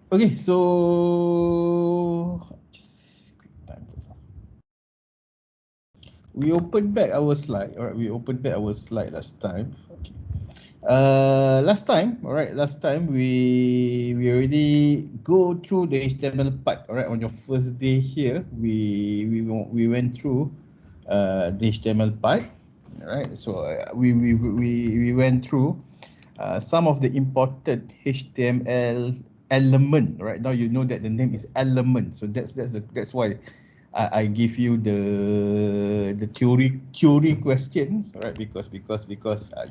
Okay, so just quick time first. We opened back our slide. All right, we opened back our slide last time. Okay. Last time, all right, last time we already go through the HTML part. All right, on your first day here, we went through the HTML part. All right, so we went through some of the important HTML element. Right now, you know that the name is element, so that's why I give you the theory questions, right? Because you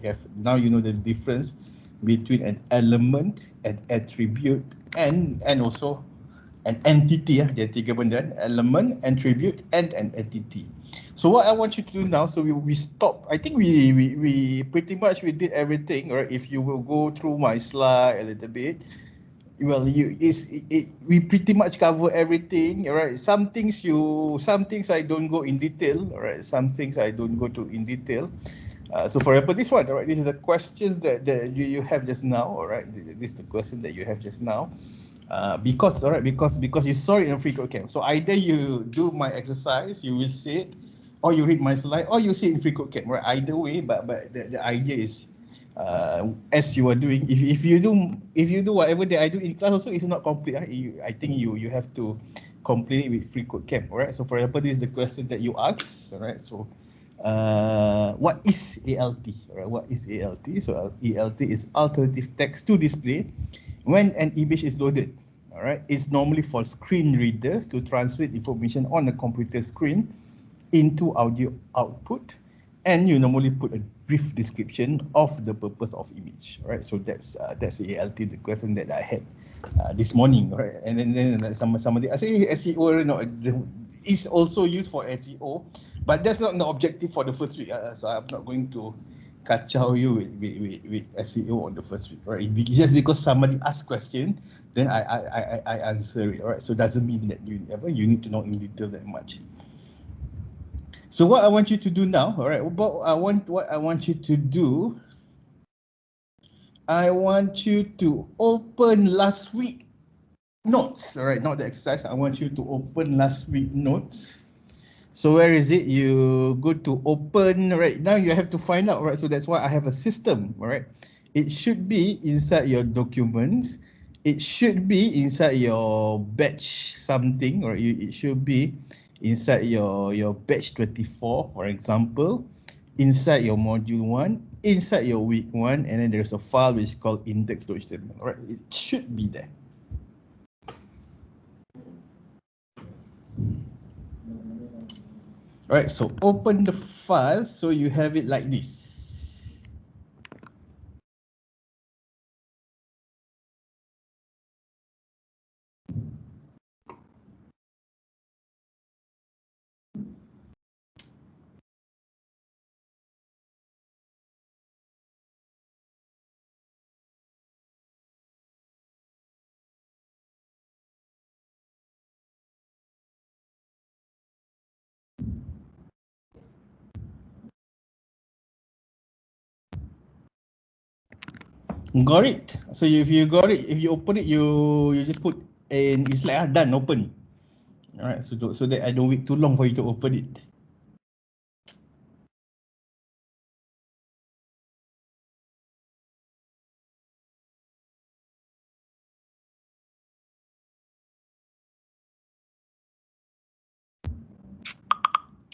have now you know the difference between an element, an attribute, and also an entity. Dia tiga benda: element, attribute, and an entity. So what I want you to do now, so we stop. I think we pretty much we did everything, right? If you will go through my slide a little bit, well, we pretty much cover everything, right? Some things I don't go in detail, right? Some things I don't go to in detail. So for example, this one, all right, this is the questions that you have just now, all right? This is the question that you have just now. Because all right, because you saw it in freecodecamp. So either you do my exercise, you will see it, or you read my slide, or you see it in freecodecamp, right? Either way, but the idea is as you are doing, if you do whatever that I do in class also, it's not complete. I think you have to complete it with freecodecamp, all right? So for example, this is the question that you ask, all right? So what is ALT? All right, what is ALT? So ALT is alternative text to display when an image is loaded. All right, it's normally for screen readers to translate information on a computer screen into audio output, and you normally put a brief description of the purpose of image. All right, so that's ALT, the question that I had this morning. All right, and then somebody I say SEO, is also used for SEO, but that's not the objective for the first week. So I'm not going to kacau you with SEO on the first week, right? Just because somebody asks question, then I answer it, all right? So doesn't mean that you need to know in detail that much. So what I want you to do now, all right? What I want you to do, I want you to open last week notes, all right? Not the exercise. I want you to open last week notes. So where is it? You go to open, right? Now you have to find out, right? So that's why I have a system, all right? It should be inside your documents. It should be inside your batch something, or it should be inside your batch 24, for example, inside your module 1, inside your week 1, and then there's a file which is called index.html, right? It should be there. All right, so open the file so you have it like this. Got it. So if you got it, if you open it, you just put and it's like done, open. All right, so that I don't wait too long for you to open it.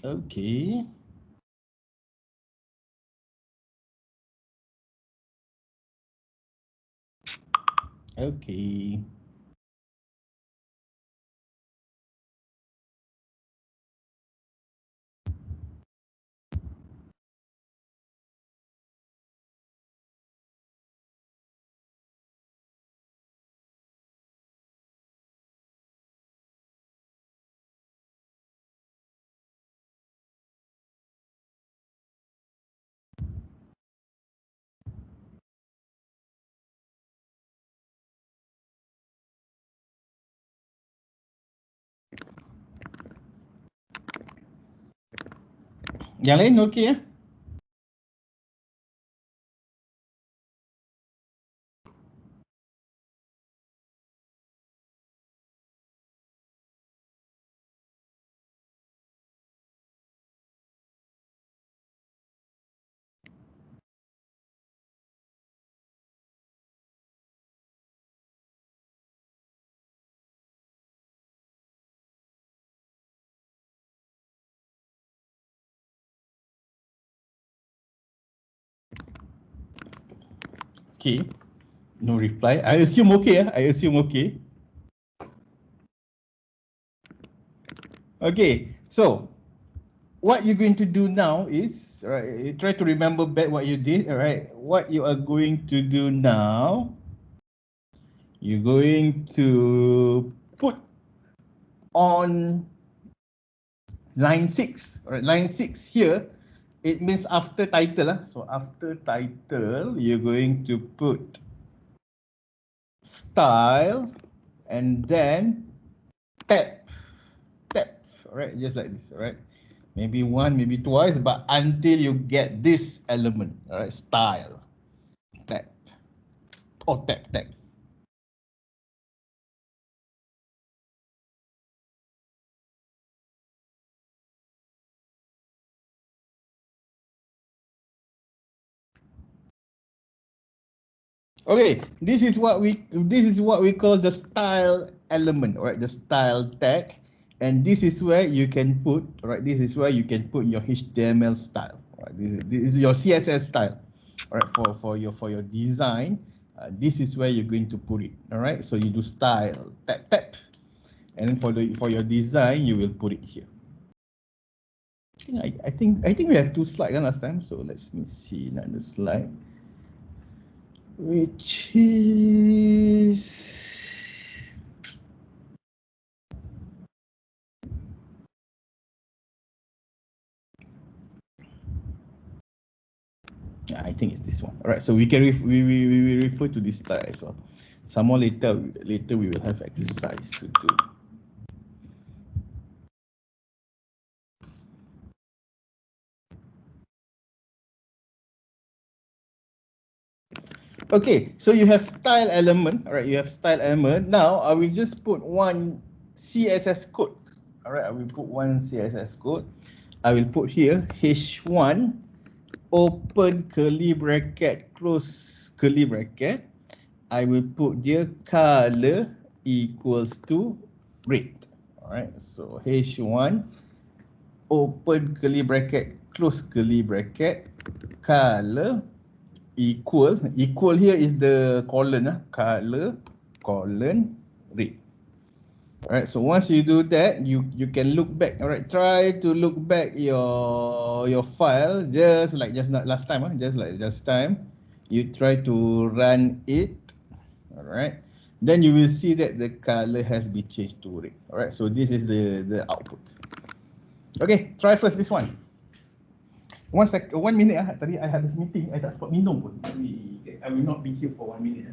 Okay. Okay. Yang lain okey ya? Okay, no reply. I assume okay. I assume okay. Okay, so what you're going to do now is, right, try to remember back what you did, all right? What you are going to do now, you're going to put on line 6, all right? Line 6 here, it means after title. So after title, you're going to put style and then tab, all right? Just like this, all right? Maybe one, maybe twice, but until you get this element, all right? Style, tab, or tab. Okay, this is what we call the style element, right? The style tag, and this is where you can put, right? This is where you can put your HTML style. Right? This is your CSS style, all right? For your design, this is where you're going to put it. All right, so you do style tab, and then for your design, you will put it here. I think we have two slides last time, so let's see another slide, which is I think it's this one. All right, so we can we refer to this slide as well. Some more later we will have exercise to do. Okay, so you have style element. All right, you have style element. Now I will just put one CSS code. All right, I will put one CSS code. I will put here h1 open curly bracket close curly bracket. I will put here color equals to red. All right, so h1 open curly bracket close curly bracket color equal here is the colon, colon red. All right, so once you do that, you can look back. All right, try to look back your file just like just not last time, just like last time. You try to run it. All right, then you will see that the color has been changed to red. All right, so this is the output. Okay, try first this one. 1 minute tadi I have this meeting, I tak sempat minum pun. I will not be here for 1 minute.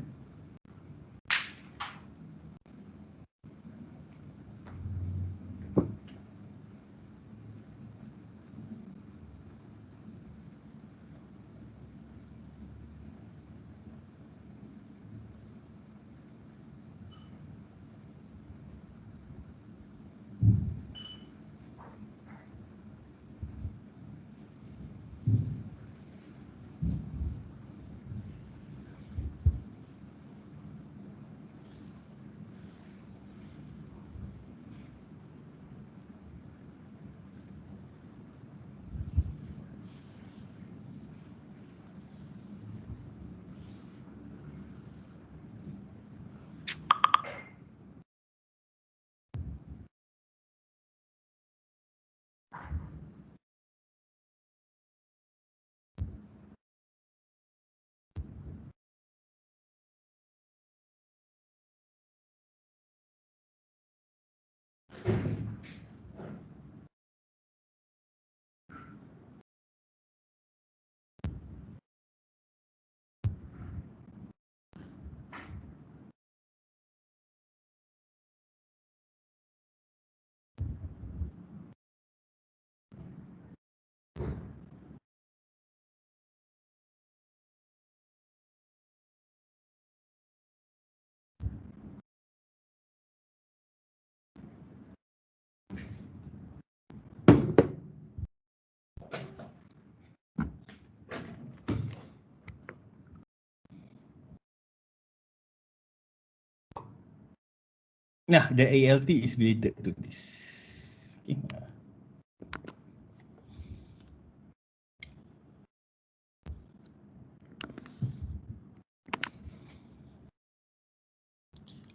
Nah, the ALT is related to this. Okay.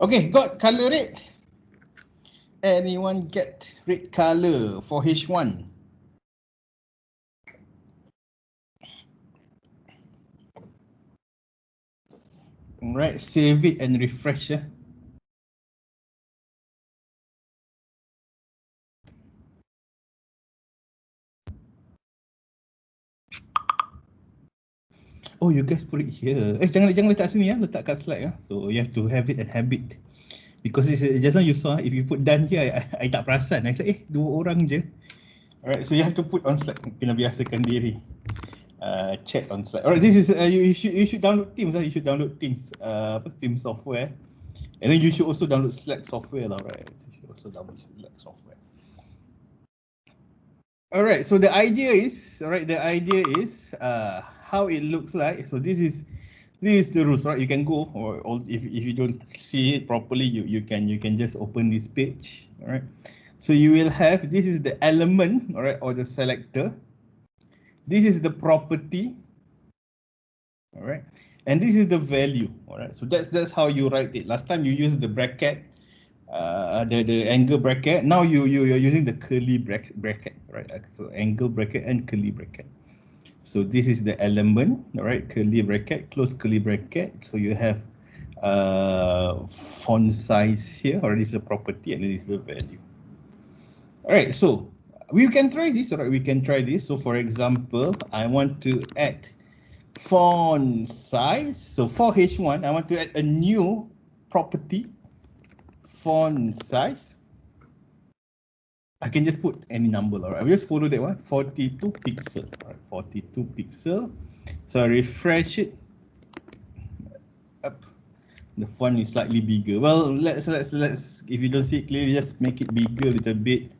Okay, got color red. Anyone get red color for H1? Right, save it and refresh. Oh, you guys put it here. Jangan letak sini ya, letak kat slide ya. So you have to have it and habit. Because it's, just now you saw, if you put done here, I tak perasan. I said, dua orang je. Alright, so you have to put on slide. Kena biasakan diri. Check on slide. Alright, this is you should download Teams. You should download Teams. Teams software. And then you should also download Slack software lah, right? You should also download Slack software. Alright, so the idea is how it looks like. So this is the rules, right? You can go, or if you don't see it properly, you can just open this page. All right, so you will have, this is the element, all right, or the selector. This is the property, all right, and this is the value. All right, so that's how you write it. Last time you used the bracket, the angle bracket. Now you're using the curly bracket, right? So angle bracket and curly bracket. So this is the element, all right, curly bracket, close curly bracket. So you have font size here, or this is a property, and this is the value. All right, so we can try this, all right, we can try this. So for example, I want to add font size. So for H1, I want to add a new property, font size. I can just put any number, all right. I just follow that one, 42 pixel, all right, 42 pixel. So I refresh it up. The font is slightly bigger. Well, let's if you don't see it clearly, just make it bigger a little bit.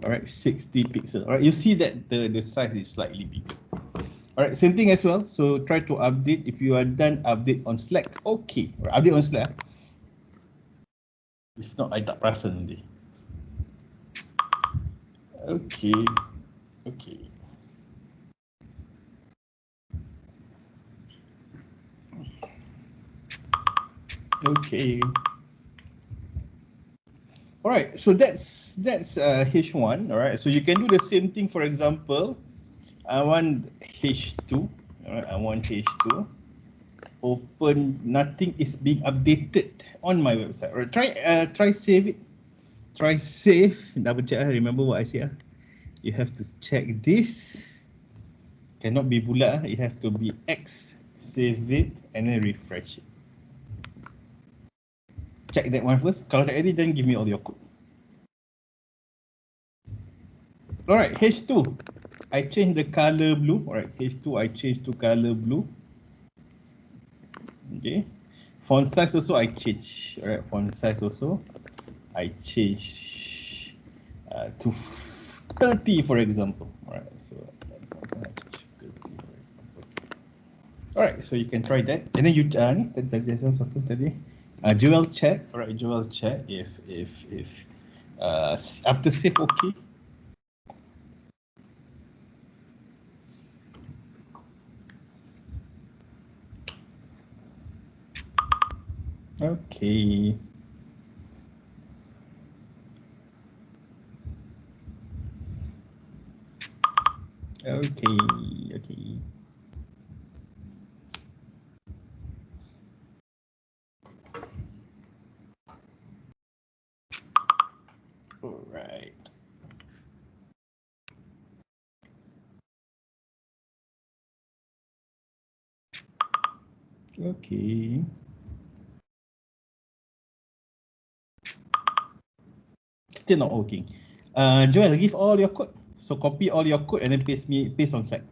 All right, 60 pixel. All right, you see that the size is slightly bigger. All right, same thing as well. So try to update. If you are done, update on Slack. Okay, right, update on Slack. If not, I tak perasan nanti. Okay, okay. Okay. All right, so that's H1. All right, so you can do the same thing. For example, I want H2. All right, I want H2. Open. Nothing is being updated on my website. All right, try save it. Try save. Double check. Remember what I said. You have to check this. Cannot be bulat. It have to be X. Save it and then refresh it. Check that one first. Kalau tak ready, then give me all your code. Alright, H2. I change the color blue. Alright, H2 I change to color blue. Okay. Font size also I change. Alright, font size also I change to 30, for example. Alright, so alright, so you can try that. And then you Joel check. Alright, Joel check if after save okay. Okay. Okay, okay. All right. Okay. Still not working. Joel, give all your code. So copy all your code and then paste on Slack.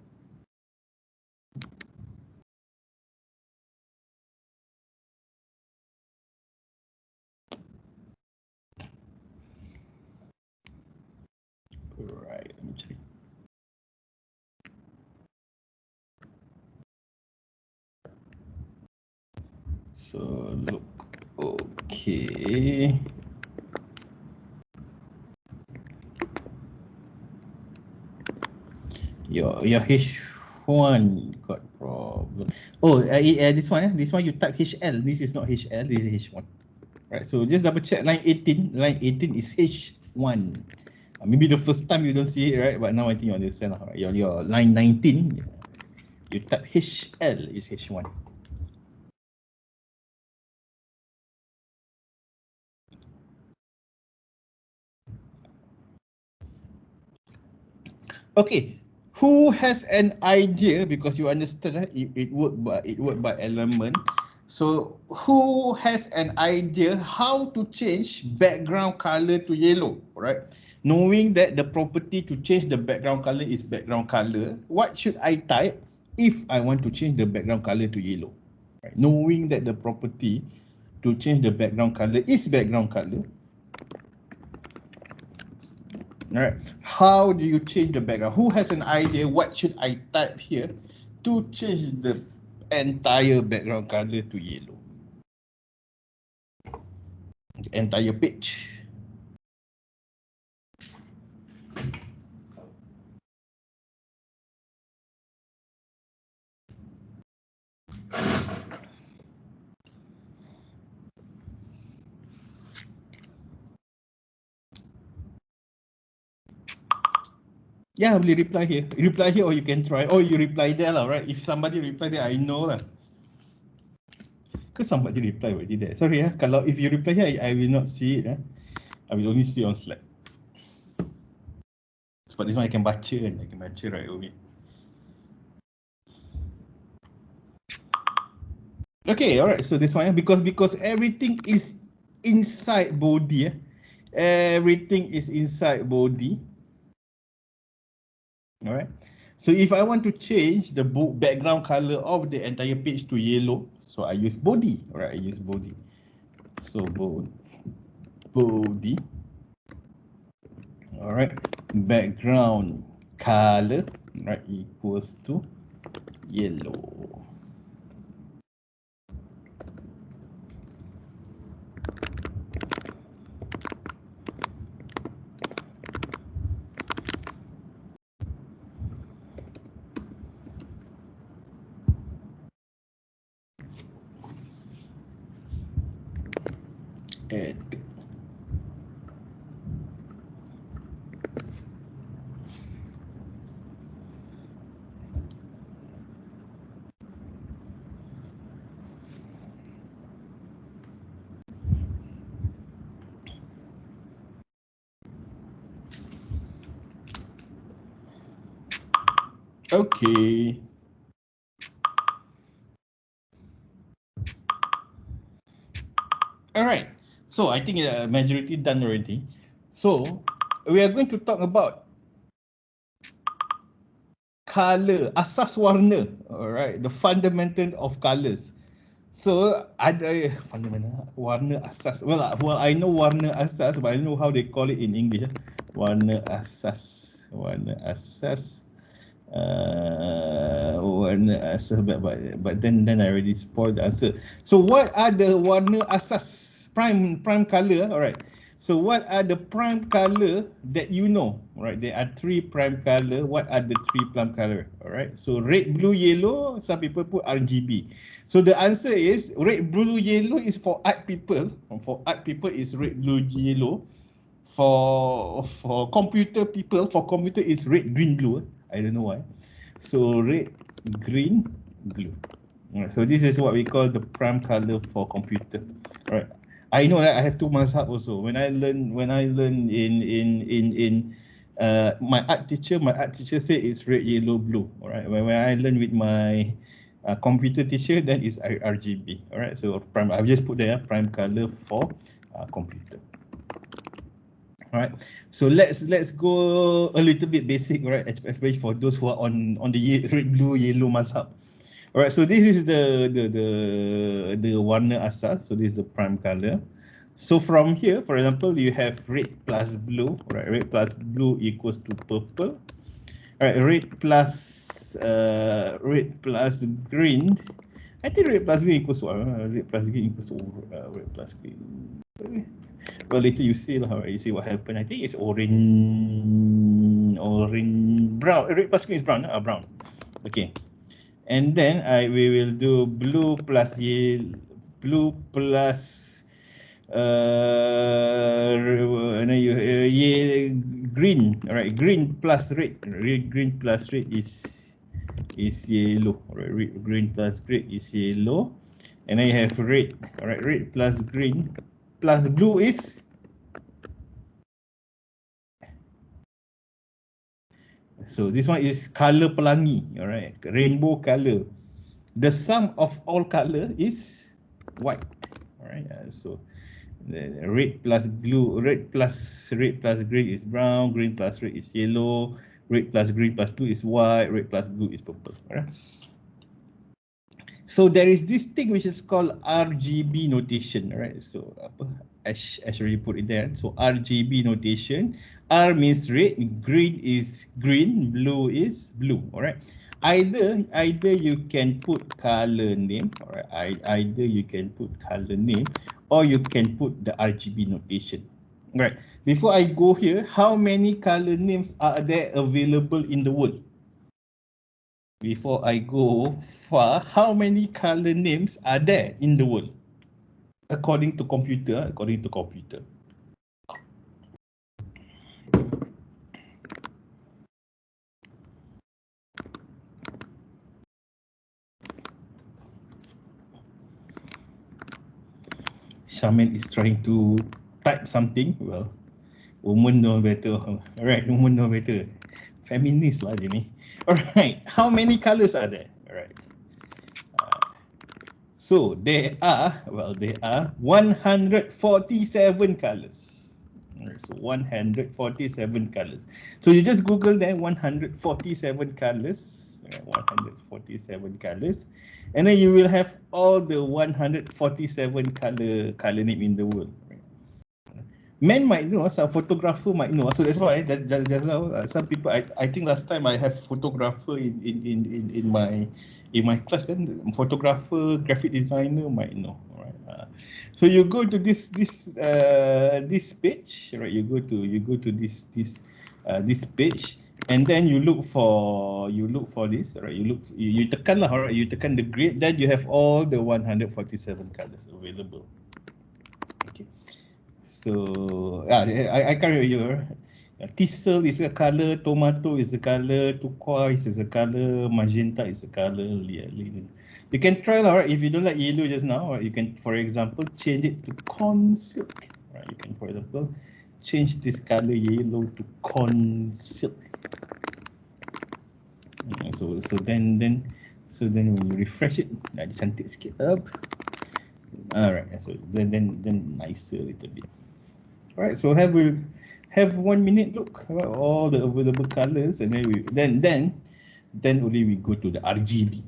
Right, let me check. So look, okay. Your H1 got problem. Oh, this one you type HL. This is not HL. This is H1. Right, so just double check line 18. Line 18 is H1. Maybe the first time you don't see it, right? But now I think you understand. Right? Your line 19, you type HL is H1. Okay, who has an idea, because you understand it work by element. So who has an idea how to change background color to yellow, right? Knowing that the property to change the background color is background color, what should I type if I want to change the background color to yellow? Right? Knowing that the property to change the background color is background color. All right, how do you change the background? Who has an idea what should I type here to change the entire background color to yellow? The entire page. Yeah, boleh reply here. Reply here or you can try. Or you reply there lah, right? If somebody reply there, I know lah. Because somebody reply already there. Sorry kalau if you reply here, I will not see it. I will only see on Slack. Sebab this one I can baca kan. I can baca right away. Okay, alright. So this one because everything is inside body. Everything is inside body. All right, so if I want to change the background color of the entire page to yellow, so I use body. All right, I use body. So body. All right, background color, right, equals to yellow. Add. Okay. All right. So I think majority done already. So we are going to talk about color, asas warna. All right, the fundamental of colors. So ada fundamental warna asas. Well, I know warna asas, but I don't know how they call it in English. Warna asas, warna asas. Warna asas, but then I already spoiled the answer. So what are the warna asas? Prime color. All right. So what are the prime color that you know? Right, there are 3 prime color. What are the 3 prime color? All right. So red, blue, yellow. Some people put RGB. So the answer is red, blue, yellow is for art people. For art people is red, blue, yellow. For computer people, for computer is red, green, blue. I don't know why. So red, green, blue. Alright, so this is what we call the prime color for computer. Alright. I know that I have 2 mazhab also. When I learn in my art teacher say it's red, yellow, blue. Alright. When I learn with my computer teacher, then it's RGB. Alright. So prime, I've just put there prime color for computer. Alright, so let's go a little bit basic, right? Especially for those who are on the red, blue, yellow mazhab. Alright, so this is the warna asal. So this is the prime color. So from here, for example, you have red plus blue. Right, red plus blue equals to purple. Alright, red plus green. I think red plus green equals to red plus green equals to red plus green. Well, later you see lah, you see what happened. I think it's orange, brown. Red plus green is brown, brown. Okay, and then we will do blue plus yellow, blue plus and then you green, all right, green plus red. Green plus red is yellow. All right, green plus red is yellow, and then you have red. All right, red plus green plus blue is, so this one is color pelangi. All right, rainbow color. The sum of all color is white. All right, so red plus blue, red plus green is brown, green plus red is yellow, red plus green plus blue is white, red plus blue is purple. All right. So there is this thing which is called RGB notation, right? So Ash already put it there. So RGB notation, R means red, green is green, blue is blue. All right. Either you can put color name, all right. Either you can put color name, or you can put the RGB notation. Right. Before I go here, how many color names are there available in the world? Before I go far, how many color names are there in the world? According to computer. Shaman is trying to type something. Well, women know better. Alright, women know better. Feminist lah dia ni. Alright, how many colors are there? Alright. So there are 147 colors. Alright, so 147 colors. So you just Google there 147 colors. 147 colors. And then you will have all the 147 color name in the world. Men might know, some photographer might know. So that's why just now some people, I think last time I have photographer in my class kan, photographer, graphic designer might know. Right. So you go to this page, right? You go to this page, and then you look for this, right? You tekan lah, right? You tekan the grid, then you have all the 147 colors available. Okay. So I can't remember. Thistle is a color, tomato is a color, turquoise is a color, magenta is a color. You can try, right? If you don't like yellow just now, right, you can, for example, change it to corn silk. Right? You can, for example, change this color yellow to corn silk. So then when you refresh it, cantik sikit up. Alright, so then nicer a little bit. Alright, so have 1 minute look at all the available colors, and then only we go to the RGB.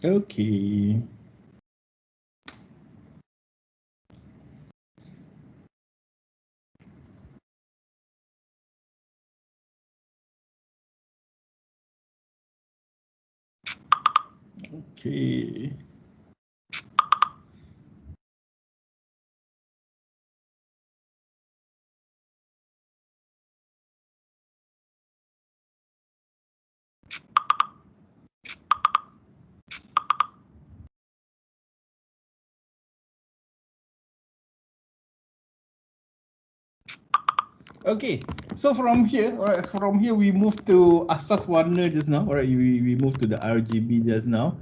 Okay. Okay. Okay, so from here, all right, we move to asas warna just now. All right, we move to the RGB just now.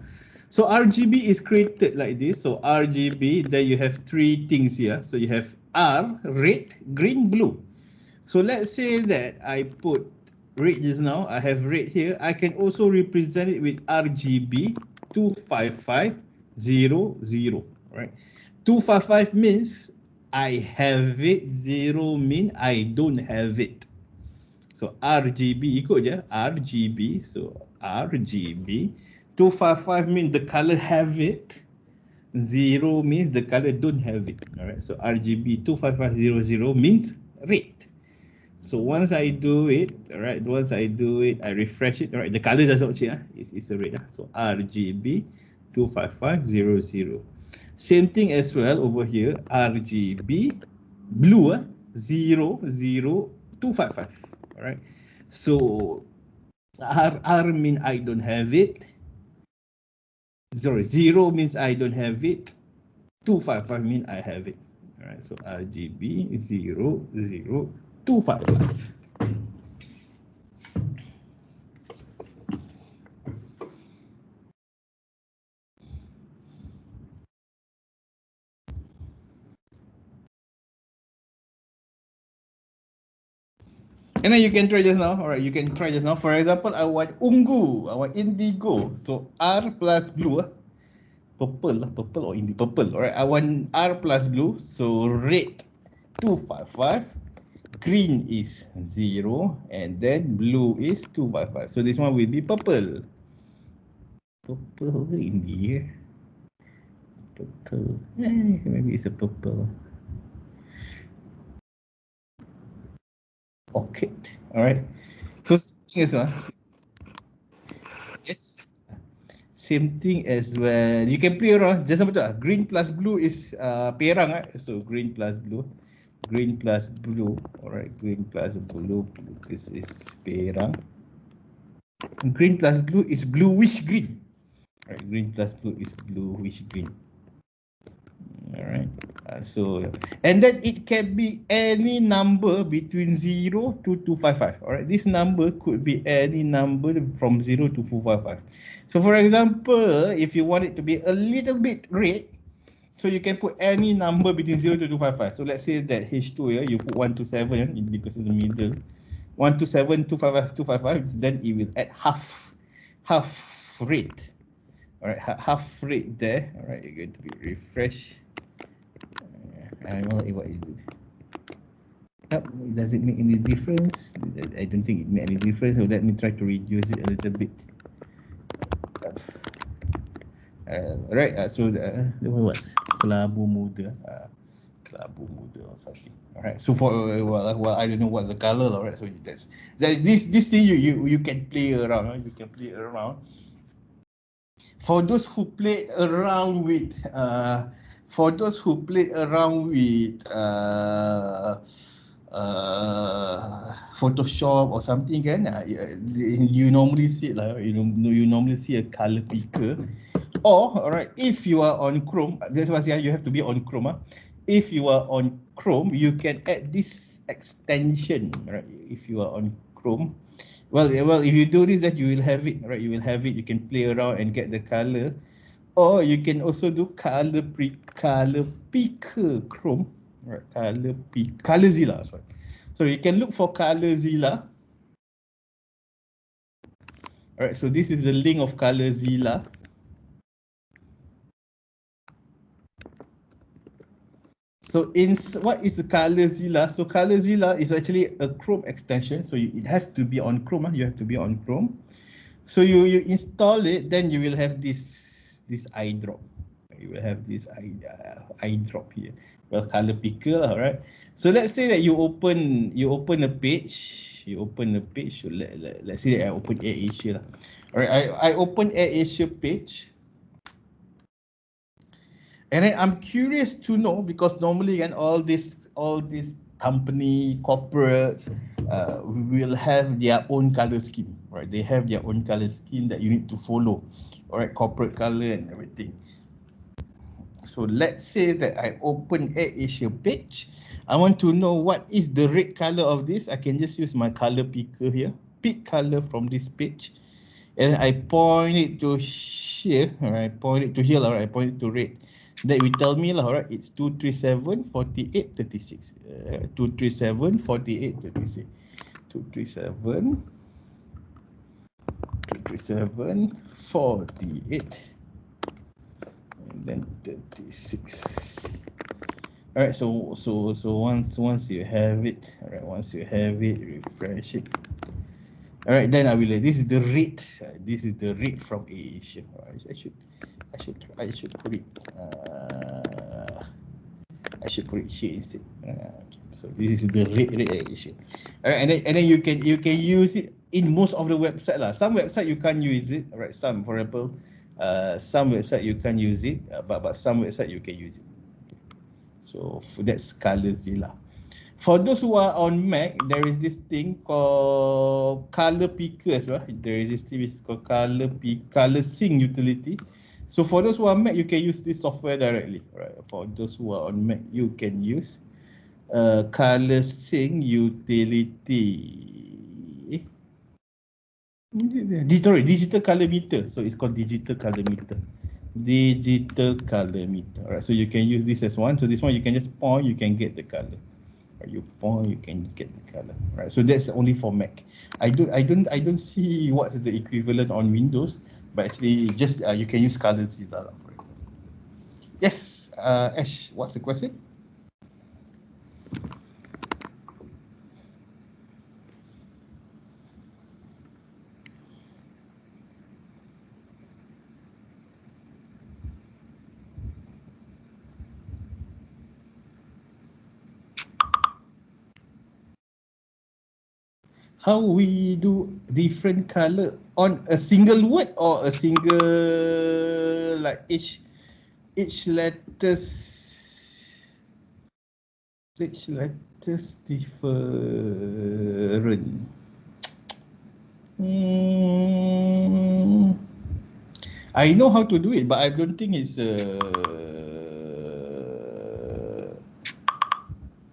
So RGB is created like this. So RGB, then you have 3 things here. So you have R, red, green, blue. So let's say that I put red just now. I have red here. I can also represent it with RGB 25500. Right? 255 means I have it, 0 mean I don't have it. So RGB ikut je, RGB. So RGB 255 means the color have it. 0 means the color don't have it. Alright, so RGB 25500 means red. So once I do it, alright, I refresh it, alright, the color does not change, it's a red. So RGB 25500. Same thing as well over here, RGB blue 00255. Alright, so R mean I don't have it. Sorry, 0 means I don't have it. 255 means I have it. Alright, so RGB 00255. And then you can try just now. All right, you can try just now. For example, I want ungu, I want indigo. So R plus blue, purple or indigo, purple. All right, I want R plus blue. So red 255, green is 0, and then blue is 255. So this one will be purple. Purple in here. Purple. Maybe it's a purple. Okay. All right. First thing is yes. Same thing as well. You can play around. Just betul. Green plus blue is perang. So green plus blue. Green plus blue. Alright. Green plus blue. This is perang. Green plus blue is bluish green. Alright. Green plus blue is bluish green. Alright. So and then it can be any number between 0 to 255. Alright. This number could be any number from 0 to 255. So for example, if you want it to be a little bit red, so you can put any number between 0 to 255. So let's say that H2 here, you put 127 because in the middle. 127, 255, 255, then it will add half red. Alright, half red there. Alright, you're going to be refresh. I don't know what you do. Does it make any difference? I don't think it makes any difference. So let me try to reduce it a little bit. Right, so what? Kelabu muda. Kelabu muda or something. Alright, so for well, I don't know what the color. Alright, so that's this thing you can play around. Right? You can play around. For those who played around with Photoshop or something kan, you normally see it lah. You normally see a color picker. Or alright, if you are on Chrome, that's why you have to be on Chrome. If you are on Chrome, you can add this extension. Right? If you are on Chrome, well, if you do this, then you will have it. Right? You will have it. You can play around and get the color. Or you can also do color picker Chrome. Right? Colorzilla. Sorry. So you can look for Colorzilla. Alright, so this is the link of Colorzilla. So what is the Colorzilla? So Colorzilla is actually a Chrome extension. So it has to be on Chrome. You have to be on Chrome. So you install it, then you will have this eye drop. You will have this eye drop here. Well, color picker, all right. So let's say that you open a page. So let's say that I open AirAsia. All right, I open AirAsia page. And then I'm curious to know, because normally all these company corporates will have their own color scheme, right? They have their own color scheme that you need to follow, all right, corporate color and everything. So let's say that I open AirAsia page. I want to know what is the red color of this. I can just use my color picker here, pick color from this page, and I point it to here, all right, point it to here, all right, point it to red. That will tell me, all right, it's 237 48 36. 237 48 36. 237 48. And then 36. All right, so once you have it, all right, once you have it, refresh it. All right, then I will. This is the rate. This is the rate from Asia. I should put it. I should put it here instead. Okay. So this is the rate Asia. All right, and then you can use it in most of the website lah. Some website you can't use it. All right, some, for example, some website you can't use it, but some website you can use it. So that's colors lah. For those who are on Mac, there is this thing called color picker as well. There is this thing called color sync utility. So for those who are Mac, you can use this software directly. Right? For those who are on Mac, you can use color sync utility. Digital color meter. So it's called digital color meter. Digital color meter. Alright, so you can use this as one. So this one you can just point, you can get the color. You point, you can get the color. Right, so that's only for Mac. I don't see what's the equivalent on Windows, but actually just you can use colors for it. Yes, Ash, what's the question? How we do different color on a single word or a single like each letters different. I know how to do it, but I don't think it's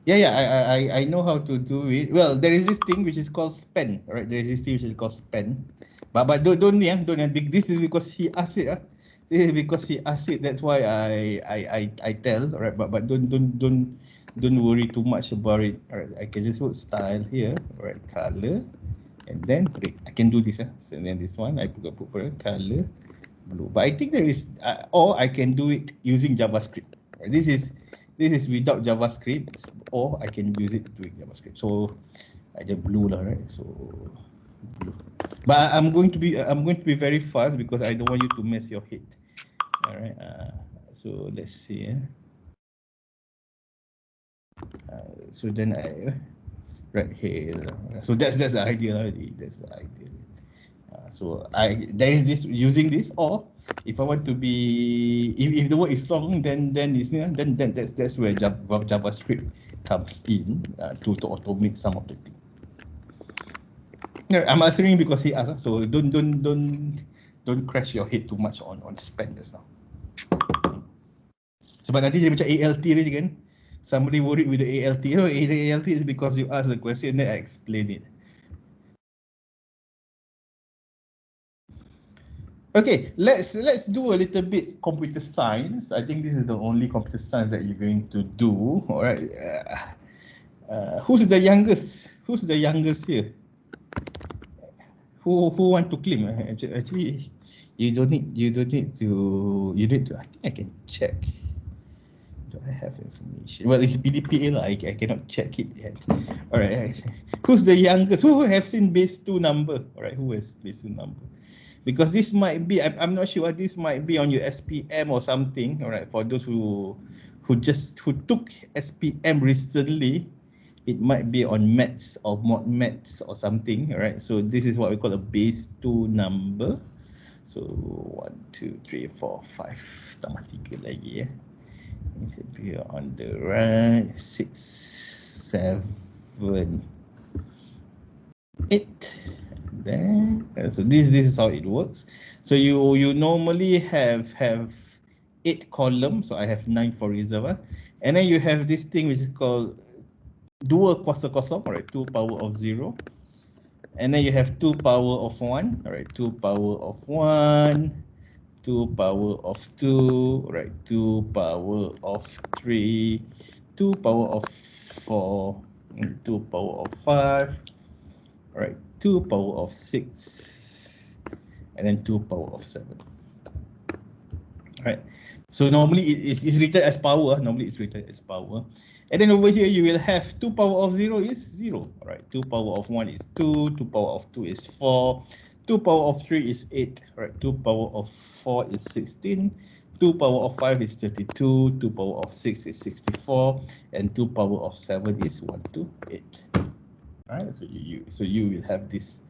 I know how to do it. Well, there is this thing which is called span, right? There is this thing which is called span. But don't this is because he asked it. This is because he asked it. That's why I tell, right? But don't worry too much about it. All right, I can just put style here, right? Color, and then I can do this. So then this one I put color blue. But I think there is, or I can do it using JavaScript. Right? This is without JavaScript, or I can use it doing JavaScript. So I just blue lah, right? So blue. But I'm going to be very fast because I don't want you to mess your head. All right. So let's see. So then right here. So that's the idea already. That's the idea. So there is this using this, or if I want to be, if the word is long, then that's where JavaScript comes in to automate some of the things. I'm answering because he asked, so don't crash your head too much on span just now. Sebab nanti dia macam ALT tadi kan, somebody worried with the ALT. You know, the ALT is because you ask the question, then I explain it. Okay, let's do a little bit computer science. I think this is the only computer science that you're going to do. All right. Who's the youngest? Who's the youngest here? Who want to claim? Actually, you don't need to. I think I can check. Do I have information? Well, it's PDPA lah. I cannot check it yet. All right. Who's the youngest? Who have seen base 2 number? All right. Who has base 2 number? Because this might be, I'm not sure, this might be on your SPM or something. All right, for those who took SPM recently, it might be on maths or mod maths or something. All right, so this is what we call a base 2 number. So 1, 2, 3, 4, 5, tambah 3 lagi. It should be on the right. 6, 7, 8. Then so this is how it works. So you normally have 8 columns. So I have 9 for reserve, and then you have this thing which is called dua kuasa kosong, all right, 2 power of 0, and then you have 2 power of 1, all right, 2 power of 1, 2 power of 2, right, 2 power of 3, 2 power of 4, 2 power of 5, all right, 2 power of 6, and then 2 power of 7. right? So normally it's written as power. Normally it's written as power. And then over here you will have 2 power of 0 is 0. All right, 2 power of 1 is 2, 2 power of 2 is 4, 2 power of 3 is 8, right? 2 power of 4 is 16, 2 power of 5 is 32, 2 power of 6 is 64, and 2 power of 7 is 128. All right, so you will have this.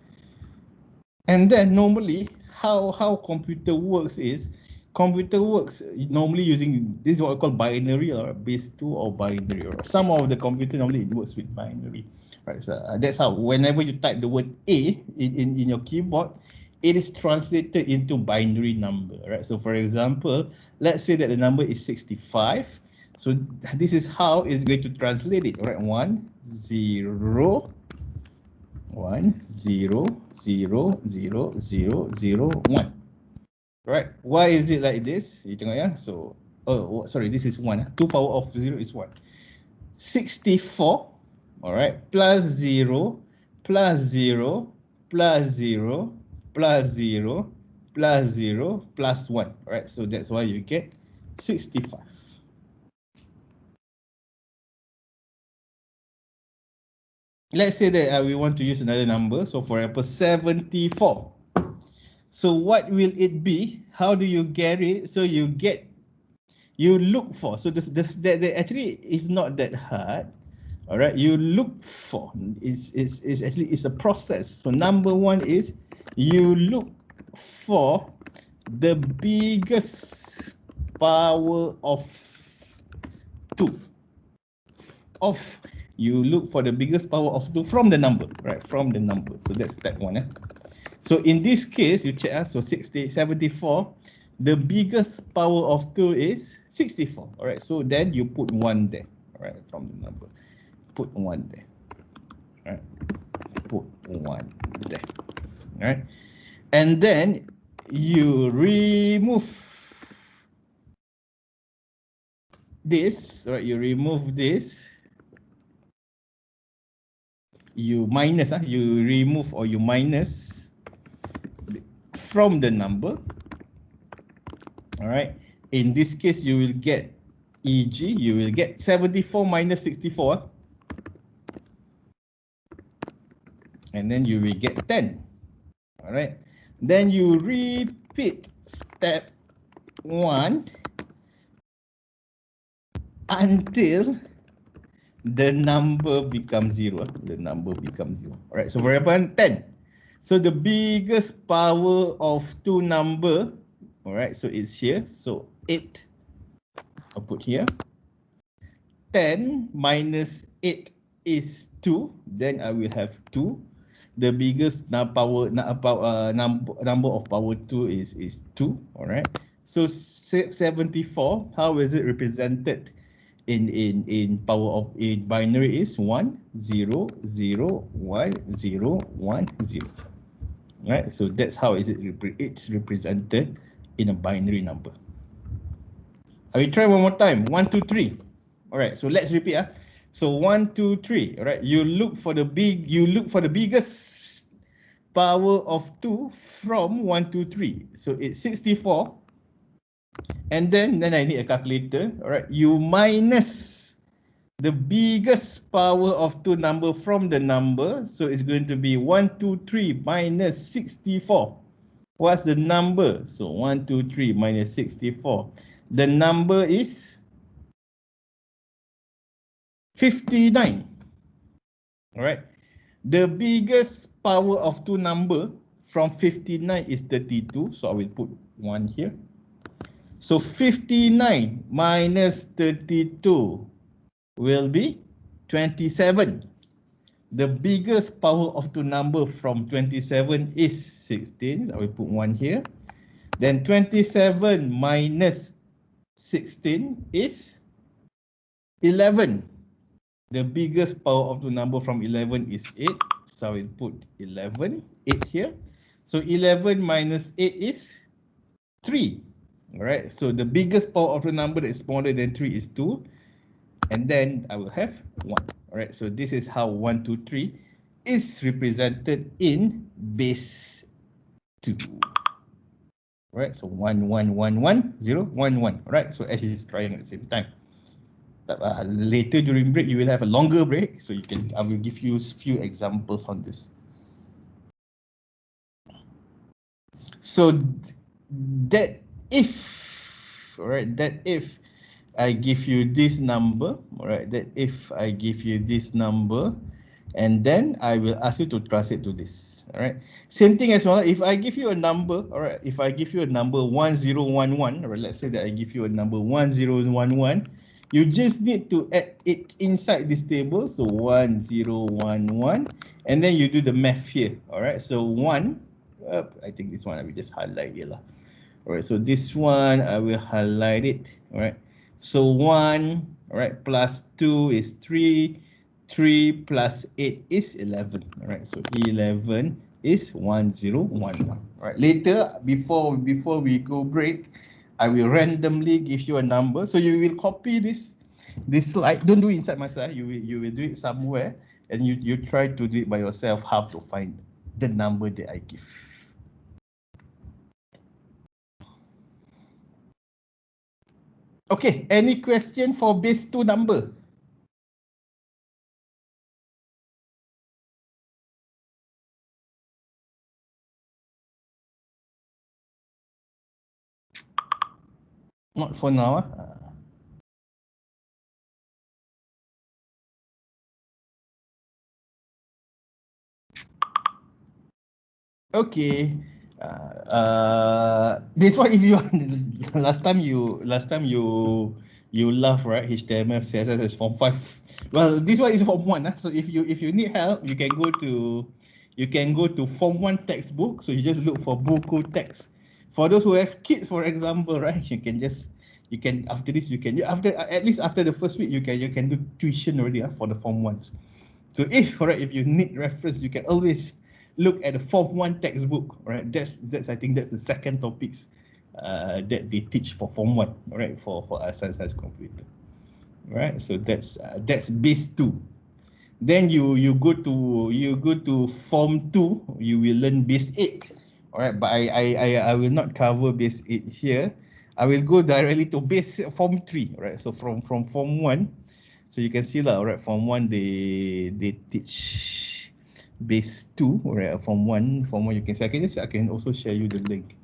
And then normally how computer works is, computer works normally using this is what I call binary or base 2 or binary, or some of the computer normally it works with binary, right? So that's how whenever you type the word A in your keyboard, it is translated into binary number, right? So for example, let's say that the number is 65. So this is how it's going to translate it, right? 1 0 1 0 0 0 0 0 1. Right? Why is it like this? You tengok ya. So, oh sorry, this is 1. 2 power of 0 is 1. 64, all right, plus 0 plus 0 plus 0 plus 0 plus 0 plus 1. All right? So that's why you get 65. Let's say that we want to use another number. So for example, 74. So what will it be? How do you get it? So you look for. So that actually is not that hard. All right, you look for. It's actually it's a process. So number one is you look for the biggest power of 2. You look for the biggest power of 2 from the number, right? From the number. So that's step 1. So in this case, you check, so 74, the biggest power of 2 is 64. All right, so then you put 1 there, all right, from the number. Put 1 there, all right? Put 1 there, all right? And then you remove this, right? You remove this. You minus, you remove or you minus from the number. All right. In this case, you will get, e.g., you will get 74 minus 64. And then you will get 10. All right. Then you repeat step 1 until the number becomes 0. The number becomes 0. All right. So for example, 10. So the biggest power of 2 number, all right, so it's here. So 8, I'll put here. 10 minus 8 is 2. Then I will have 2. The biggest number of power 2 is 2. All right. So 74. How is it represented in power of in binary is 1 0 0 1 0 1 0. Right. So that's how it's represented in a binary number. I will try one more time. 1 2 3. All right. So let's repeat. So 1 2 3. All right. You look for the biggest power of 2 from 1 2 3. So it's 64. And then I need a calculator. All right. You minus the biggest power of 2 number from the number. So it's going to be 1 2 3 minus 64. What's the number? So 1 2 3 minus 64. The number is 59. All right. The biggest power of 2 number from 59 is 32. So I will put 1 here. So 59 minus 32 will be 27. The biggest power of 2 number from 27 is 16. I will put 1 here. Then 27 minus 16 is 11. The biggest power of 2 number from 11 is 8. So I will put 11, 8 here. So 11 minus 8 is 3. All right. So the biggest power of the number that is smaller than 3 is 2. And then I will have 1. All right. So this is how 1 2 3 is represented in base 2. right? So 1, 1, 1, 1, 0, 1, 1, right? So Ash is trying at the same time. Later during break, you will have a longer break, so you can. I will give you a few examples on this. So that if, right, that if I give you this number, all right, that if I give you this number, and then I will ask you to translate to this, all right. Same thing as well. If I give you a number, all right, if I give you a number 1011, or let's say that I give you a number 1011, you just need to add it inside this table. So 1011, and then you do the math here, all right. So one, I think this one I will just highlight here lah. All right, so this one I will highlight it. All right, so 1, all right, plus 2 is 3, 3 plus 8 is 11. All right, so 11 is 1011. All right, later before we go break, I will randomly give you a number. So you will copy this slide. Don't do it inside my slide. You will do it somewhere, and you try to do it by yourself how to find the number that I give. Okay, any question for base 2 number? Not for now. Okay. This one, if you last time you laugh, right? HTML, CSS is form 5. Well, this one is form 1. So if you need help, you can go to form 1 textbook. So you just look for buku text. For those who have kids, for example, right? You can after this at least after the first week you can do tuition already for the form 1s. So if you need reference, you can always look at the form 1 textbook. Right, that's I think that's the second topics that they teach for form 1. Right, for science computer. Right, so that's base 2. Then you go to form 2, you will learn base 8. All right, but I will not cover base 8 here. I will go directly to base form 3. Right, so from form 1, so you can see lah, alright, form 1 they teach base 2, alright, form 1 you can see. I can also share you the link.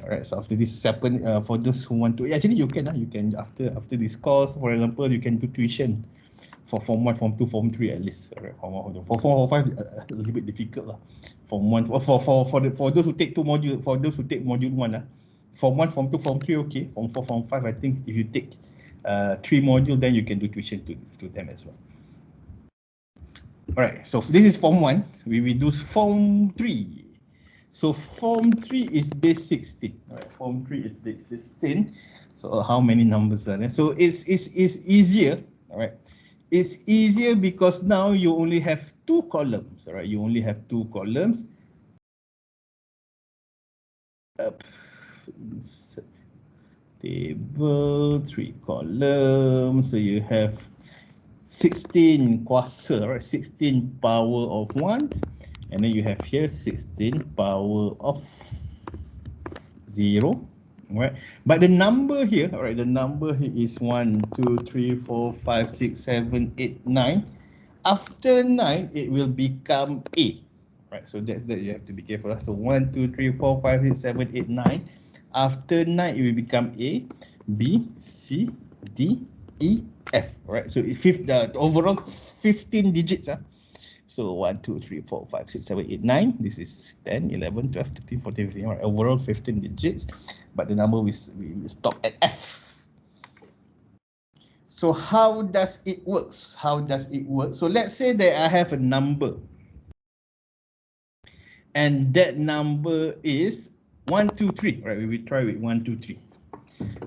Alright, so after this happen, for those who want to, actually you can after this course, for example, you can do tuition for form 1, form 2, form 3 at least. Alright, form 1, for 4 or 5 a little bit difficult lah. Form 1 for those who take 2 modules, for those who take module 1 form 1, form 2, form 3 okay. Form 4, form 5, I think if you take 3 modules, then you can do tuition to them as well. All right, so this is form 1. We will do form 3. So form 3 is base 16. All right, form 3 is base 16. So how many numbers are there? So it's easier. All right, it's easier because now you only have 2 columns. All right, you only have 2 columns. Insert table, 3 columns. So you have 16 kuasa, right? 16 power of 1, and then you have here 16 power of 0, right? But the number here, all right, the number here is 1, 2, 3, 4, 5, 6, 7, 8, 9. After 9, it will become A, right? So that's that you have to be careful. So 1, 2, 3, 4, 5, 6, 7, 8, 9. After 9, it will become A, B, C, D, E, F, right? So it's the overall 15 digits. So 1, 2, 3, 4, 5, 6, 7, 8, 9. This is 10, 11, 12, 13, 14, 15. Right? Overall 15 digits, but the number we stop at F. So how does it works? How does it work? So let's say that I have a number, and that number is 1, 2, 3. Right? We will try with 1, 2, 3.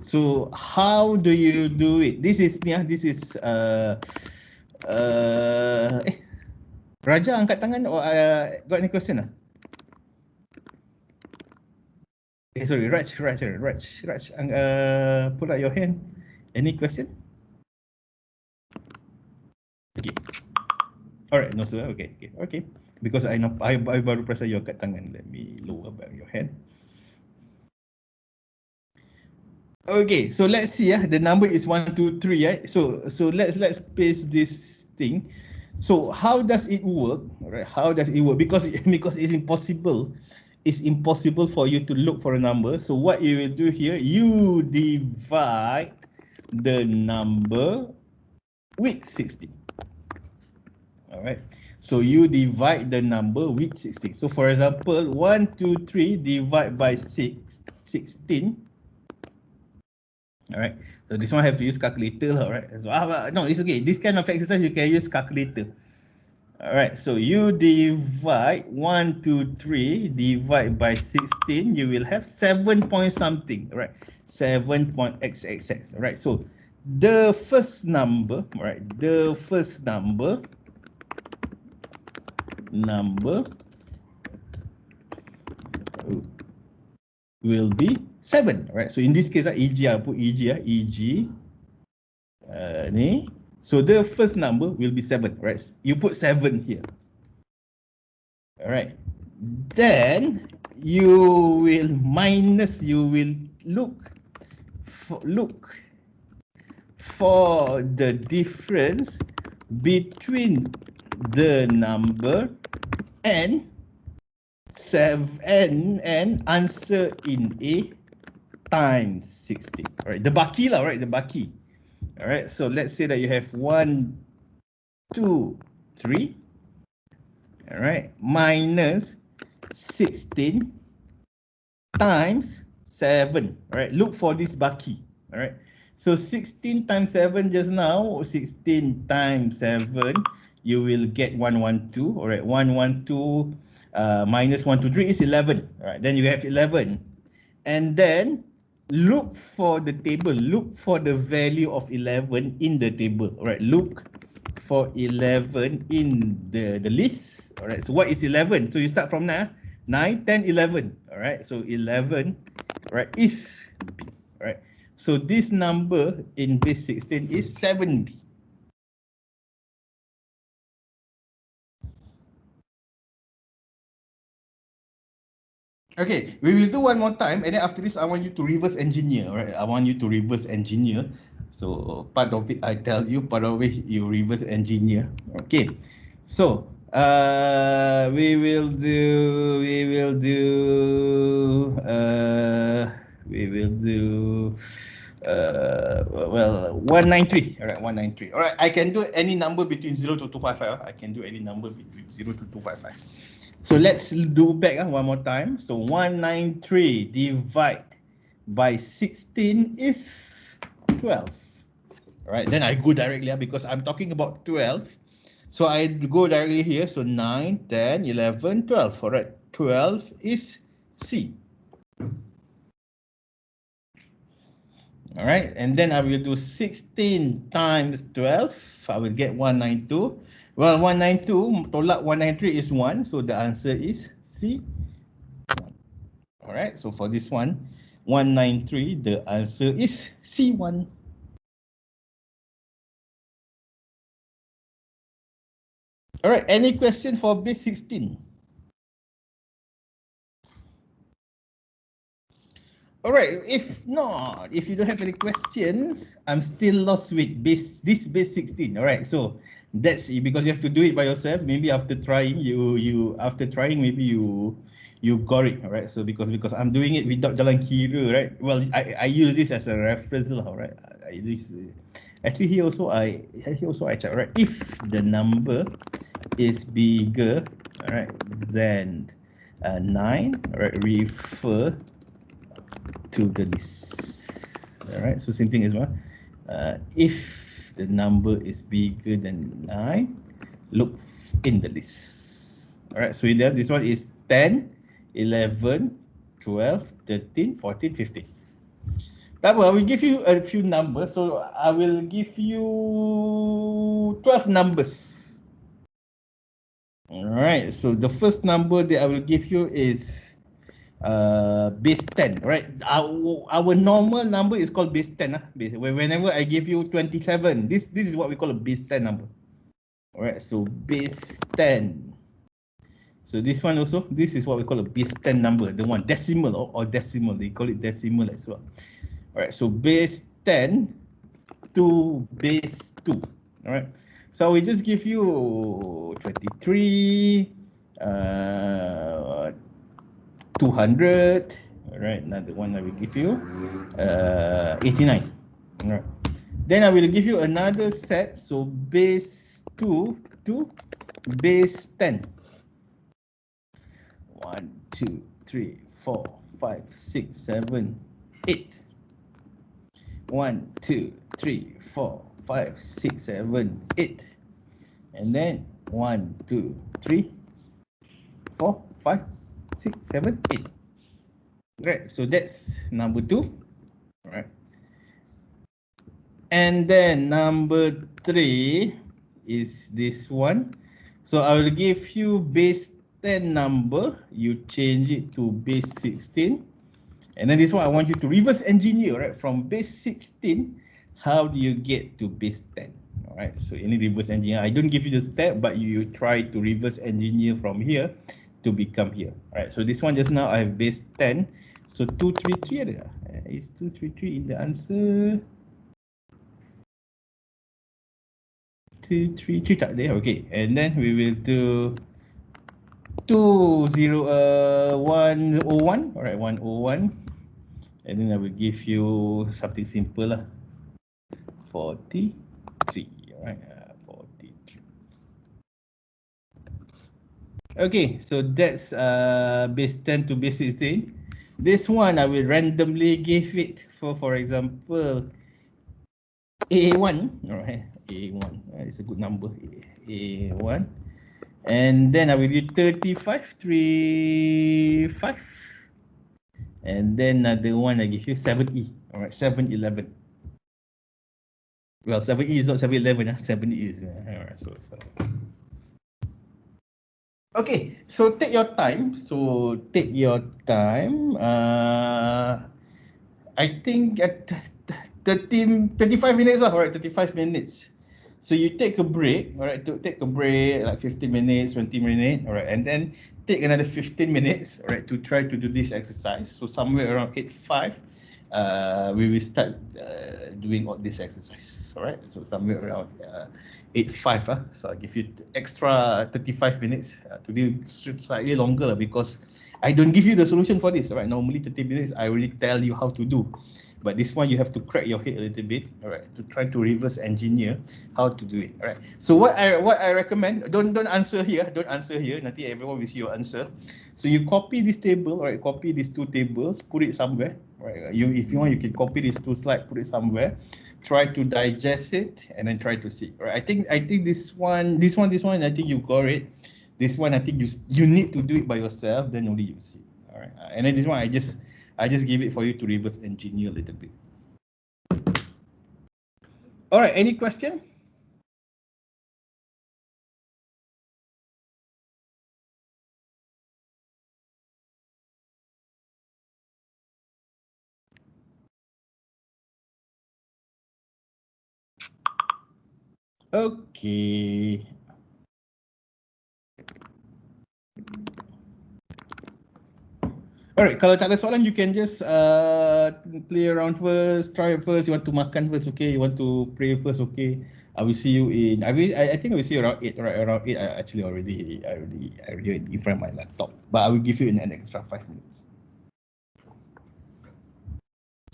So how do you do it? This is Raja angkat tangan. Got any question? Sorry, Raj, put out your hand. Any question? Okay. Alright, no sir. Okay. Because I know I baru perasan you angkat tangan. Let me lower back your hand. Okay, so let's see. The number is 1, 2, 3. Right? So let's paste this thing. So how does it work? Right? How does it work? Because because it's impossible. It's impossible for you to look for a number. So what you will do here, you divide the number with 16. All right. So you divide the number with 16. So for example, 1, 2, 3 divide by 16. All right. So this one have to use calculator, all right? So, no, it's okay. This kind of exercise you can use calculator. All right. So you divide 1, 2, 3 divide by 16. You will have 7 point something. All right. 7.xxx. All right. So the first number, all right? The first number will be 7, right? So in this case, EG, I'll put EG, EG. So the first number will be 7, right? You put 7 here. All right. Then you will minus, you will look for the difference between the number and answer in A times 16. All right, the baki lah, right? The baki. All right, so let's say that you have 1, 2, 3. All right, minus 16 times 7. All right, look for this baki. All right, so 16 times 7 just now, 16 times 7, you will get 112. All right, 112 minus 123 is 11. All right, then you have 11. And then look for the table, look for the value of 11 in the table. All right, look for 11 in the list. All right, so what is 11? So you start from now, 9, 10, 11. All right, so 11, right, is B. All right, so this number in base 16 is 7B. Okay, we will do one more time, and then after this, I want you to reverse engineer. All right, I want you to reverse engineer. So part of it I tell you, part of it you reverse engineer. Okay, so we will do 193. All right, 193. All right, I can do any number between 0 to 255. I can do any number between 0 to 255. So let's do back one more time. So 193 divide by 16 is 12. All right, then I go directly because I'm talking about 12. So I go directly here. So 9, 10, 11, 12. All right, 12 is C. All right, and then I will do 16 times 12. I will get 192. Well, 192 tolak 193 is 1, so the answer is C. All right, so for this one, 193, the answer is C1. All right, any question for base 16? All right, if not, if you don't have any questions, I'm still lost with this base 16. All right, so that's because you have to do it by yourself. Maybe after trying, maybe you got it. All right, so because I'm doing it without jalan kira, right? Well, I use this as a reference, all right. Actually here also I check, right? If the number is bigger, all right, than 9, all right, refer to the list. All right, so same thing as well. If the number is bigger than 9, look in the list. All right, so this one is 10, 11, 12, 13, 14, 15. I will give you a few numbers. So I will give you 12 numbers. All right, so the first number that I will give you is base 10, right? Our normal number is called base 10. Whenever I give you 27, this is what we call a base 10 number. All right, so base 10. So this one also, this is what we call a base 10 number, the one decimal or decimal, they call it decimal as well. All right, so base 10 to base 2. All right, so we just give you 23, 200. All right, another one I will give you 89. All right, then I will give you another set, so base 2 to base 10. 1, 2, 3, 4, 5, 6, 7, 8. 1, 2, 3, 4, 5, 6, 7, 8. And then 1, 2, 3, 4, 5, 6, 7, 8. Right, so that's number 2. All right. And then number 3 is this one. So I will give you base 10 number, you change it to base 16. And then this one I want you to reverse engineer, right? From base 16, how do you get to base 10? All right, so any reverse engineer, I don't give you the step, but you try to reverse engineer from here to become here. All right, so this one just now I have base 10. So 233 ada. Is 233 in the answer? 233 tak ada. Okay, and then we will do 101. All right, 101. And then I will give you something simple lah. 43. All right, 43. Okay, so that's base 10 to base 16. This one I will randomly give it for example A1. All right, A1. It's a good number. A1. And then I will do 35, 35. And then another one I give you 7E. All right, 711. Well, 7E is not 711. 7E is. All right, so. Okay, so take your time. I think at 35 minutes, all right, 35 minutes. So you take a break, all right, take a break like 15 minutes, 20 minutes, all right, and then take another 15 minutes, all right, to try to do this exercise. So somewhere around 8:05, we will start doing all this exercise, all right. So somewhere around 8:05, so I give you extra 35 minutes to do slightly longer because I don't give you the solution for this, all right. Normally 30 minutes, I already tell you how to do. But this one you have to crack your head a little bit, all right, to try to reverse engineer how to do it, all right. So what I recommend, don't answer here, Nanti everyone will see your answer. So you copy this table, all right, copy these two tables, put it somewhere, right. If you want, you can copy these two slides, put it somewhere, try to digest it, and then try to see, all right. I think this one, I think you got it. This one, I think you need to do it by yourself, then only you see, all right. And then this one, I just give it for you to reverse engineer a little bit. All right, any question? Okay. Alright, kalau tak ada soalan, you can just play around first, try first. You want to makan first, okay? You want to pray first, okay? I will see you in. I think I will see you around 8. Right, around 8. I actually already in front of my laptop, but I will give you an extra 5 minutes.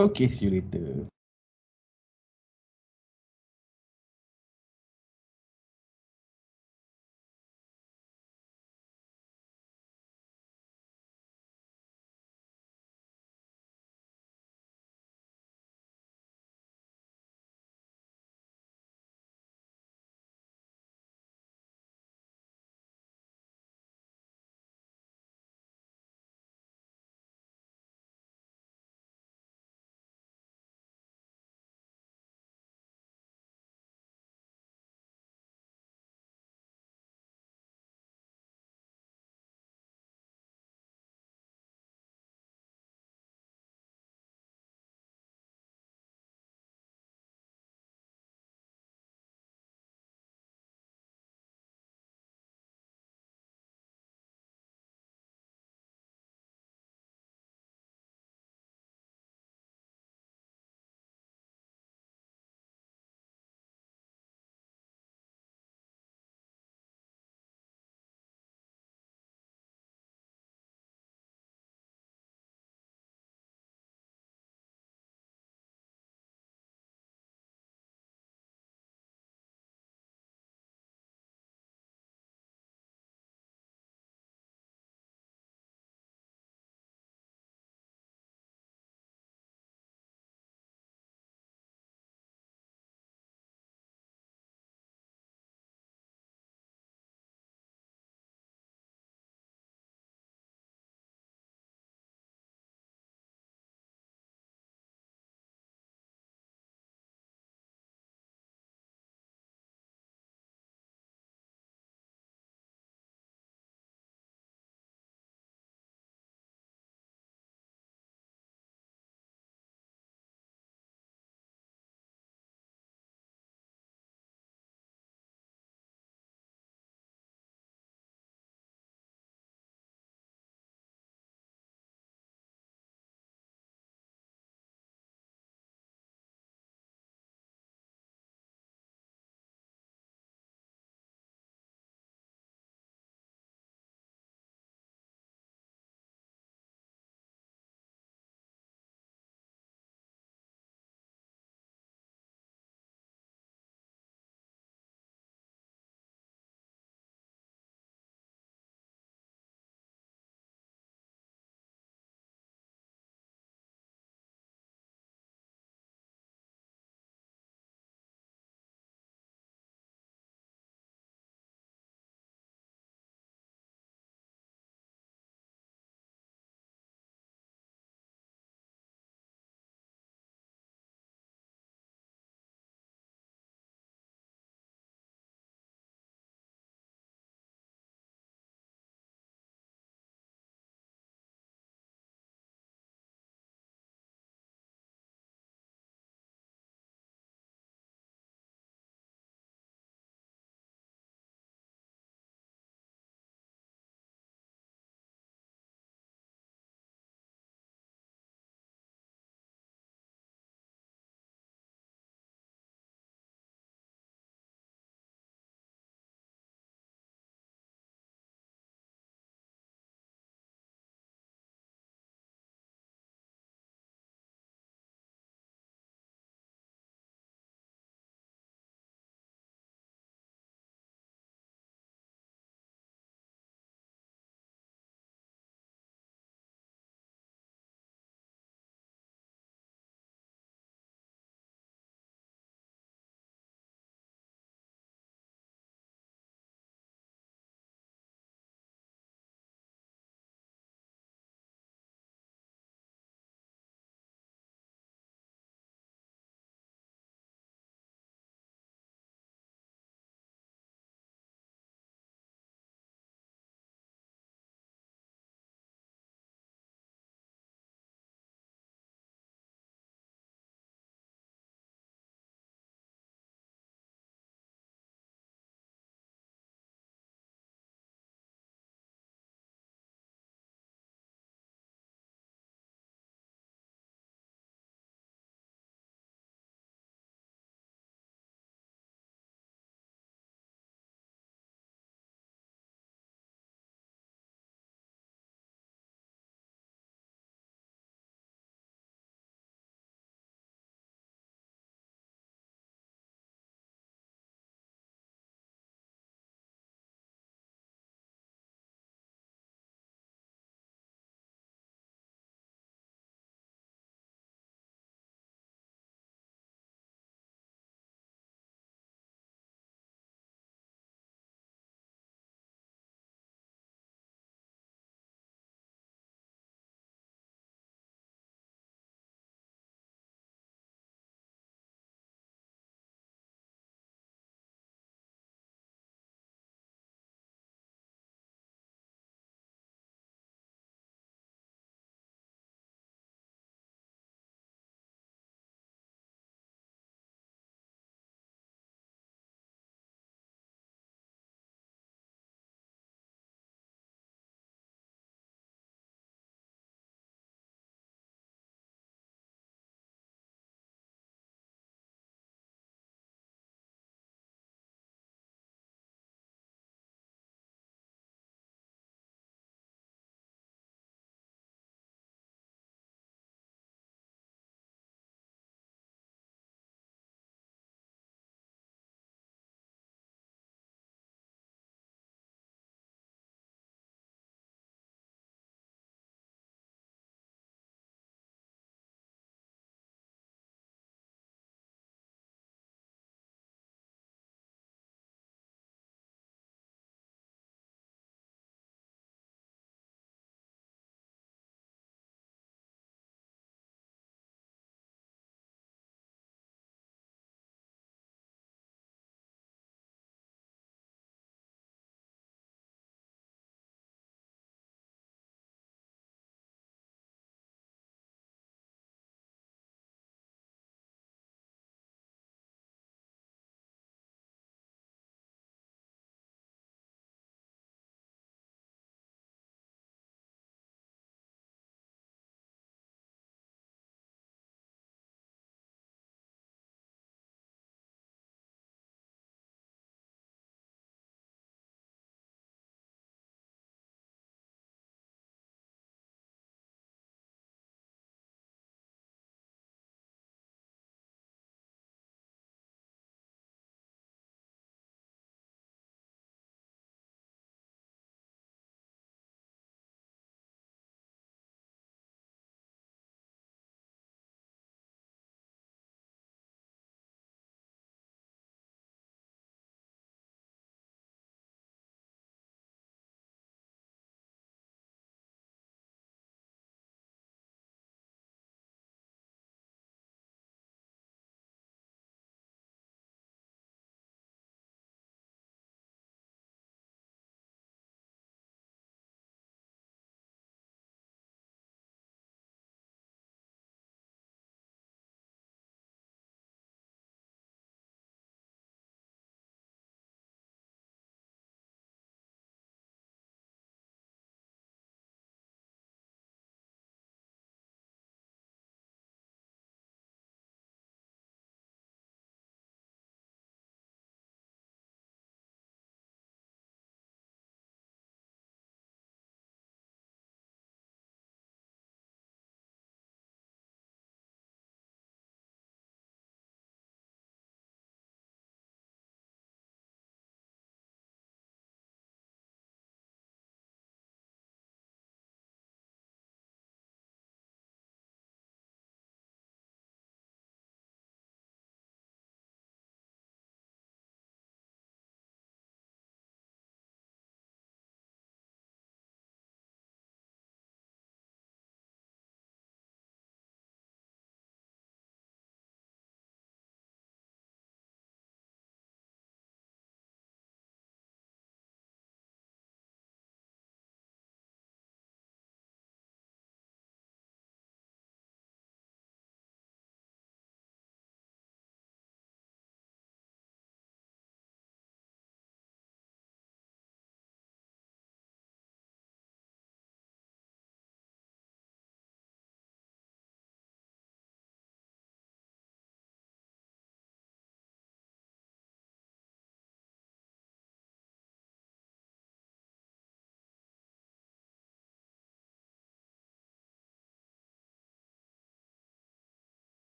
Okay, see you later.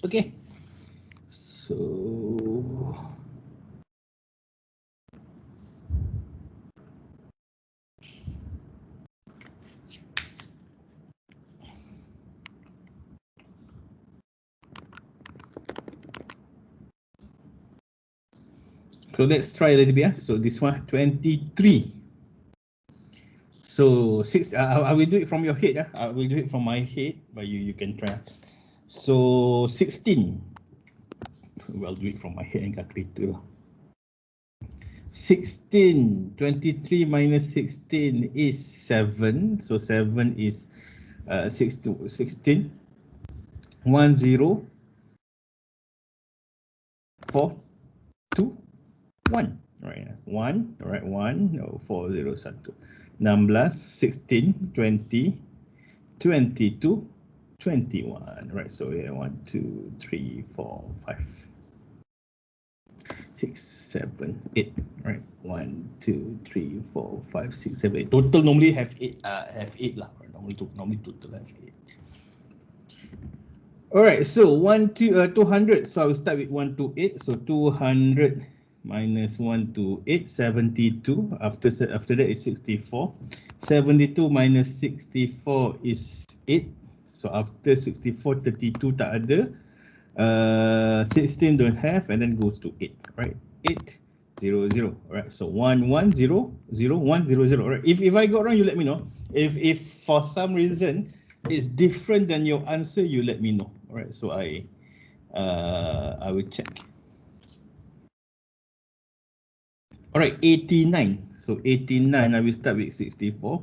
Okay, so let's try a little bit. So this one 23. So six. I will do it from your head. I will do it from my head, but you can try. So 16. Well, do it from my head and calculator. 16. 23 minus 16 is 7. So 7 is 16. 1 0 4 2 1. Right. 1. All right. 1 no, 4 0 1. 16, 16, 20, 22, 21. Right. So yeah, 1 2 3 4 5 6 7 8. Right. 1 2 3 4 5 6 7 8. Total normally have 8. Have 8 lah. Right? Normally total have 8. All right, so 200. So I will start with 128. So 200 minus 128, 72. After that is 64. 72 minus 64 is 8. So after 64, 32 tak ada. 16 don't have, and then goes to 8, right? 8 0 0. All right, so 1 1 0 0 1 0 0. All right, if I got wrong, you let me know. If for some reason it's different than your answer, you let me know. All right, so I will check. All right, 89. So 89, I will start with 64.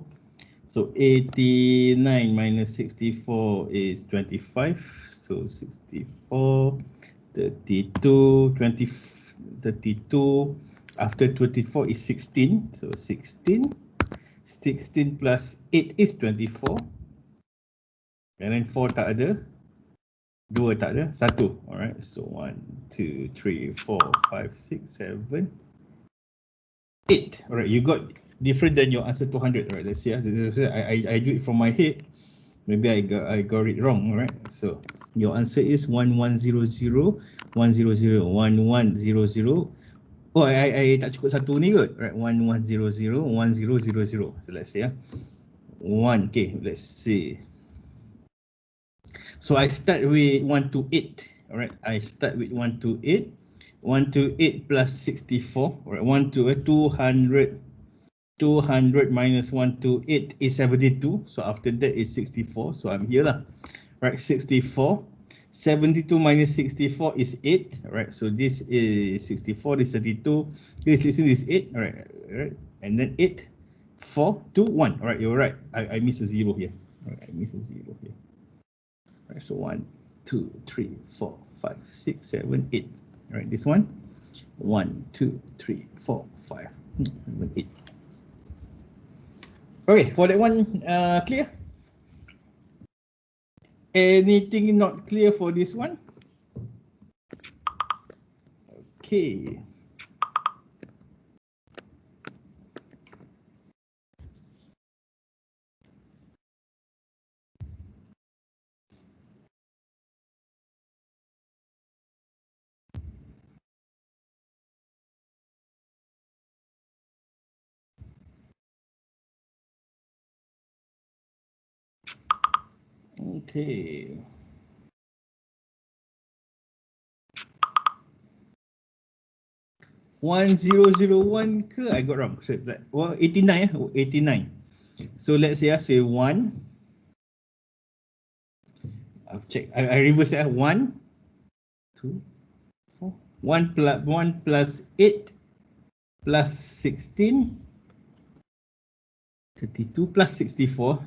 So 89 minus 64 is 25. So 64, 32, 20, 32. After 24 is 16. So 16. 16 plus 8 is 24. And then 4 tak ada. 2 tak ada. 1. Alright, so 1, 2, 3, 4, 5, 6, 7, 8. Alright, you got different than your answer 200. Alright, let's see. I do it from my head. Maybe I got it wrong. Alright, so your answer is 1100, 100, 1100. Oh, I tak cukup satu ni kot. Alright, 1100, 1000. So let's see. 1. Okay, let's see. So I start with 128. All right, I start with 128. 128 plus 64. All right, 200. 200 minus 128 is 72. So after that is 64. So I'm here lah. Right, 64. 72 minus 64 is 8. All right, so this is 64. This is 32. This is 8. All right, and then 8, 4, 2, 1. All right, you're right. I miss a 0 here. All right, I miss a 0 here. Right, so 1, 2, 3, 4, 5, 6, 7, 8. All right, this one. 1, 2, 3, 4, 5, 7, 8. Okay, for that one, clear? Anything not clear for this one? Okay. Okay. One zero zero one ke? I got wrong. So that 89 89. So let's say one. I've checked. I reverse it. 1, 2, 4. 1 plus 8 plus 16. 32 plus 64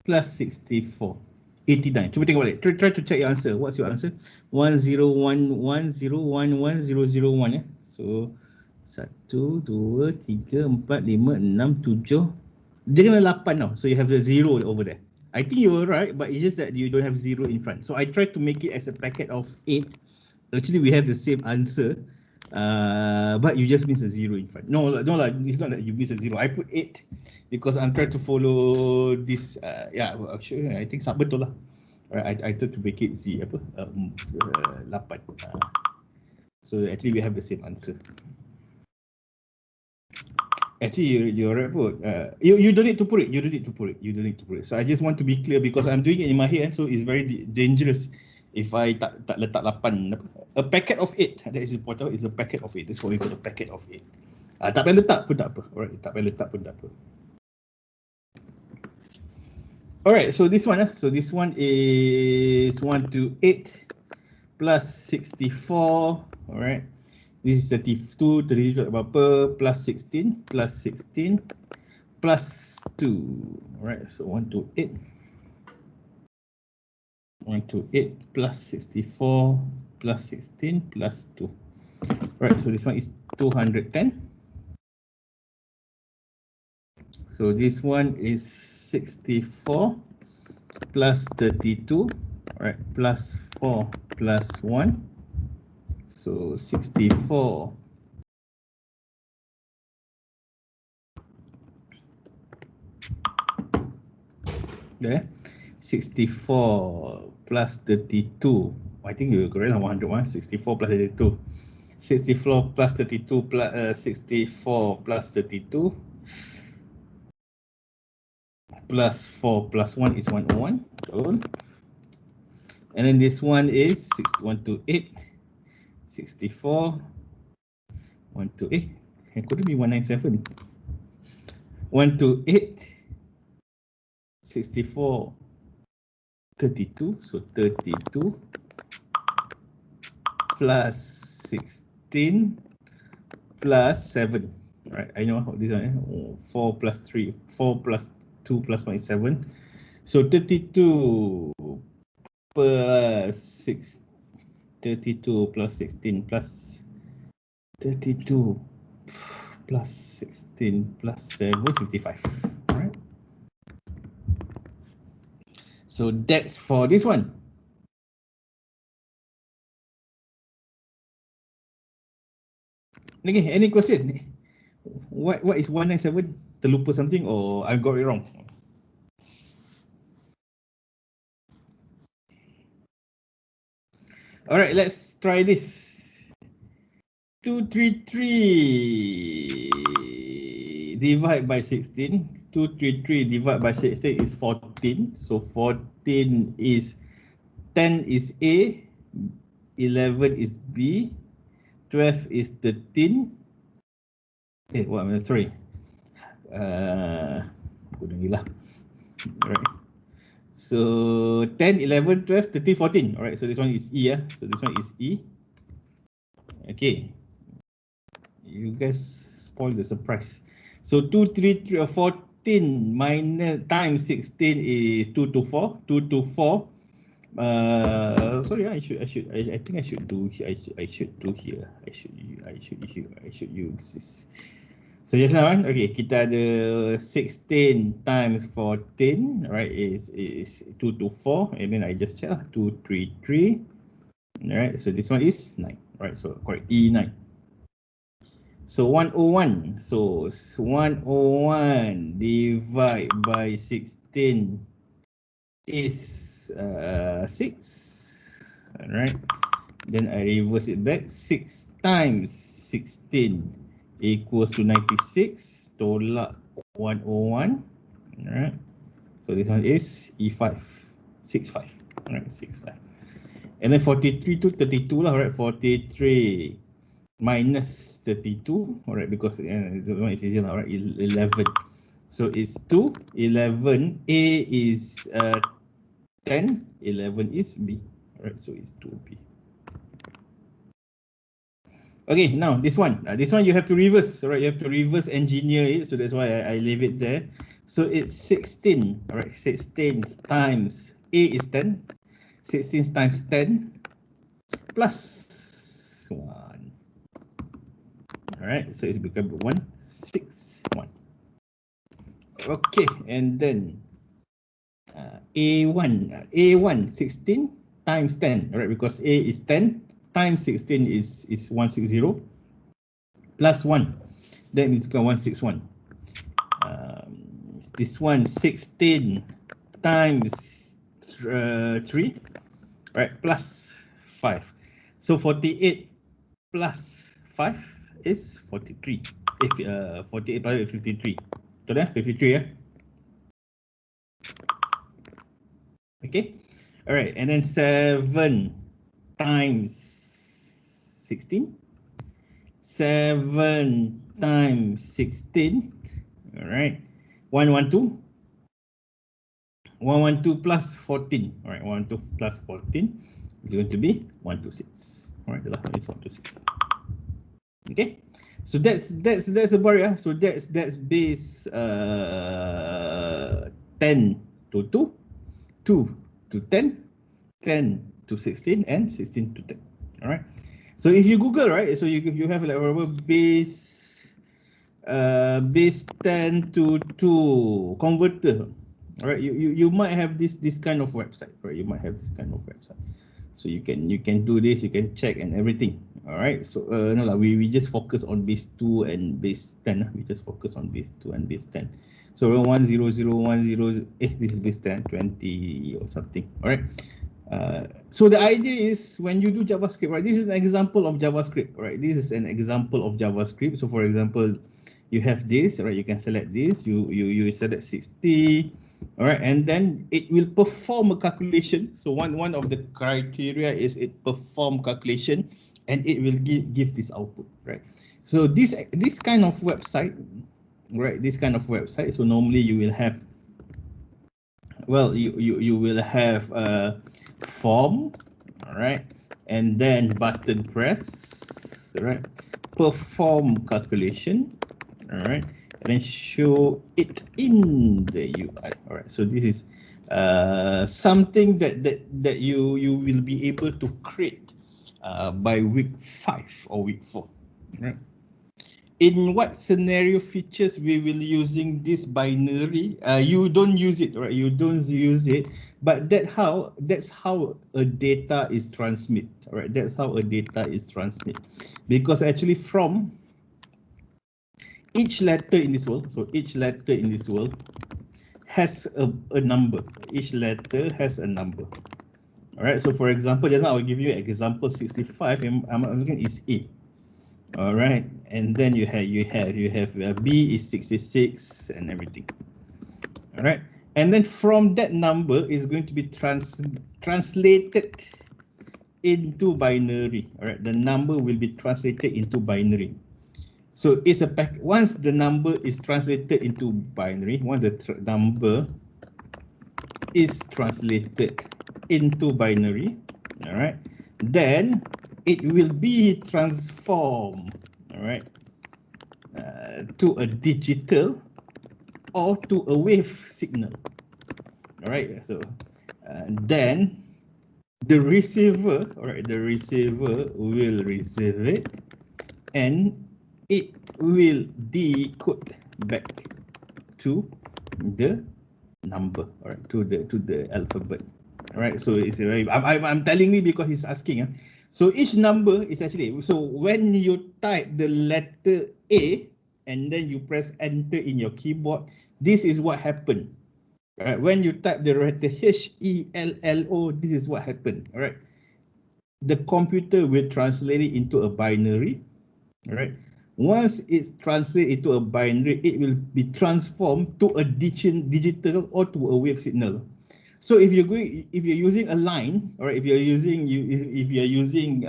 plus 64. 89. Cuba tengok balik. Try to check your answer. What's your answer? 10110110001 ya. So 1 2 3 4 5 6 7. Dia kena 8 tau. So you have the 0 over there. I think you were right, but it's just that you don't have 0 in front. So I tried to make it as a packet of 8. Actually, we have the same answer, but you just miss a 0 in front. No, it's not that you miss a 0. I put 8 because I'm trying to follow this. Yeah, well, actually, I think betul lah. Right, I tried to make it 8. So actually, we have the same answer. Actually, you're right, bro. You don't need to put it. You don't need to put it. So I just want to be clear because I'm doing it in my head, so it's very dangerous if I tak letak 8. A packet of 8. That is important. It's a packet of 8. That's what we call a packet of 8. Tak payah letak pun tak apa. Alright, tak payah letak pun tak apa. Alright, so this one. So this one is 128 plus 64. Alright. This is 32, 32 berapa, plus 16 plus 2. Alright, so 128. 128 plus 64 plus 16 plus 2. Right, so this one is 210. So this one is 64 plus 32. Alright, plus 4 plus 1. So 64. There. 64 plus 32. I think you correct 101. 64 plus 32. 64 plus 32 plus 64 plus 32 plus 4 plus 1 is 101. And then this one is 128. 64. 128. It could be 197. 128. 64. 32. So 32 plus 16 plus 7. Right, I know how this one. 4 plus 3. 4 plus 2 plus 1 is 7. So 32 plus 6. 32 plus 16 plus 32 plus 16 plus 7, 55. All right. So that's for this one. Okay, any question? What is 197? Terlupa something or I got it wrong? All right, let's try this. 233 divide by 16. 233 divided by 16 is 14. So 14 is 10 is A, 11 is B, 12 is 13. Sorry. Gila. Alright. So 10, 11, 12, 13, 14. Alright, so this one is E. So this one is E. Okay. You guys spoil the surprise. So 2, 3, 3, 14 minus times 16 is 2 to 4. 2 to 4. Sorry, I think I should do here. I should use this. So just now, okay, kita ada 16 times 14, right? Is 2 to 4, and then I just check 2, 3, 3. Alright, so this one is 9. Right, so correct, E9. So 101. So 101 divide by 16 is 6. Alright. Then I reverse it back. 6 times 16 equals to 96. Tolak 101. Alright. So this one is E5. 65. All right, 65. And then 43 to 32 lah, right? 43 minus 32, all right, because the one is easier, all right, 11. So it's 2, 11, A is 10, 11 is B, all right, so it's 2B. Okay, now this one you have to reverse, all right, you have to reverse engineer it, so that's why I leave it there. So it's 16, all right, 16 times A is 10, 16 times 10 plus 1. All right, so it's become 161. Okay, and then A1 16 times 10, all right, because A is 10 times 16 is 160 plus 1, then it's become 161. This one 16 times 3, right, plus 5. So 48 plus 5 is 43. If 48 plus 53. Betul dah? 53 ya. Okay. All right, and then 7 times 16. 7 times 16. All right. 112. 112 plus 14. All right, 112 plus 14 is going to be 126. All right, the last one is 126. Okay, so that's about it. So that's base 10 to 2, 2 to 10, 10 to 16, and 16 to 10. All right. So if you Google, right, so you have like whatever base 10 to 2 converter. All right, you might have this kind of website, right? You might have this kind of website. So you can do this, you can check and everything. All right. So no lah, we just focus on base 2 and base 10. We just focus on base 2 and base 10. So 10010, this is base 10, 20 or something. All right. So the idea is when you do JavaScript, right? This is an example of JavaScript, right? This is an example of JavaScript. So for example, you have this, right? You can select this. You select 60. All right, and then it will perform a calculation. So one of the criteria is it perform calculation, and it will give this output, right? So this kind of website, right? This kind of website. So normally you will have, well, you will have a form, all right, and then button press, right? Perform calculation, all right. And then show it in the UI. All right. So this is something that you will be able to create by week 5 or week 4. Right. In what scenario features we will using this binary? You don't use it, right? You don't use it, but that's how a data is transmit. All right. That's how a data is transmit, because actually from each letter in this world, so each letter in this world has a number. Each letter has a number. All right. So for example, just now I'll give you an example 65. I'm looking is A. All right. And then you have B is 66 and everything. All right. And then from that number is going to be translated into binary. All right. The number will be translated into binary. So it's once the number is translated into binary, once the number is translated into binary, all right, then it will be transformed, all right, to a digital or to a wave signal, all right. So then the receiver, all right, the receiver will receive it, and it will decode back to the number, all right, to the alphabet. All right, so it's a very, I'm telling me because he's asking. So each number is actually, so when you type the letter A and then you press enter in your keyboard, this is what happened. All right, when you type the letter HELLO, this is what happened. All right, the computer will translate it into a binary. All right. Once it's translated into a binary, it will be transformed to a digital or to a wave signal. So if you're going, if you're using a line, or if you're using if you're using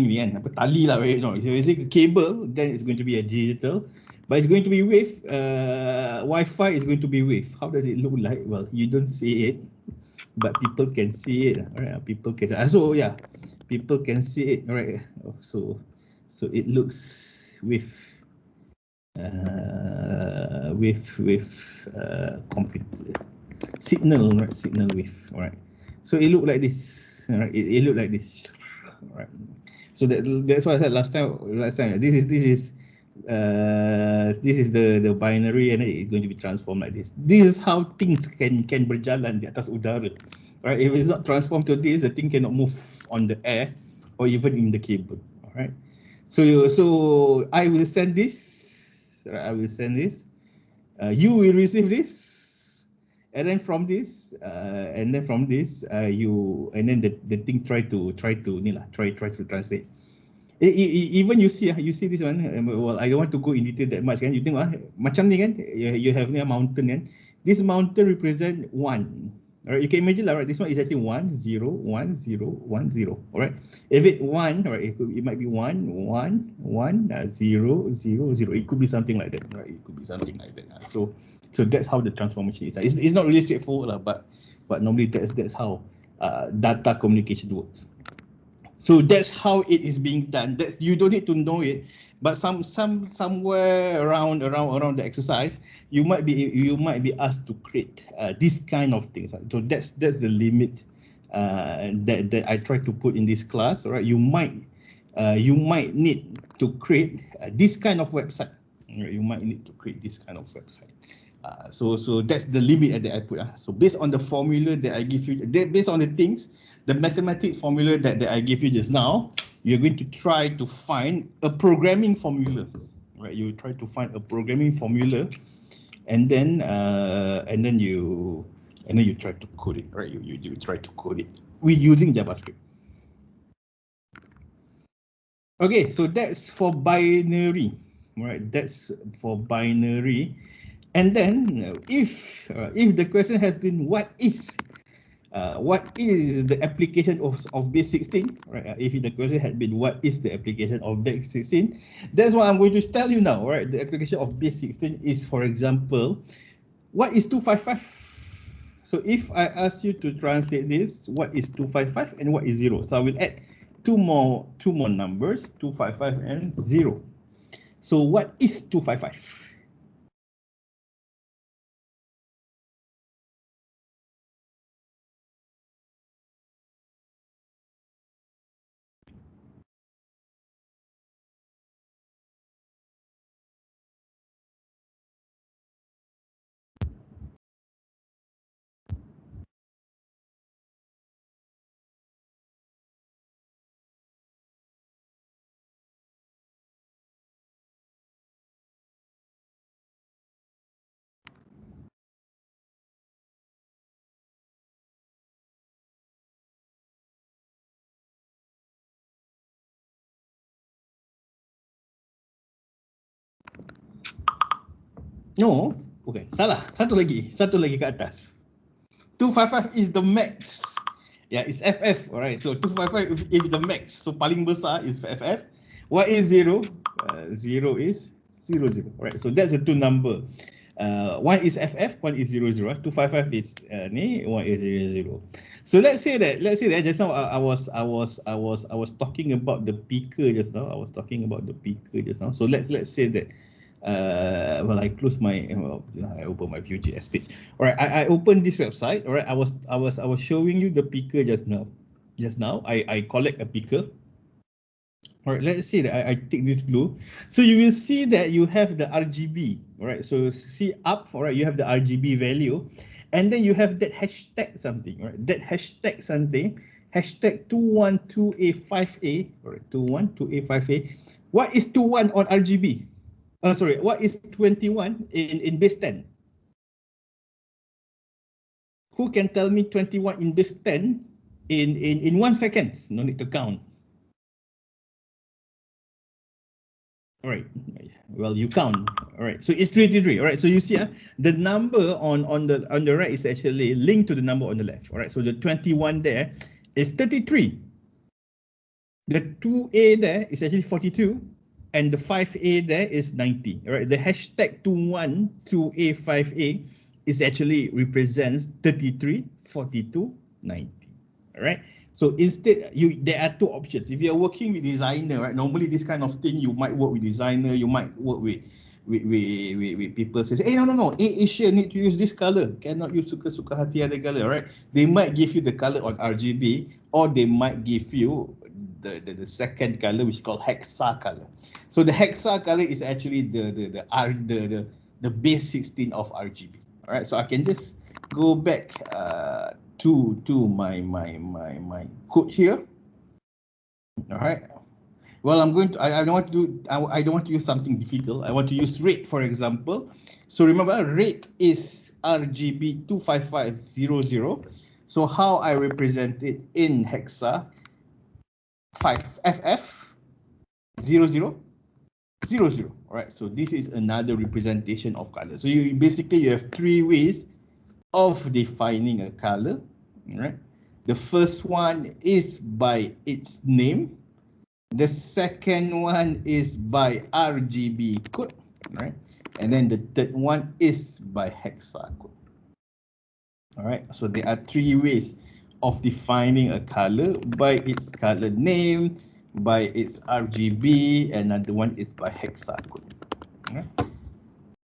ni kan, apa tali lah, right? No, if you're using a cable, then it's going to be a digital, but it's going to be wave. Wi-Fi is going to be wave. How does it look like? Well, you don't see it, but people can see it. Right? People can. So yeah, people can see it. Right? So it looks with computer signal, right? Signal wave. All right. So it look like this. Right? It look like this. Right. So that's what I said last time. This is the binary, and it's going to be transformed like this. This is how things can berjalan di atas udara. Right? If it's not transformed to this, the thing cannot move on the air or even in the cable. All right. So I will send this. Right? I will send this. You will receive this. And then from this, the thing try to translate. Even you see this one. Well, I don't want to go in detail that much. Kan you think macam ni kan? You have a mountain kan? This mountain represent 1. Alright, you can imagine lah, right? This one is actually 1 0 1 0 1 0. Alright, if it 1, alright, it might be 1 1 1 0 0 0. It could be something like that, right? It could be something like that. So that's how the transformation is. It's not really straightforward lah, but normally that's how data communication works. So that's how it is being done. That's, you don't need to know it, but somewhere around the exercise, you might be asked to create this kind of things. So that's the limit that I try to put in this class. All right, you might need to create this kind of website. You might need to create this kind of website. So that's the limit that I put. So based on the formula that I give you, based on the things, the mathematical formula that I give you just now, you're going to try to find a programming formula, right? You try to find a programming formula, and then you try to code it, right? You try to code it with using JavaScript. Okay, so that's for binary, right? That's for binary. And then if the question has been what is the application of base 16, right? If the question had been what is the application of base 16, that's what I'm going to tell you now, right? The application of base 16 is, for example, what is 255? So if I ask you to translate this, what is 255 and what is 0? So I will add two more numbers, 255 and 0. So what is 255? No, okay, salah. Satu lagi ke atas. 255 is the max. Yeah, it's FF. Alright, so 255 if the max. So paling besar is FF. What is 0? 0 is 0 0. Alright, so that's the two number. One is FF, one is 0 0. 255 is ni, one is 0 0. So let's say that just now I was talking about the picker just now. So let's say that well, I close my I open my Vue.js page. All right, I opened this website. All right, I was showing you the picker just now. I collect a picker. All right, let's say that I take this blue. So you will see that you have the RGB. All right, so see up. All right, you have the RGB value, and then you have that hashtag something. Right, that hashtag something. Hashtag 212A5A. All right, 212A5A. What is 21 on RGB? Sorry, what is 21 in base 10? Who can tell me 21 in base 10 in 1 second? No need to count. All right. Well, you count. All right. So it's 33. All right. So you see, the number on the right is actually linked to the number on the left. All right. So the 21 there is 33. The 2A there is actually 42, and the 5A there is 90. All right. The hashtag 21 2A 5A is actually represents 33, 42, 90. All right. So instead, there are two options. If you're working with designer, right? Normally this kind of thing, you might work with designer, you might work with people say, hey, no, Asia need to use this color, cannot use suka-suka hati other color, right? They might give you the color on RGB, or they might give you the second color, which is called hexa color. So the hexa color is actually the base 16 of RGB. All right, so I can just go back to my code here. All right. Well, I'm going to. I don't want to do. I don't want to use something difficult. I want to use rate, for example. So remember, rate is RGB 25500. So how I represent it in hexa 5FF 0000. All right. So this is another representation of color. So you have three ways of defining a color. All right. The first one is by its name. The second one is by RGB code, right? And then the third one is by hexa code. All right, so there are three ways of defining a color: by its color name, by its RGB, and another one is by hexa code. All right.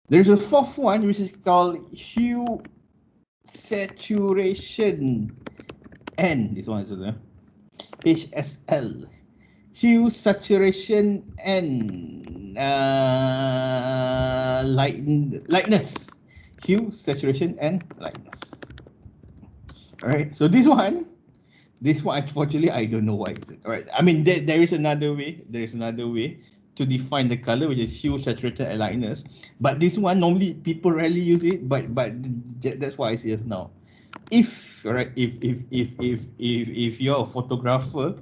There's a fourth one which is called hue saturation N. This one is HSL. Hue, saturation, and lightness. Hue, saturation, and lightness. All right. So this one, unfortunately, I don't know why is it. All right. I mean, there is another way. There is another way to define the color, which is hue, saturation, and lightness. But this one, normally people rarely use it. But that's why I say just now. If you're a photographer,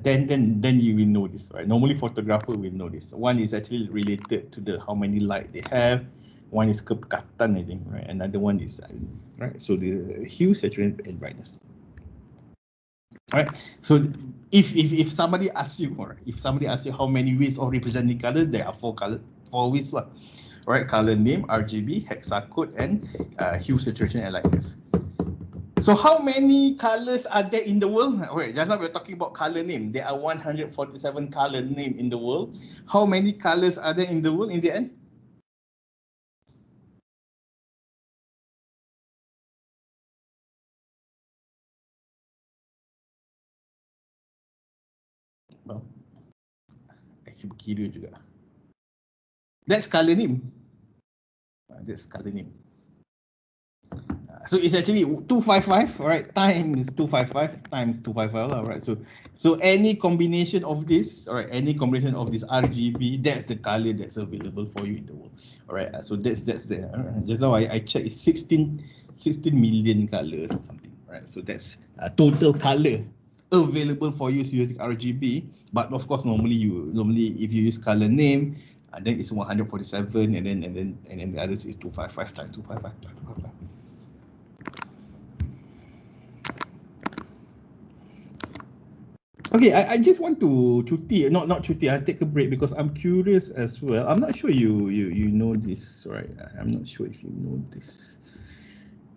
then you will know this, right? Normally photographer will know this. One is actually related to the how many light they have. One is kepekatan, I think, right? Another one is right. So the hue, saturation, and brightness. All right. So if somebody asks you, all right, if somebody asks you how many ways of representing color, there are four ways lah. All right, color name, RGB, hexa code, and hue, saturation, and lightness. So how many colors are there in the world? Wait, just now we're talking about color name. There are 147 color name in the world. How many colors are there in the world in the end? Well, actually kira juga. That's color name. That's color name. So it's actually 255, all right, times 255 times 255, all right. So any combination of this, all right, any combination of this RGB, that's the color that's available for you in the world. All right, so that's the just now I checked, it's 16 million colors or something, right? So that's total color available for you using RGB. But of course, normally if you use color name, then it's 147, and then the others is 255 times 255 times 255. Okay, I just want to cuti, not cuti. I take a break because I'm curious as well. I'm not sure you know this, right? I'm not sure if you know this.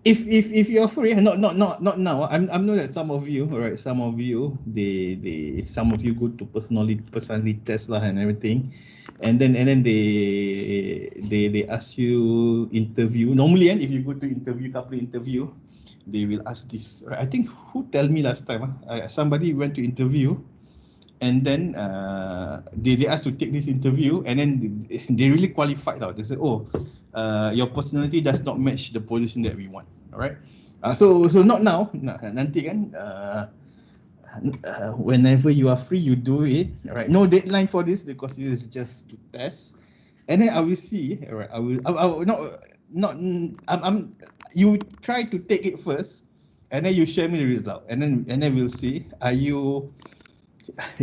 If you're free, not now. I'm know that some of you, all right, some of you go to personality test lah and everything, and then they ask you interview. Normally, if you go to couple interview, they will ask this. Right? I think who tell me last time? Somebody went to interview, and then they asked to take this interview, and then they really qualified out. They said, "Oh, your personality does not match the position that we want." All right. So not now. Nanti kan. Whenever you are free, you do it. All right. No deadline for this because this is just to test, and then I will see. All right. I will not. You try to take it first, and then you share me the result, and then we'll see. Are you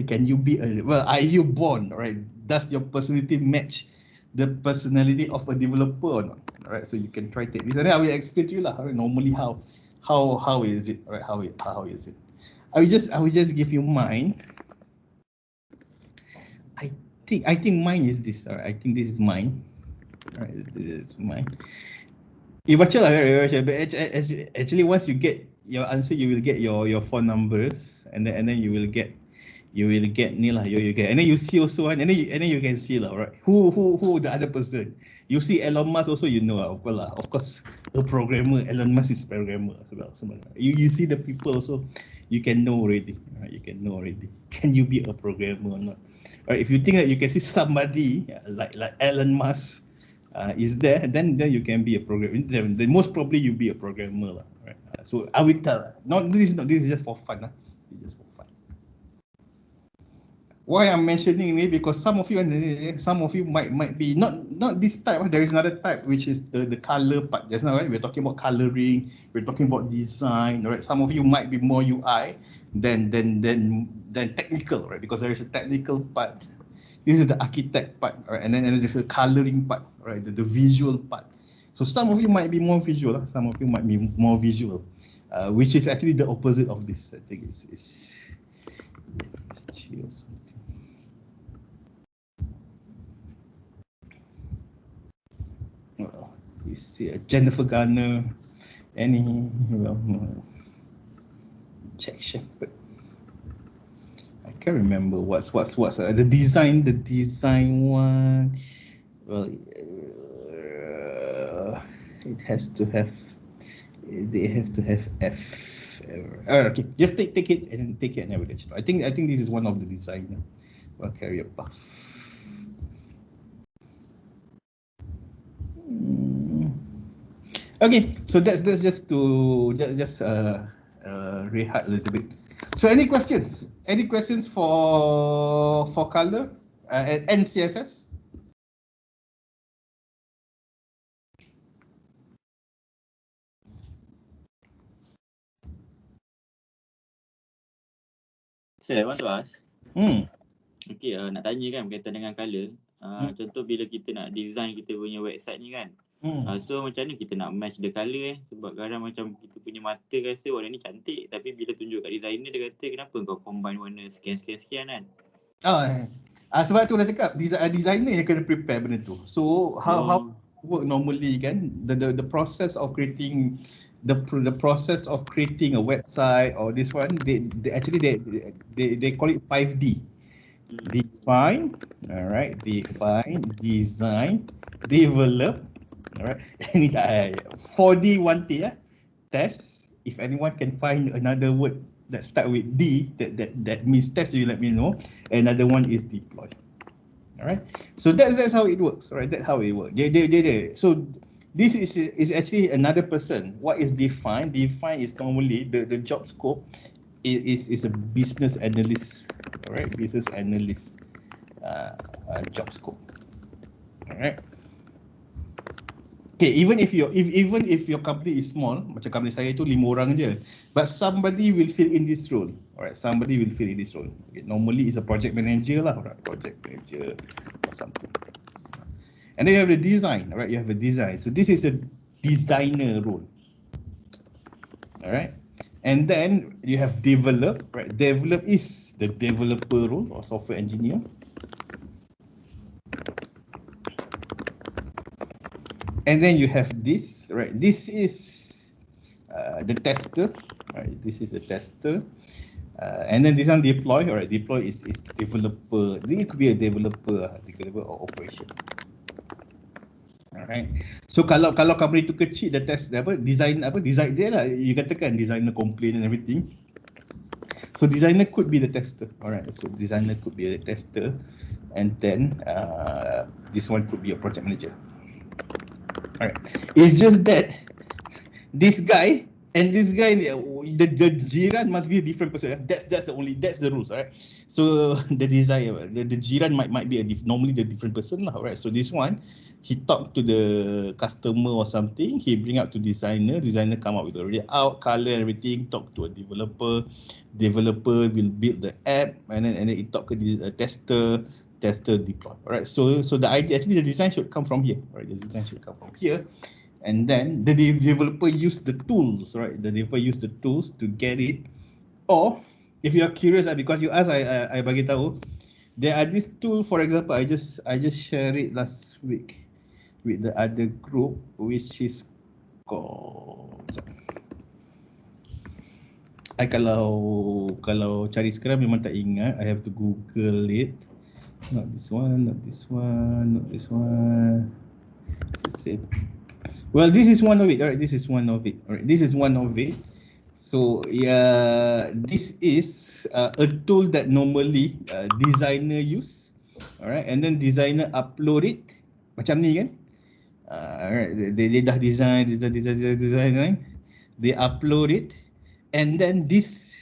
Can you be a, well, are you born, right? Does your personality match the personality of a developer or not? All right, so you can try take this, and then I will explain to you lah. Right, normally how is it? Right, how is it? I will just give you mine. I think mine is this. All right, I think this is mine. All right, this is mine. You baca lah, right? But actually, once you get your answer, you will get your phone numbers, and then you will get ni lah, you get, and then you see also, and then you can see lah, right? Who the other person. You see Elon Musk also, you know, of course, a programmer. Elon Musk is programmer. You see the people also, you can know already. Right? You can know already. Can you be a programmer or not? Right? If you think that you can see somebody like Elon Musk is there, then you can be a programmer. Then most probably you be a programmer lah. Right? So I will tell. This is just for fun. It's just for fun. Why I'm mentioning this, because some of you might be not this type. There is another type, which is the color part. Just now, right? We're talking about coloring. We're talking about design. Right? Some of you might be more UI than technical, right? Because there is a technical part. This is the architect part, right? And then there's a coloring part, right? The visual part. So some of you might be more visual. Some of you might be more visual, which is actually the opposite of this. I think it's chill something. Well, you see Jennifer Garner, any Jackson, but I can't remember what's the design one. Well, it has to have, they have to have F. Okay, just take it and have a I think this is one of the designer. Well, career path. Okay, so that's just to rehat a little bit. So any questions? Any questions for color and CSS? Sir, I want to ask. Okay, nak tanya kan berkaitan dengan color. Contoh bila kita nak design kita punya website ni kan. So macam mana kita nak match the colour sebab kadang macam kita punya mata rasa warna ni cantik tapi bila tunjuk kat designer dia kata kenapa kau combine warna sekian kan. Sebab tu dah cakap designer yang kena prepare benda tu. So how work normally kan, the process of creating the process of creating a website or this one, they call it 5D. Define, all right, define, design, develop. Alright, 4D 1T, test. If anyone can find another word that start with D, that means test, you let me know. Another one is deploy. Alright, so that's how it works. Alright, that's how it works. So this is actually another person. What is define? Define is normally the job scope is a business analyst. Alright, business analyst job scope. Alright. Okay, even if your company is small, macam company saya tu 5 orang je, but somebody will fill in this role. Alright, somebody will fill in this role. Okay, normally is a project manager lah, right? Project manager or something. And then you have the design, alright? You have a design. So this is a designer role. Alright, and then you have develop, right? Develop is the developer role or software engineer. And then you have this, right? This is the tester, right? This is the tester. And then this one deploy, right? Deploy is developer. It could be a developer or operation. Alright. So kalau company tu kecil, the test design dia lah. You katakan designer complain and everything. So designer could be the tester. Alright. So designer could be the tester, and then this one could be a project manager. Alright, it's just that this guy And this guy, the jiran must be a different person. That's the rules, right? So the designer, the jiran might be normally the different person lah, right? So this one, he talked to the customer or something. He bring up to designer. Designer come up with a layout, color, everything. Talk to a developer. Developer will build the app, and then it talk to the tester. Tester deploy. Right. So the idea, actually the design should come from here. Right. The design should come from here. And then the developer use the tools, right? The developer use the tools to get it. Or if you are curious, because you ask, I bagi tahu, there are this tool. For example, I just share it last week with the other group, which is called. Kalau cari sekarang memang tak ingat. I have to Google it. Not this one, not this one, not this one. It's the same. Well, this is one of it. All right, this is one of it. All right, this is one of it. So yeah, this is a tool that normally designer use. All right, and then designer upload it macam ni kan. Alright, they dah design. They upload it, and then this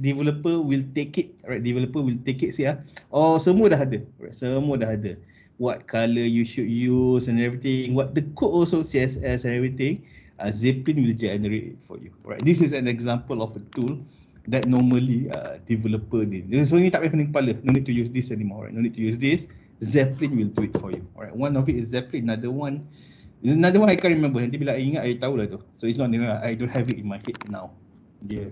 developer will take it. Alright, developer will take it. See oh, semua dah ada. Alright, semua dah ada. What color you should use and everything. What the code also CSS and everything. Zeppelin will generate it for you. Alright, this is an example of a tool that normally developer did. So ni tak payah pening kepala. No need to use this anymore. Right? No need to use this. Zeppelin will do it for you. Alright, one of it is Zeppelin. Another one I can't remember. Nanti bila I ingat, I tahulah tu. So it's not, I don't have it in my head now. Yeah.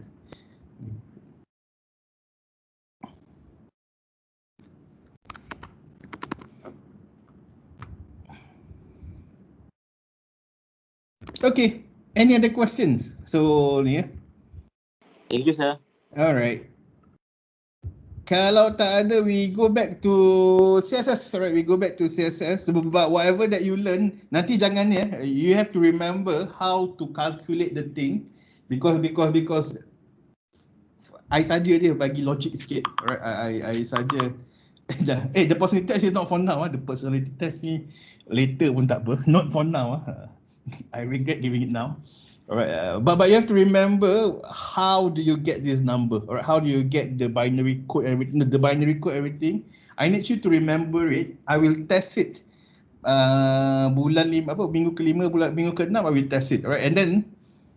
Okay. Any other questions? So ni Thank you, sir. Alright. Kalau tak ada, we go back to CSS. Alright, we go back to CSS. But whatever that you learn, nanti jangan you have to remember how to calculate the thing, because I saja dia bagi logic sikit. Alright, I saja. The personality test is not for now. The personality test ni later pun tak apa. Not for now. I regret giving it now. Alright, but you have to remember, how do you get this number? Alright, how do you get the binary code, everything? The binary code, everything. I need you to remember it. I will test it. Bulan minggu kelima, minggu keenam, I will test it. Alright, and then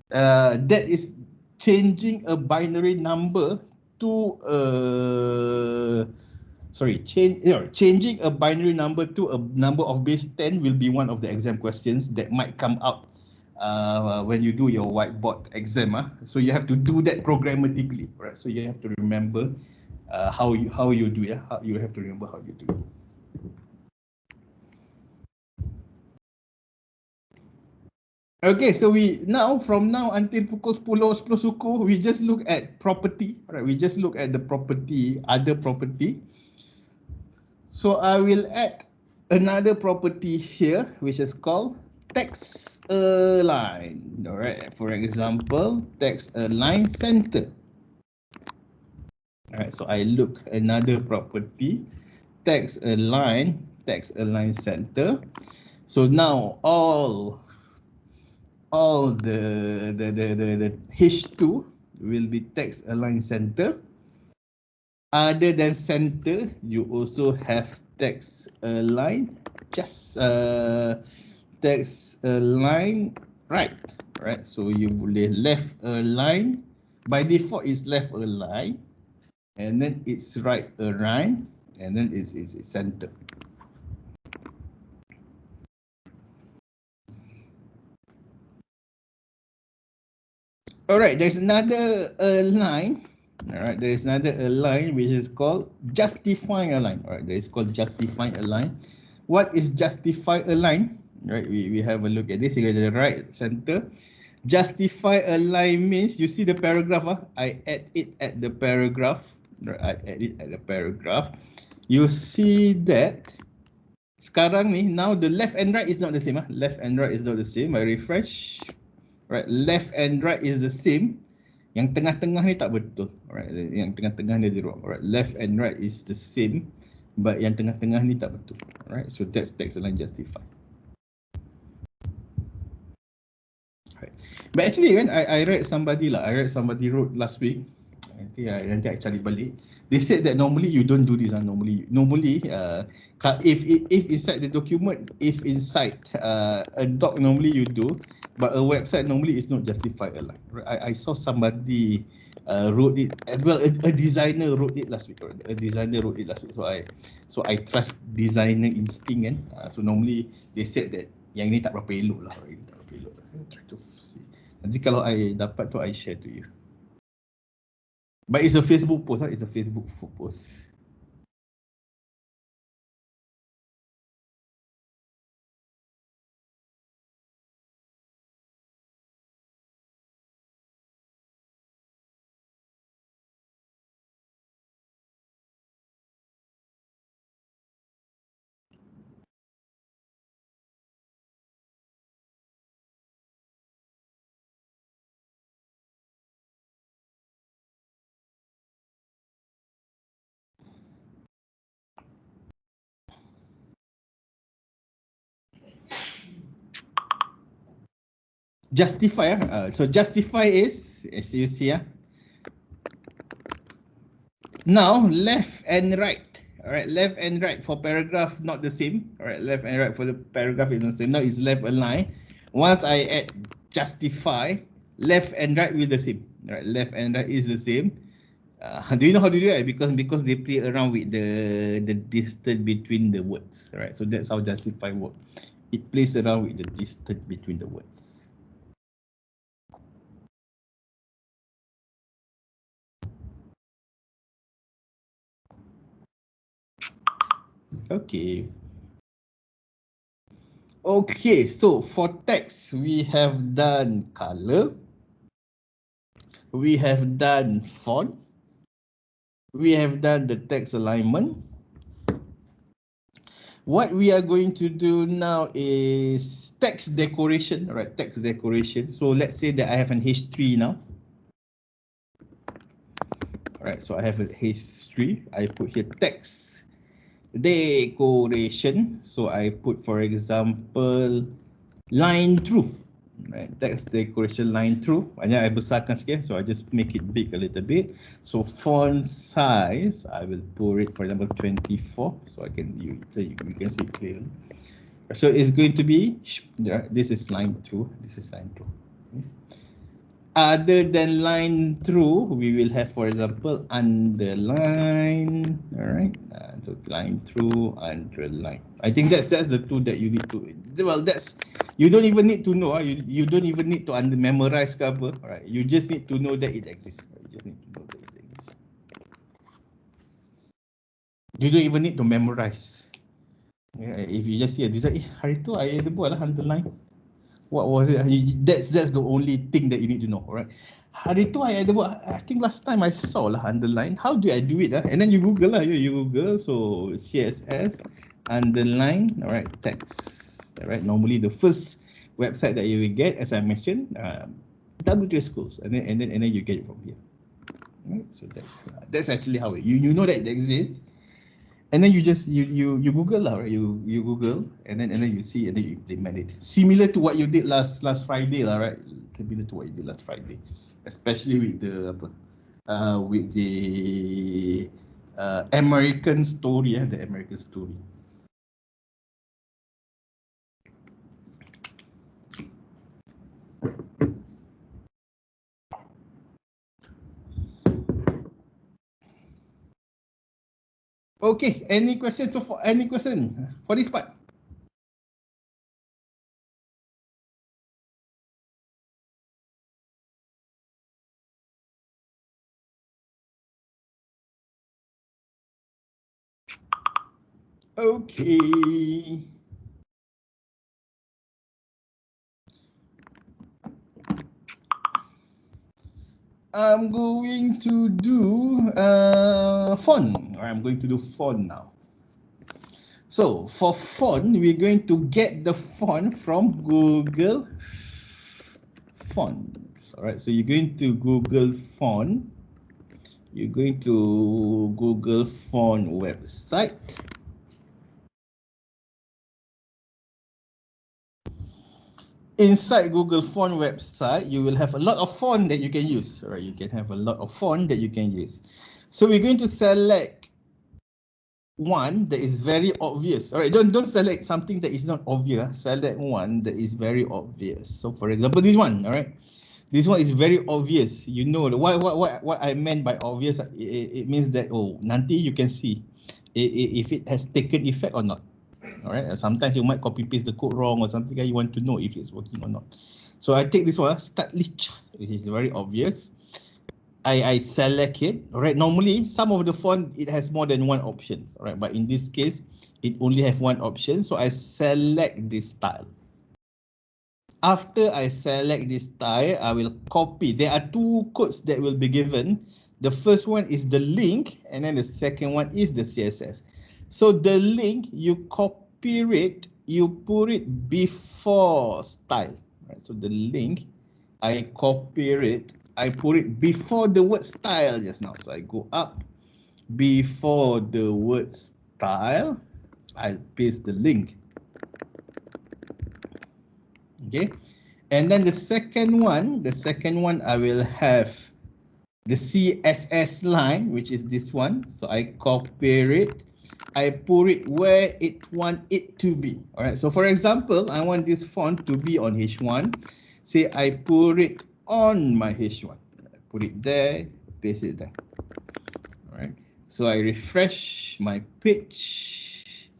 that is changing a binary number to changing a binary number to a number of base 10 will be one of the exam questions that might come out when you do your whiteboard exam. So you have to do that programmatically, right? So you have to remember how you do it. You have to remember how you do it. Okay, so from now until pukul 10 suku, we just look at property, right? We just look at the property, other property. So I will add another property here, which is called text align. All right, for example, text align center. All right, so I look another property, text align center. So now all the H2 will be text align center. Other than center, you also have text align, just text align right. Right, so you boleh left align. By default, it's left align, and then it's right align, and then it's center. All right, there's another align. All right, there is another align which is called justify align. All right, there is called justify align. What is justify align? All right, we have a look at this. You go to the right center. Justify align means, you see the paragraph. I add it at the paragraph. Right, I add it at the paragraph. You see that sekarang ni, now the left and right is not the same. Left and right is not the same. I refresh. Right, left and right is the same. Yang tengah-tengah ni tak betul. Alright, yang tengah-tengah ni wrong. Alright, left and right is the same, but yang tengah-tengah ni tak betul. Alright, so that's text align justify. Right. But actually, when I read somebody wrote last week. Nanti I cari balik. They said that normally you don't do this. Normally, if inside the document, if inside a doc, normally you do, but a website normally is not justified aligned. I saw somebody wrote it. Well, a designer wrote it last week. So I trust designer instinct kan. So normally they said that yang ni tak berapa elok lah. Try to see. Nanti kalau I dapat tu I share to you. But it's a Facebook post, It's a Facebook post. Justify, so justify is, as you see, now left and right. All right, left and right for paragraph not the same. All right, left and right for the paragraph is not the same. Now it's left align. Once I add justify, left and right will the same. All right, left and right is the same. Do you know how to do that? Because they play around with the distance between the words. All right, so that's how justify works. It plays around with the distance between the words. Okay. Okay, so for text, we have done color, we have done font, we have done the text alignment. What we are going to do now is text decoration, right? Text decoration. So let's say that I have an H3 now. All right, so I have a H3. I put here text decoration. So I put, for example, line through. Right, text decoration line through. Banyak I besarkan sikit, so I just make it big a little bit. So font size, I will put it, for example, 24, so you can see it clearly. So it's going to be, this is line through, this is line through. Okay. Other than line through, we will have, for example, underline. All right, so line through, underline. I think that's the two that you need to. Well, you don't even need to know. You don't even need to memorize cover. All right, you just need to know that it exists. You just need to know that it exists. You don't even need to memorize. If you just see a design, hari tu I ada buat lah underline. What was it? That's the only thing that you need to know, right? Hari tu I think last time I saw lah underline. How do I do it? And then you Google lah, you Google. So CSS underline, all right, text. All right, normally the first website that you will get, as I mentioned, W3 schools, and then you get it from here. Right? So that's actually how you know that it exists. And then you just you Google lah, right? You Google and then you see and then you implement it. Similar to what you did last Friday lah, right? Similar to what you did last Friday, especially with the American story, the American story. Okay, any questions for this part? Okay. I'm going to do font. I'm going to do font now. So for font, we're going to get the font from Google Fonts. All right, so you're going to Google Font. You're going to Google Font website. inside Google Font website, you will have a lot of font that you can use. Right? You can have a lot of font that you can use. So we're going to select one that is very obvious. All right, don't select something that is not obvious. Select one that is very obvious. So for example, this one. All right, this one is very obvious. You know what I meant by obvious. It means that nanti you can see if it has taken effect or not. All right, sometimes you might copy paste the code wrong or something, and you want to know if it's working or not. So I take this one, start lich. It is very obvious. I select it. All right, normally some of the font it has more than one options. All right, but in this case it only have one option. So I select this style. After I select this style, I will copy. There are two codes that will be given. The first one is the link, and then the second one is the CSS. So the link, you copy it, you put it before style. Right, so the link, I copy it, I put it before the word style just now. So I go up before the word style, I paste the link. Okay, and then the second one I will have the CSS line, which is this one. So I copy it, I put it where it want it to be. All right, so for example, I want this font to be on H1. Say I put it on my H1, I put it there, paste it there. All right, so I refresh my page,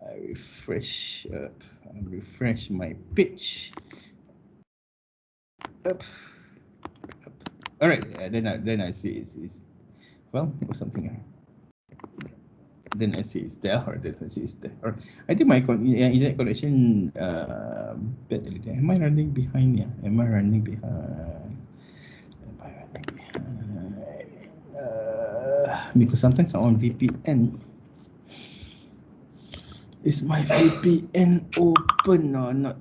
I refresh my page up. All right, then I see it's well, or something. Then I see it's there, or then I see it's there. Or I think my internet connection bad a little. Am I running behind? Yeah, am I running behind? Because sometimes I'm on VPN. Is my VPN open or not?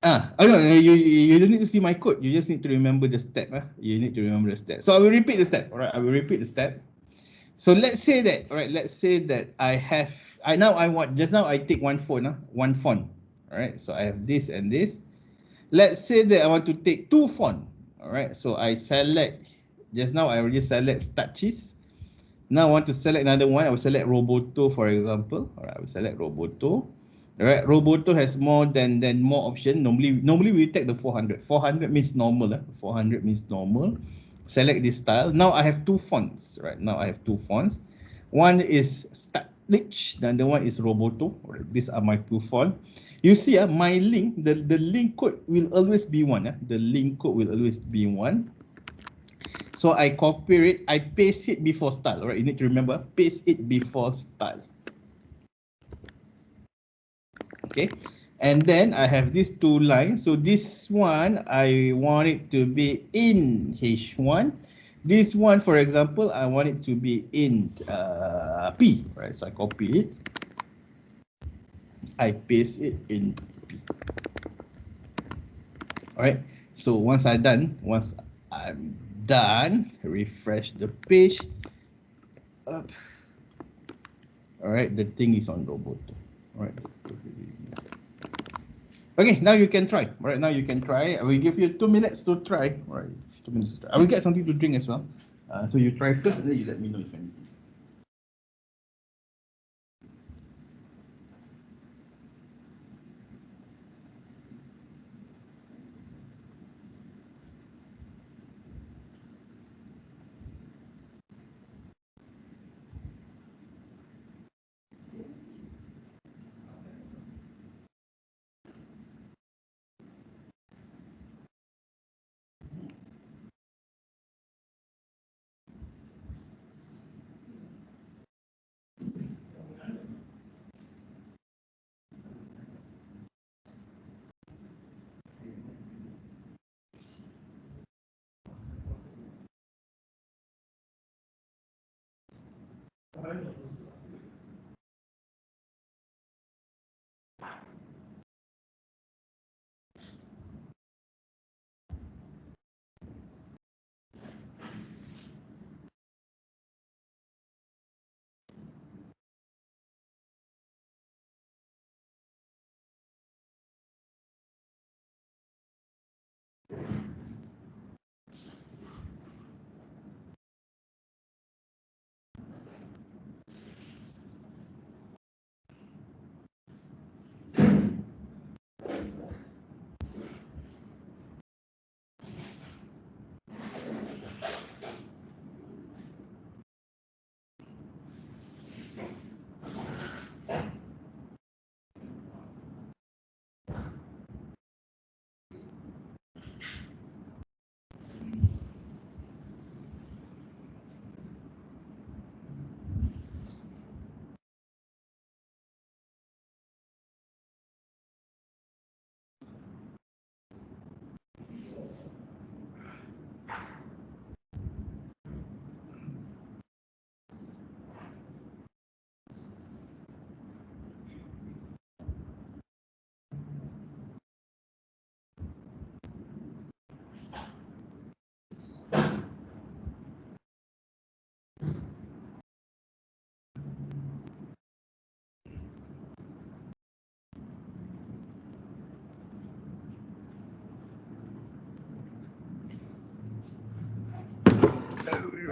No, you don't need to see my code. You just need to remember the step. You need to remember the step. So I will repeat the step. All right, I will repeat the step. So let's say that, all right, let's say that I want, just now I take one font. All right, so I have this and this. Let's say that I want to take two font. All right, so I select, just now I already select Starchis. Now I want to select another one. I will select Roboto, for example. All right, I will select Roboto. All right, Roboto has more option. Normally we take the 400. 400 means normal. 400 means normal. Select this style. Now I have two fonts. Right now I have two fonts. One is Statlich, the other one is Roboto. All right, these are my two fonts. You see, my link, the link code will always be one. The link code will always be one. So I copy it, I paste it before style. All right, you need to remember, paste it before style. Okay, and then I have these two lines. So this one, I want it to be in H1. This one, for example, I want it to be in P. Right, so I copy it, I paste it in P. All right, so once I'm done, refresh the page up. All right, the thing is on Roboto. All right. Okay, now you can try. All right, now you can try. I will give you 2 minutes to try. All right, 2 minutes to try. I will get something to drink as well. So you try first, and then you let me know if anything.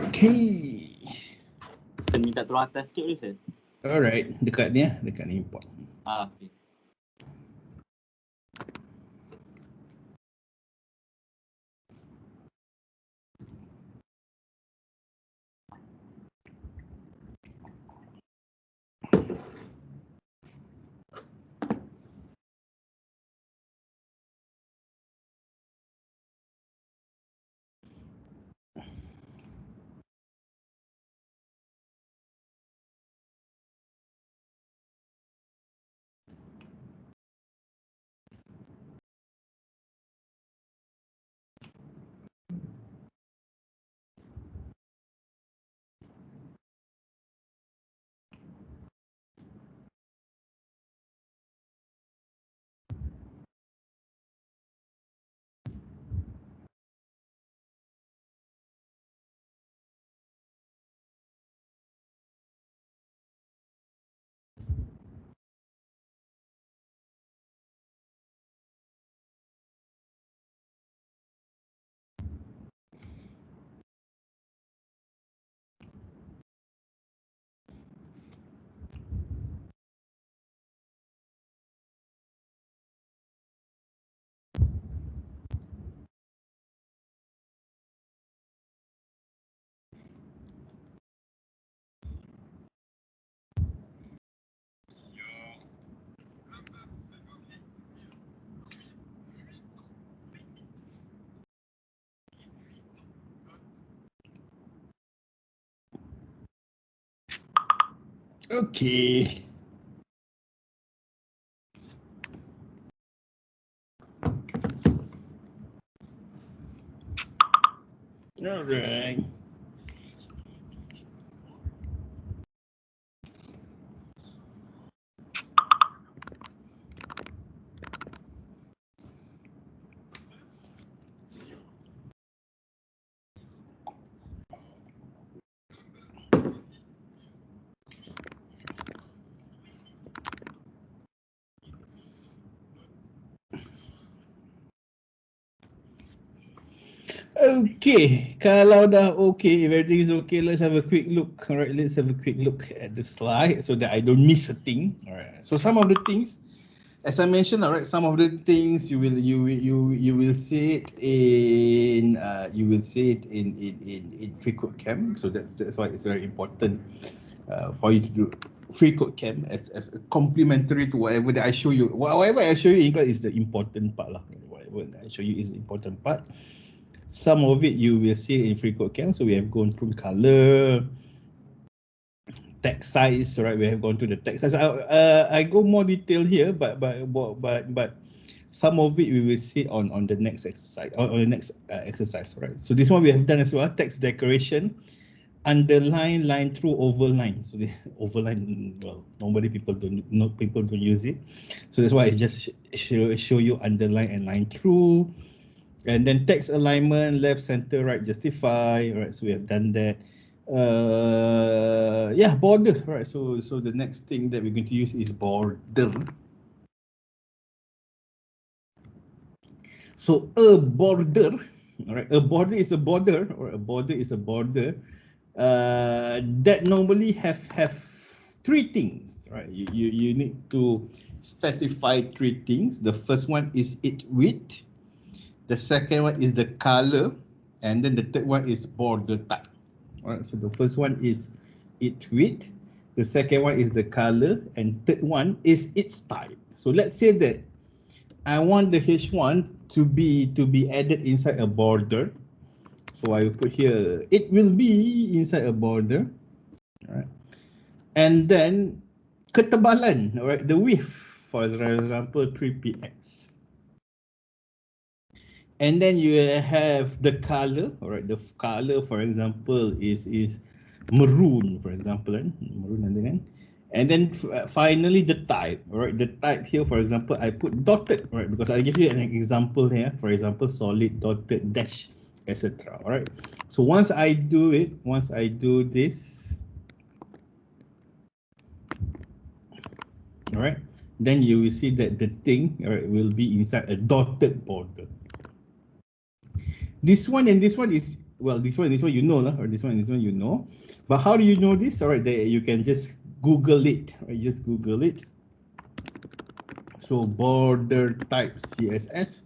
Okay. Kita minta tolong atas sikit boleh Ustaz? Alright, dekat ni dekat ni import. Okay. Okay. Alright. Okay, kalau dah okay, if everything is okay, let's have a quick look. All right, let's have a quick look at the slide so that I don't miss a thing. All right. So some of the things, as I mentioned, all right, some of the things you will see it in freecodecamp. So that's why it's very important for you to do freecodecamp as a complementary to whatever that I show you. Whatever I show you in class is the important part lah. Whatever I show you is the important part. Some of it you will see in freecodecamp. So we have gone through color, text size, right? We have gone to the text size. I go more detail here, but some of it we will see on the next exercise, on the next exercise, right? So this one we have done as well. Text decoration, underline, line through, overline. So the overline, well, normally people don't use it. So that's why I just show you underline and line through. And then text alignment, left, center, right, justify. Right, so we have done that. Yeah, border. Right, so the next thing that we're going to use is border. So a border, all right, a border is a border, or a border is a border that normally have three things, right? You need to specify three things. The first one is its width. The second one is the color, and then the third one is border type. All right, so the first one is its width, the second one is the color, and third one is its type. So let's say that I want the H1 to be added inside a border. So I will put here it will be inside a border. All right, and then ketebalan, all right, the width, for example 3px. And then you have the color, all right, the color, for example, is maroon, for example, maroon, and then finally the type, all right, the type here, for example, I put dotted, right, because I give you an example here, for example, solid, dotted, dash, etc. All right, so once I do this, all right, then you will see that the thing, all right, will be inside a dotted border. This one and this one is well, this one you know lah, or this one you know. But how do you know this? All right, there you can just Google it. Right? Just Google it. So border type CSS.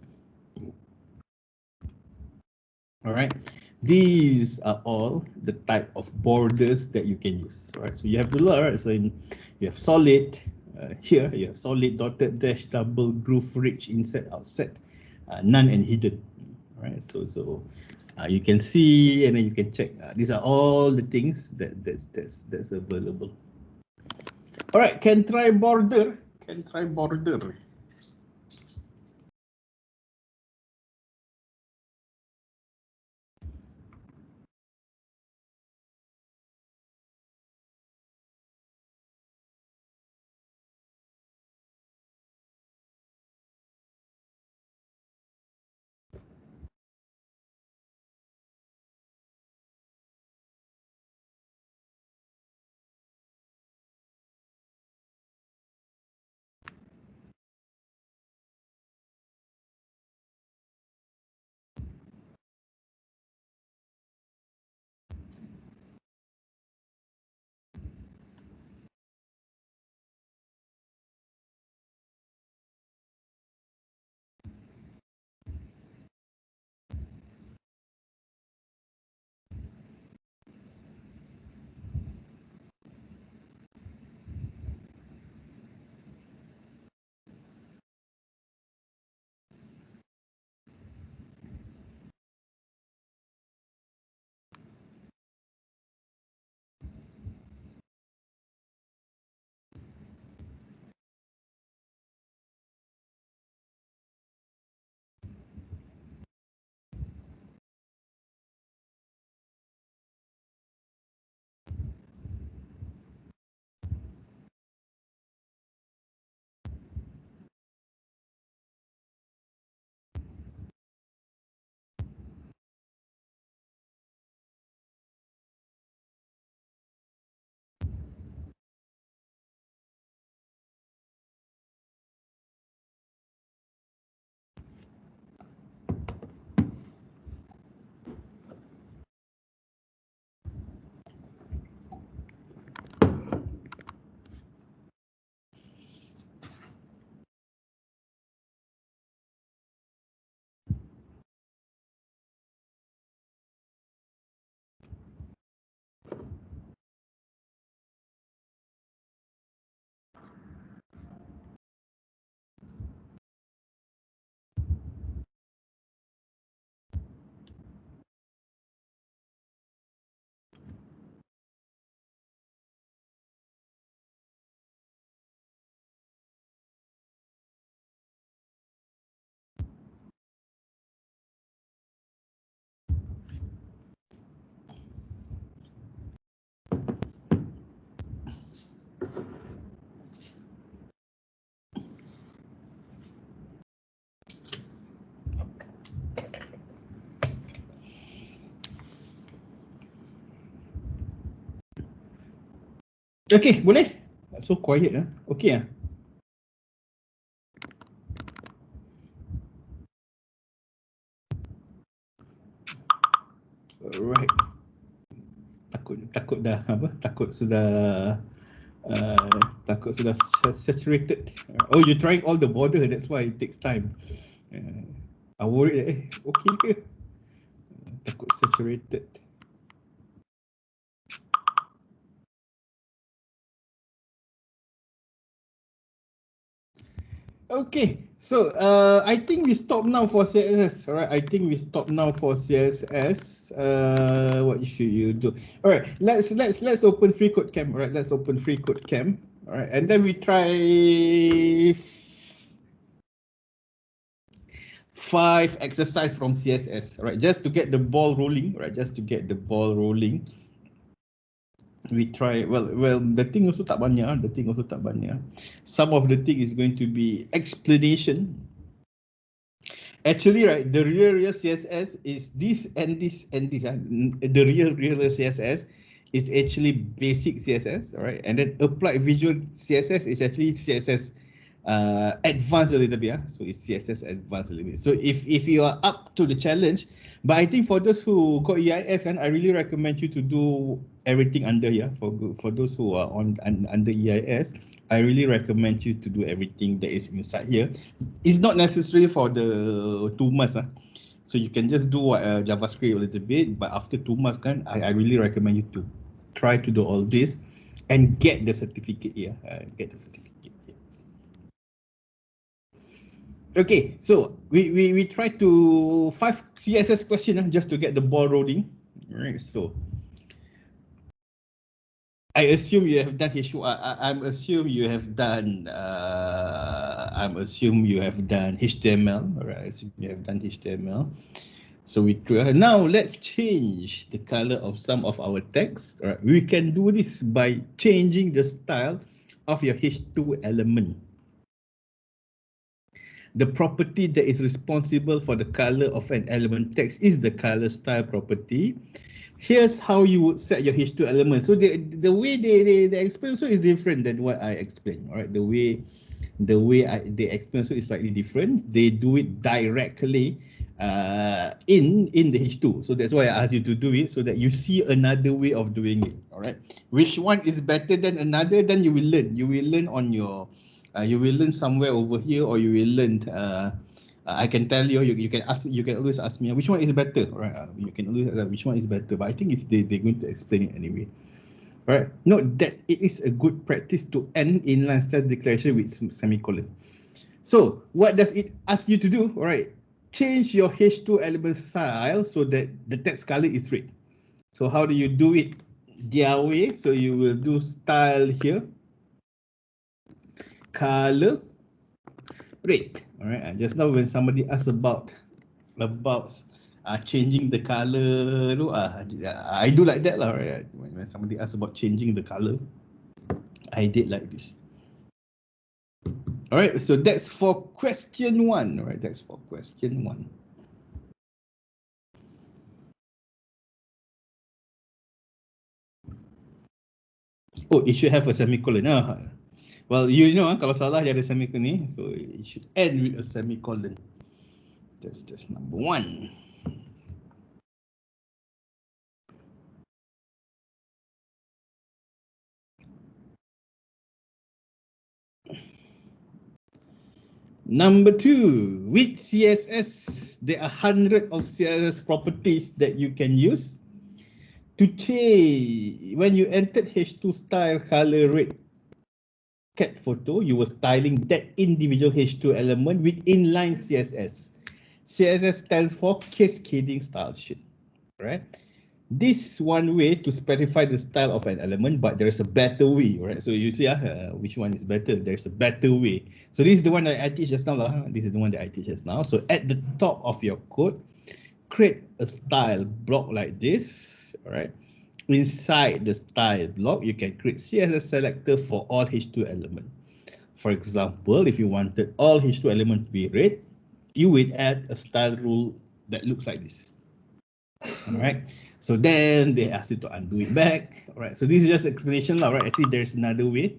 All right, these are all the type of borders that you can use. All right, so you have to learn. Right? So you have solid. Here you have solid, dotted, dash, double, groove, rich, insert, outside, none, and hidden. All right, so you can see and then you can check. These are all the things that's available. All right, can try border. Can try border. Okay, boleh? So quiet ah. Okay ah. Alright. Takut dah apa? Takut sudah saturated. Oh, you're trying all the border. That's why it takes time. I worried. Okay ke? Takut saturated. Okay, so I think we stop now for CSS. All right, I think we stop now for CSS. What should you do? All right, let's open freecodecamp. All right, let's open freecodecamp. All right, and then we try 5 exercise from CSS. All right, just to get the ball rolling. Right, just to get the ball rolling. We try, well, the thing also tak banyak. Some of the thing is going to be explanation. Actually, right, the real CSS is this and this and this. The real CSS is actually basic CSS, all right? And then applied visual CSS is actually CSS advanced a little bit. So it's CSS advanced a little bit. So if you are up to the challenge, but I think for those who got EIS, I really recommend you to do everything under here. For those who are under EIS, I really recommend you to do everything that is inside here. It's not necessary for the 2 months. So you can just do JavaScript a little bit, but after 2 months, I really recommend you to try to do all this and get the certificate here. Get the certificate. Okay, so we try to 5 CSS questions just to get the ball rolling. All right, so I assume you have done I'm assume you have done HTML. All right, I assume you have done HTML. So we try now. Let's change the color of some of our text. All right, we can do this by changing the style of your H2 element. The property that is responsible for the color of an element text is the color style property. Here's how you would set your H2 element. So the way they explain so is different than what I explained. All right, the way they explain so is slightly different. They do it directly in the H2. So that's why I asked you to do it so that you see another way of doing it. All right, which one is better than another? Then you will learn. You will learn on your. You will learn somewhere over here, or you will learn. I can tell you. You can ask. You can always ask me which one is better, right? You can always ask which one is better. But I think they're going to explain it anyway. Right? Note that it is a good practice to end inline style declaration with semicolon. So what does it ask you to do? All right. Change your H2 element style so that the text color is red. So how do you do it? Their way. So you will do style here. Color red. All right. Just now when somebody asked about changing the color, I do like that lah. Right? When somebody asked about changing the color, I did like this. All right. So that's for question 1. All right. That's for question 1. Oh, it should have a semicolon. Well, you know, kalau salah dia ada semicolon ni, so it should end with a semicolon. That's number 1. Number 2, with CSS, there are hundreds of CSS properties that you can use to change. When you entered H2 style color red cat photo, you were styling that individual H2 element with inline CSS. CSS stands for cascading style sheet, right? This one way to specify the style of an element, but there is a better way, right? So you see which one is better. There's a better way. So this is the one that I teach just now. This is the one that I teach just now. So at the top of your code, create a style block like this, all right? Inside the style block, you can create CSS selector for all H2 element. For example, if you wanted all H2 element to be red, you would add a style rule that looks like this. All right. So then they ask you to undo it back. All right. So this is just explanation, right? Actually, there's another way.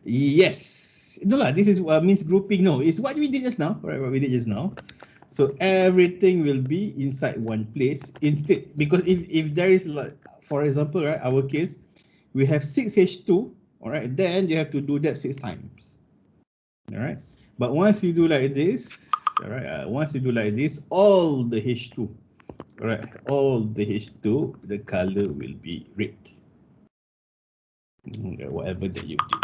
Yes. No, this is what means grouping. No, it's what we did just now. Right. What we did just now. So everything will be inside one place instead, because if there is, like, for example, right, our case, we have 6 H2, all right, then you have to do that 6 times. All right. But once you do like this, all right, once you do like this, all the H2, all right, all the H2, the color will be red. Okay, whatever that you did.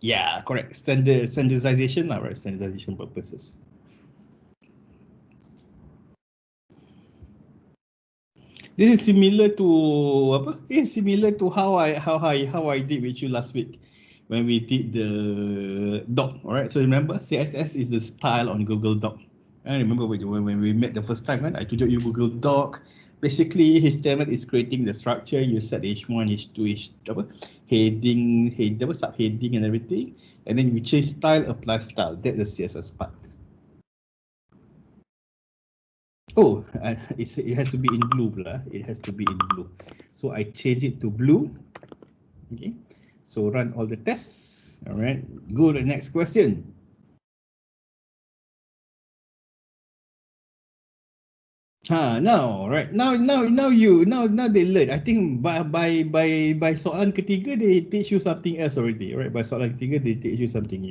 Yeah, correct. Standardization, right? Standardization purposes. This is similar to apa? It's similar to how I did with you last week when we did the doc. All right. So remember, CSS is the style on Google Doc. I remember when we met the first time, right? I told you Google Doc. Basically, HTML is creating the structure. You set H1, H2, heading, subheading, and everything. And then you change style, apply style. That's the CSS part. Oh, it has to be in blue pula. It has to be in blue. So I change it to blue. Okay. So run all the tests. All right, go to the next question. Now, right now they learn. I think by soalan ketiga they teach you something else already. Right, by soalan ketiga they teach you something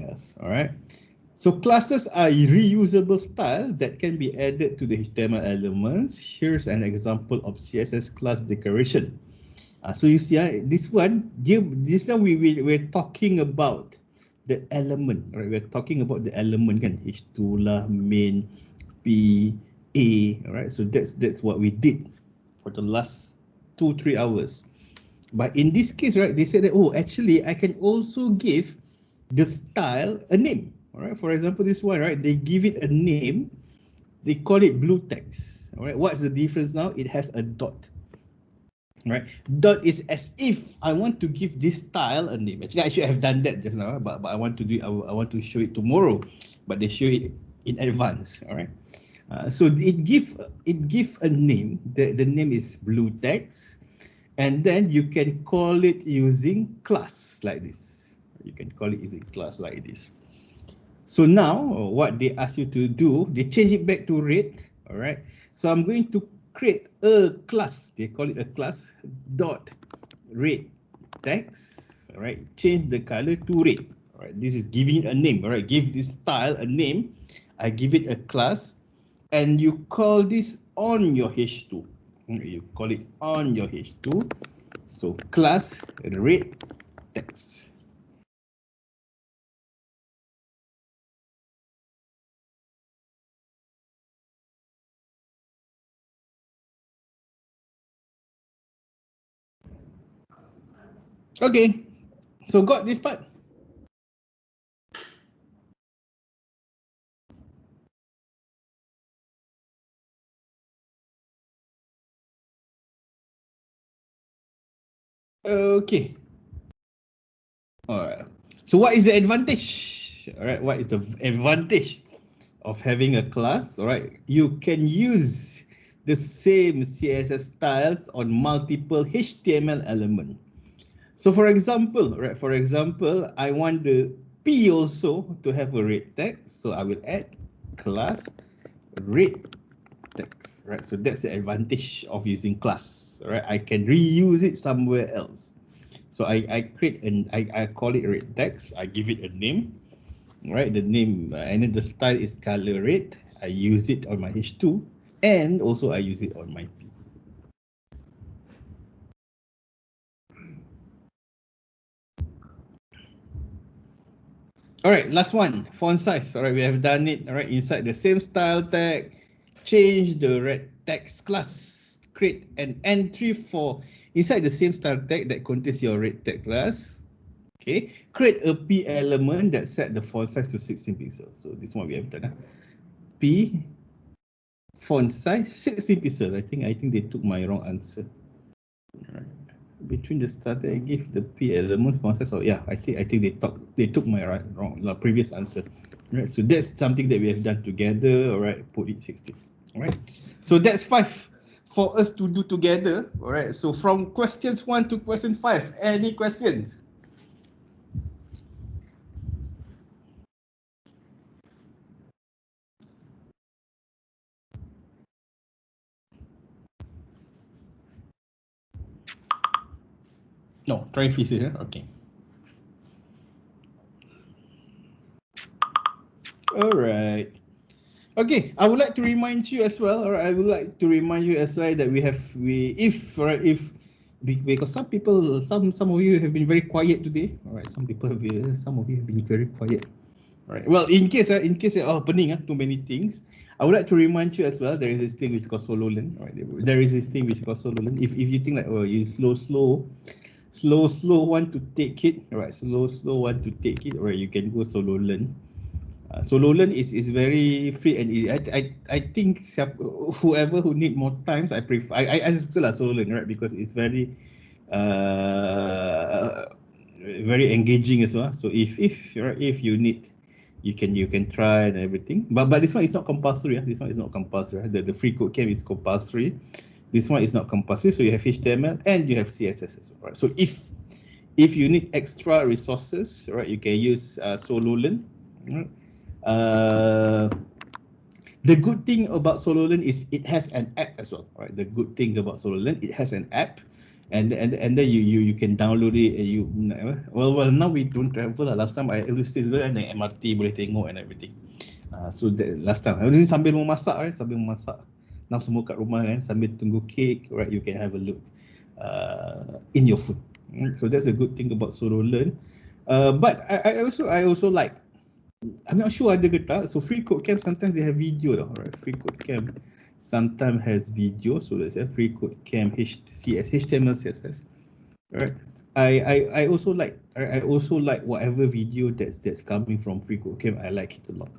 else. All right. So classes are reusable style that can be added to the HTML elements. Here's an example of CSS class declaration. So you see, this one we're talking about the element, right? We're talking about the element kan, H2 lah, main, P, A, right? So that's what we did for the last 2-3 hours. But in this case, right, they said that, oh, actually, I can also give the style a name. All right, for example, this one, right, they give it a name. They call it blue text. All right, what's the difference now? It has a dot. Right, dot is as if I want to give this style a name. Actually, I should have done that just now, but I want to do. I want to show it tomorrow, but they show it in advance. All right, so it give a name. The name is blue text, and then you can call it using class like this. You can call it using class like this. So now what they ask you to do, they change it back to red. All right, so I'm going to create a class. They call it a class dot red text. All right, change the color to red. All right, this is giving it a name. All right, give this style a name. I give it a class, and you call this on your H2. You call it on your H2. So class red text. Okay, so got this part. Okay. All right. So what is the advantage? All right. What is the advantage of having a class? All right. You can use the same CSS styles on multiple HTML elements. So for example, right, for example, I want the P also to have a red text. So I will add class red text, right? So that's the advantage of using class, right? I can reuse it somewhere else. So I create I call it red text. I give it a name, right? The name and then the style is color red. I use it on my H2 and also I use it on my P. All right, last one, font size. All right, we have done it. All right, inside the same style tag, change the red text class, create an entry for inside the same style tag that contains your red text class. Okay, create a P element that set the font size to 16 pixels. So this one we have done. P font size 16 pixels. I think they took my wrong answer. Right. Between the start I give the P element font size. Oh yeah, I think they took my wrong previous answer. Right. So that's something that we have done together. All right, put it 16. All right. So that's 5 for us to do together. All right. So from questions 1 to question 5, any questions? No, try physics. Okay. All right. Okay, I would like to remind you as well, or I would like to remind you as well that if because some people, some of you have been very quiet today. All right, some of you have been very quiet. All right. Well, in case pening too many things, I would like to remind you as well. There is this thing which is called solo learn. All right, there is this thing which is called solo learn. If you think like, oh, you slow want to take it. All right, slow want to take it. All right, you can go solo learn. Solo learn is very free and easy. I think whoever who need more times, I prefer I prefer solo learn, right, because it's very very engaging as well. So if you need, you can try and everything. But this one is not compulsory. This one is not compulsory. The free code camp is compulsory. This one is not compulsory. So you have HTML and you have CSS as well. Right? So if If you need extra resources, right, you can use SoloLearn. Right? The good thing about SoloLearn is it has an app as well, right? The good thing about SoloLearn, it has an app, and then you can download it. Well now we don't travel. Last time I illustrated and the MRT boleh tengok and everything. So that last time, ini sambil memasak, right? Sambil memasak. Now semua kat rumah kan, sambil tunggu cake, right? You can have a look in your food. So that's a good thing about SoloLearn. But I also like. I'm not sure ada ke tak. So freecodecamp sometimes they have video though, right? Freecodecamp sometimes has video. So let's say freecodecamp HTML, CSS. Right. I also like. I also like whatever video that's coming from freecodecamp. I like it a lot.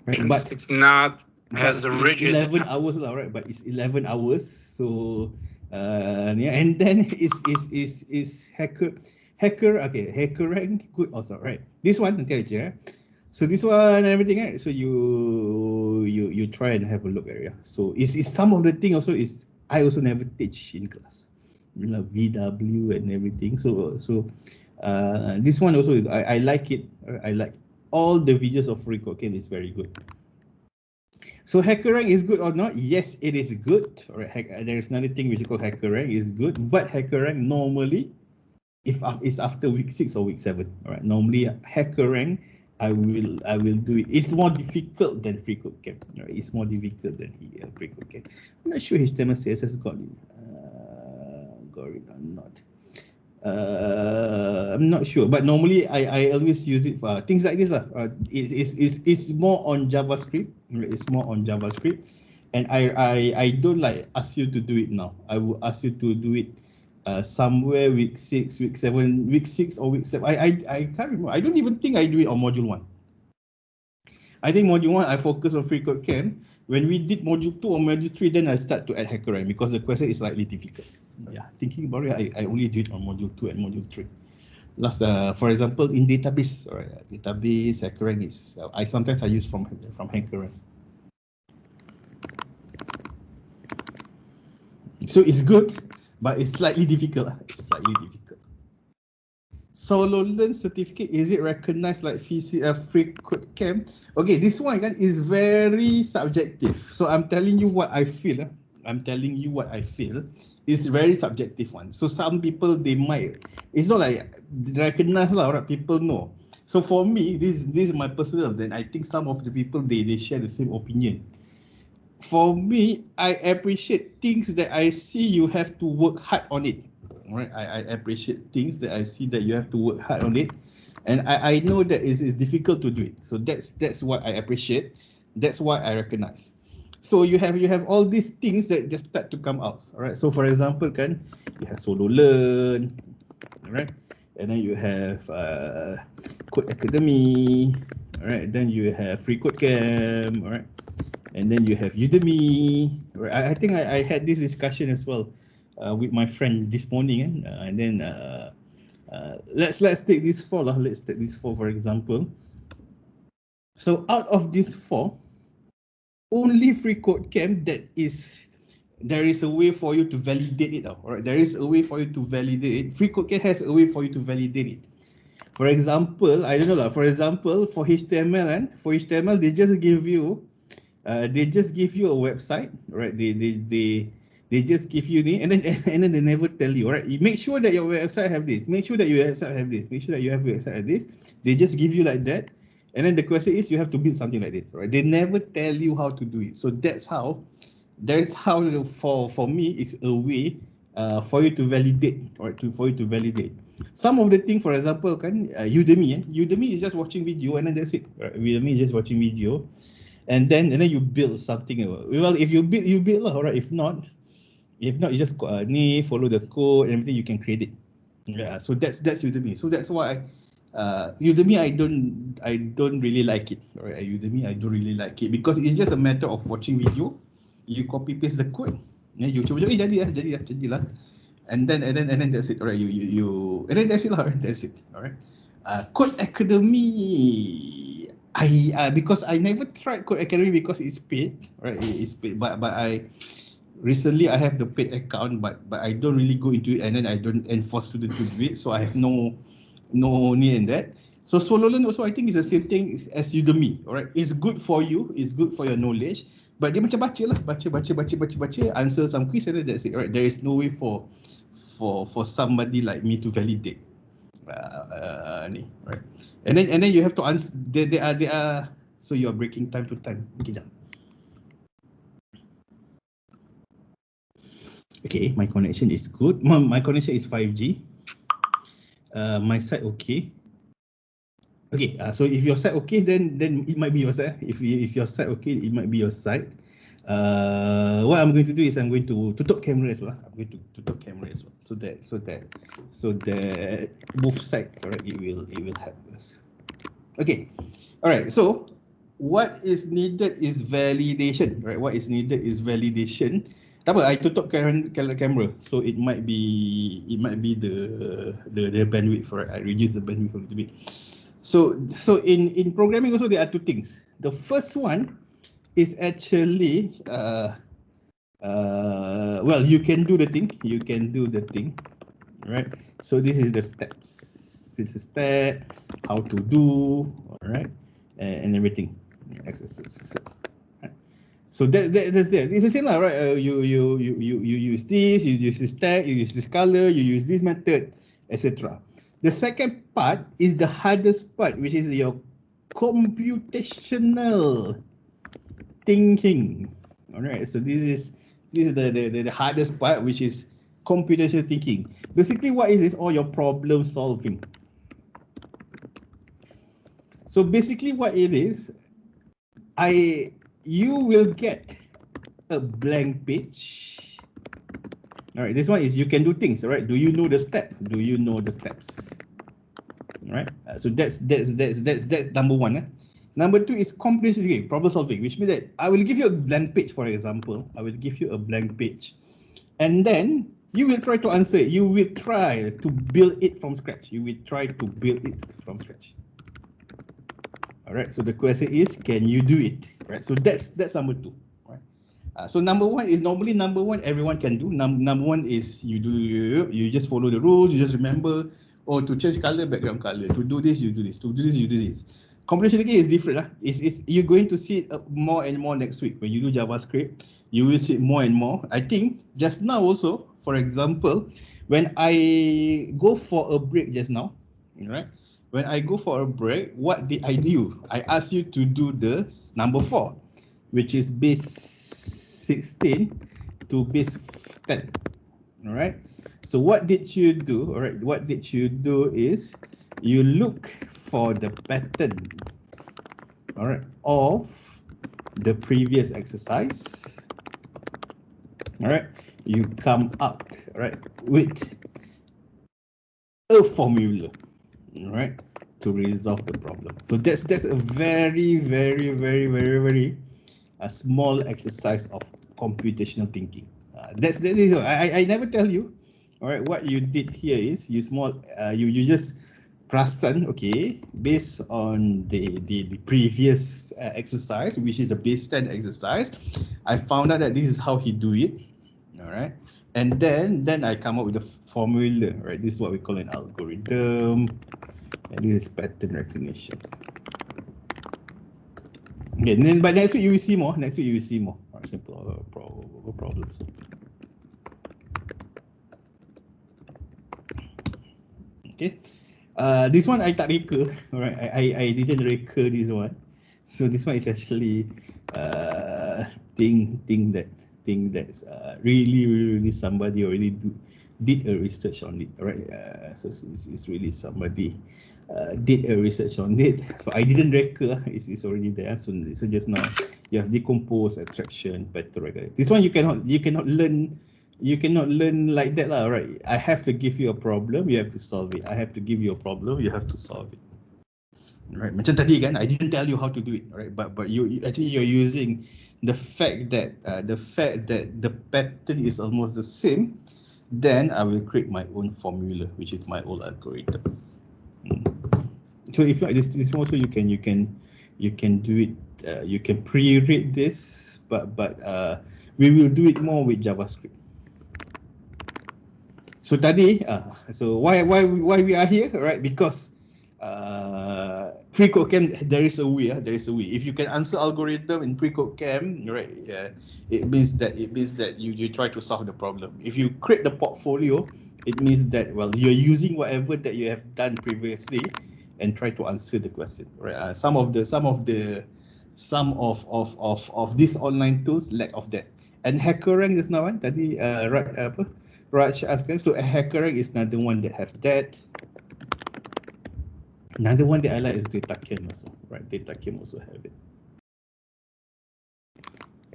Right. But it's not as rigid. 11 hours lah, right? But it's 11 hours. So yeah, and then is hacker. Okay, hacker rank good also, right? This one nanti aja. So this one and everything, right? So you try and have a look at it. So is some of the thing also is I also never teach in class, VW and everything. So this one also I like it. I like all the videos of freecodecamp is very good. So HackerRank is good or not? Yes, it is good. Alright, there is another thing which is called HackerRank is good, but HackerRank normally, if it's after week 6 or week 7, alright. Normally HackerRank, I will do it. It's more difficult than freecodecamp. Right? It's more difficult than freecodecamp. I'm not sure HTML CSS got it or not. I'm not sure, but normally I always use it for things like this lah. It's more on JavaScript. It's more on JavaScript, and I don't like ask you to do it now. I will ask you to do it somewhere week 6, week 7, week 6 or week 7. I can't remember. I don't even think I do it on module 1. I think module 1 I focus on freecodecamp. When we did module 2 or module 3, then I start to add HackerRank because the question is slightly difficult. Yeah, thinking about it, I only did on module 2 and module 3. Last, for example, in database, right? Database HackerRank is I sometimes use from HackerRank. So it's good, but it's slightly difficult. It's slightly difficult. SoloLearn certificate, is it recognized like freecodecamp? Okay, this one is very subjective. So I'm telling you what I feel. I'm telling you what I feel. It's very subjective one. So some people they might. It's not like recognized lah. Right? People know. So for me, this is my personal. Then I think some of the people they share the same opinion. For me, I appreciate things that I see you have to work hard on it. Right, I appreciate things that I see that you have to work hard on it, and I know that it's difficult to do it. So that's what I appreciate. That's what I recognize. So you have all these things that just start to come out. All right. So for example, kan, you have SoloLearn, all right, and then you have Code Academy, all right. Then you have freecodecamp, all right, and then you have Udemy. Right. I think I had this discussion as well. With my friend this morning, and then let's take this 4 lah. Let's take this 4 for example. So out of these 4, only freecodecamp there is a way for you to validate it. Alright, there is a way for you to validate it. Freecodecamp has a way for you to validate it. For example, I don't know lah. For example, for HTML and they just give you a website, right? They just give you the and then they never tell you, right? You make sure that your website have this. Make sure that your website have this. Make sure that you have website have this. They just give you like that, and then the question is you have to build something like this, right? They never tell you how to do it. So that's how for me it's a way for you to validate, right? For you to validate. Some of the thing, for example, kan Udemy. Udemy is just watching video and then that's it. Right? Udemy is just watching video, and then you build something. Well, if you build lah, right? If not, you just follow the code and everything, you can create it. Yeah, so that's Udemy. So that's why Udemy I don't really like it. Right? Udemy I don't really like it because it's just a matter of watching video. You copy paste the code. You cuba jadilah. And then that's it. Alright, you and then that's it lah. That's it. Alright. Code Academy. Because I never tried Code Academy because it's paid. Right, it's paid. But I recently have the paid account, but I don't really go into it, and then I don't enforce students to do it, so I have no No need in that. So solo learn also I think is the same thing as Udemy, alright? It's good for you, it's good for your knowledge, but dia macam baca lah, baca, answer some quiz and then that's it, right? There is no way for somebody like me to validate ni, right? And then you have to answer. They are. So you are breaking time to time. Okay, jap. Okay, my connection is good. My connection is 5G. My side okay. Okay, so if your side okay, then it might be your side. If your side okay, it might be your side. What I'm going to do is I'm going to tutup camera as well. I'm going to tutup camera as well, so that both sides, correct? It will help us. Okay, all right. So what is needed is validation, right? What is needed is validation. Tak apa, I tutup camera, so it might be the bandwidth, right? I reduce the bandwidth a little bit. So in programming also there are two things. The first one is actually well, you can do the thing, right? So this is the steps. This is step, how to do, all right, and everything. Right? So that's there. It's the same lah, right? You use this, you use this tag, you use this color, you use this method, etc. The second part is the hardest part, which is your computational thinking. All right, so this is the hardest part, which is computational thinking. Basically, what is this? All your problem solving. So basically, what it is, you will get a blank page. All right, this one is you can do things. All right, do you know the step? Do you know the steps? All right, so that's number one. Number two is computational thinking, problem solving, which means that I will give you a blank page, for example. I will give you a blank page, and then you will try to answer it. You will try to build it from scratch. All right, so the question is, can you do it? Right, so that's number two. Right. So number one, everyone can do. Number one is you just follow the rules. You just remember, to change color, background color. To do this, you do this. To do this, you do this. Computational thinking is different. It's you're going to see it more and more next week. When you do JavaScript, you will see it more and more. I think just now also, for example, when I go for a break just now, right? When I go for a break, what did I do? I asked you to do the number 4, which is base 16 to base 10. All right. So what did you do? All right. What did you do is you look for the pattern, all right, of the previous exercise. All right. You come up, right, with a formula, all right, to resolve the problem. So that's a very a small exercise of computational thinking. That is I never tell you. All right, what you did here is you just perasan, okay, based on the previous exercise, which is the base 10 exercise. I found out that this is how he do it. All right, and then I come up with a formula. Right, this is what we call an algorithm, and this is pattern recognition. Okay, and then by next week you will see more. Simple problems. Okay, this one I tak reka. Alright, I didn't reka this one. So this one is actually thing that's really somebody already did a research on it. Alright, so it's really somebody did a research on it. So I didn't reka. It's already there. So just now you have decompose, abstraction, pattern recognition. This one you cannot learn. You cannot learn like that lah, right? I have to give you a problem, you have to solve it. I have to give you a problem, you have to solve it. Right? Macam tadi kan, I didn't tell you how to do it, right? But you're using the fact that the pattern is almost the same. Then I will create my own formula, which is my own algorithm. So if like this also you can do it. You can pre-read this, but we will do it more with JavaScript. So tadi, so why we are here, right? Because freecodecamp, there is a way. There is a way. If you can answer algorithm in freecodecamp, right? It means that you try to solve the problem. If you create the portfolio, it means that, well, you're using whatever that you have done previously and try to answer the question, right? Some of these online tools lack of that. And HackerRank just now, tadi Raj asked, so a HackerRank is another one that have that. Another one that I like is DataCamp also, right? DataCamp also have it.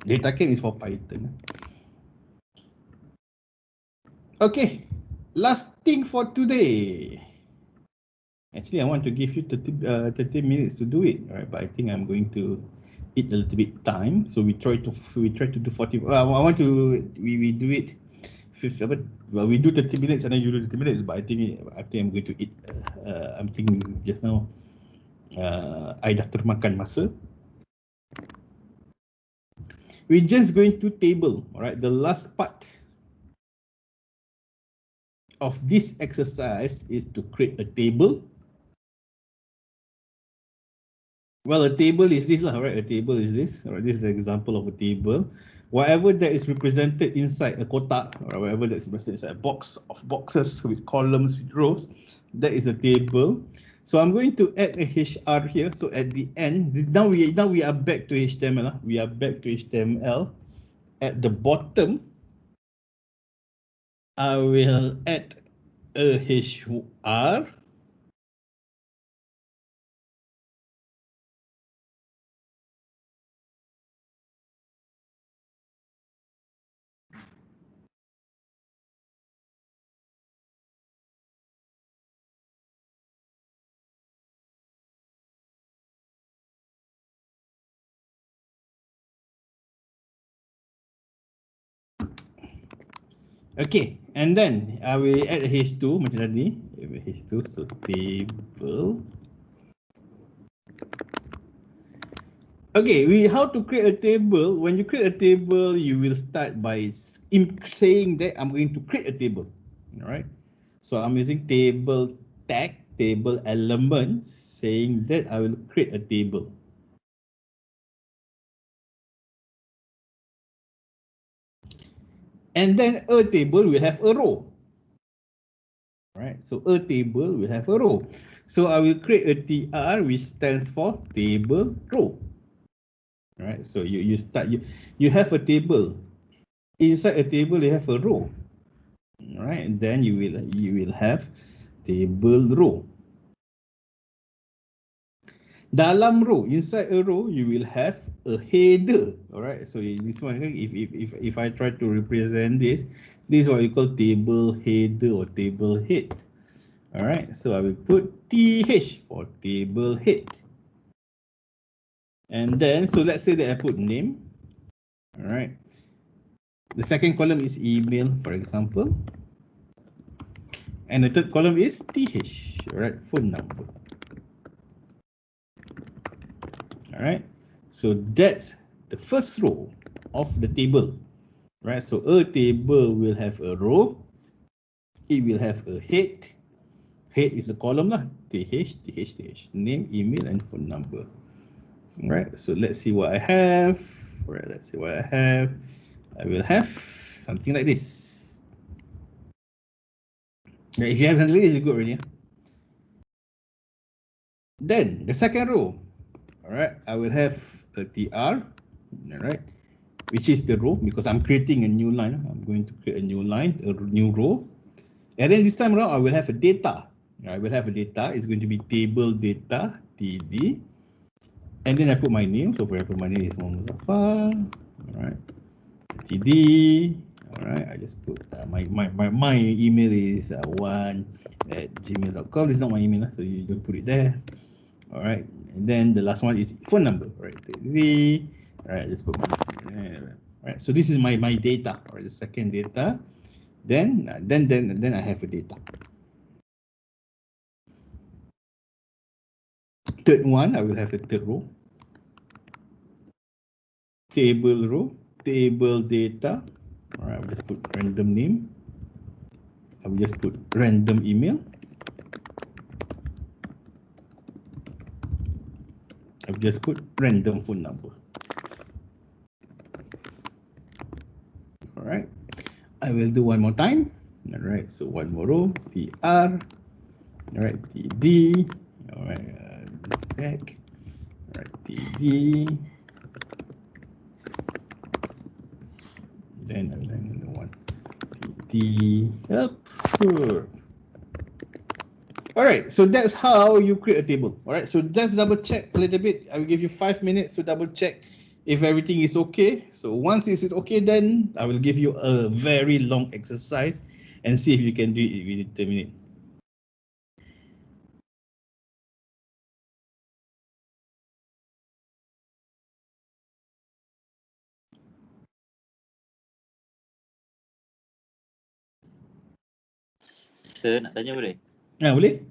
DataCamp is for Python. Okay, last thing for today. Actually, I want to give you 30 minutes to do it, right? But I think I'm going to eat a little bit time, so we try to do 40. I want to we do it 50. Well, we do 30 minutes and then you do 30 minutes. But I think I'm going to eat. I'm thinking just now. I dah termakan masa. We're just going to table, all right? The last part of this exercise is to create a table. Well, a table is this, right? A table is this. All right, this is the example of a table. Whatever that is represented inside a kotak, or whatever that's represented inside a box of boxes with columns, with rows, that is a table. So I'm going to add a HR here. So at the end, now we are back to HTML. We are back to HTML. At the bottom, I will add a HR. Okay, and then I will add a H2 macam tadi. H2, so table. Okay, how to create a table. When you create a table, you will start by saying that I'm going to create a table. All right. So I'm using table tag, table element, saying that I will create a table. And then a table will have a row. Right, so a table will have a row. So I will create a TR which stands for table row. Right, so you have a table. Inside a table you have a row. Right, and then you will have table row. Dalam row, inside a row, you will have a header. All right, so this one, if I try to represent this is what you call table header or table head. All right, so I will put TH for table head. And then, so let's say that I put name. All right. The second column is email, for example. And the third column is TH, all right, phone number. All right. So that's the first row of the table. Right. So a table will have a row. It will have a head. Head is a column lah. TH, TH, TH. Name, email, and phone number. All right. So let's see what I have. All right. Let's see what I have. I will have something like this. Now, if you have something like this, it's good already. Then the second row. All right. I will have a TR. All right. Which is the row, because I'm creating a new line. I'm going to create a new line, a new row. And then this time around, I will have a data. I will have a data. It's going to be table data, TD. And then I put my name. So for example, my name is Muhammad Zafar. All right. TD. All right. I just put my email is 1@gmail.com. This is not my email, so you don't put it there. All right. And then the last one is phone number. All right. TD. All right. Just put my. All right. So this is my data. All right. The second data. Then I have a data. Third one, I will have a third row. Table row, table data. All right, I'll just put random name. I will just put random email. I will just put random phone number. All right. I will do one more time. All right. So one more row. TR. All right. TD. All right. Sec. All right. TD. Then another one. TD. Yep. Sure. All right, so that's how you create a table. All right, so just double check a little bit. I will give you 5 minutes to double check if everything is okay. So once this is okay, then I will give you a very long exercise and see if you can do it within 10 minutes. Sir, nak tanya boleh? Boleh?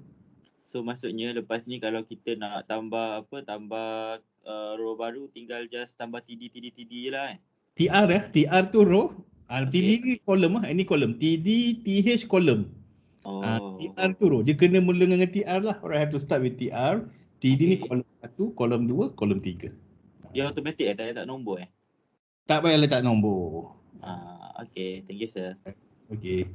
So maksudnya lepas ni kalau kita nak tambah row baru, tinggal just tambah TD je lah TR ya, TR tu row, Okay. TD column ini column, TD, TH column. TR tu row, dia kena mula dengan TR lah. Alright, have to start with TR. TD ni column 1, column 2, column 3. Dia automatic tak letak nombor Tak payah letak nombor. Okay, thank you sir. Okay.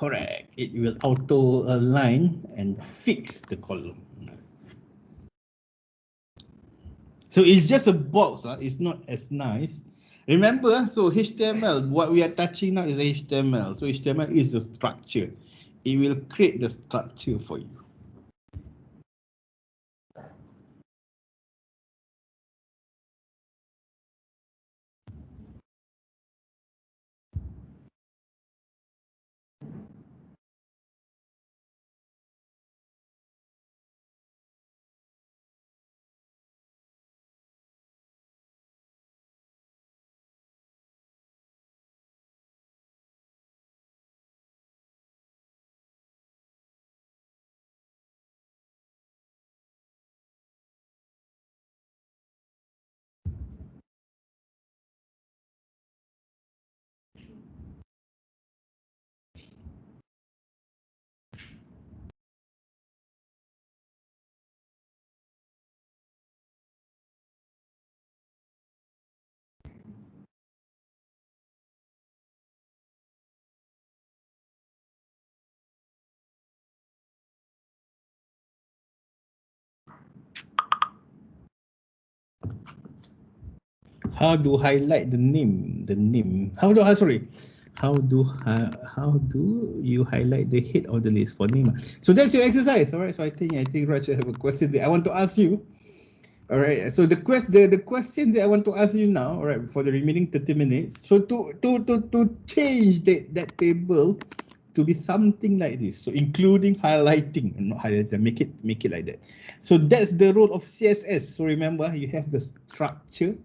Correct. It will auto align and fix the column. So it's just a box. It's not as nice. Remember, so HTML, what we are touching now is HTML. So HTML is the structure. It will create the structure for you. How to highlight the name? How do you highlight the head of the list for name? So that's your exercise. All right. So I think Raj have a question that I want to ask you. All right. So the question that I want to ask you now, all right, for the remaining 30 minutes. So to change that table to be something like this. So including highlighting, not highlighting, make it like that. So that's the role of CSS. So remember, you have the structure.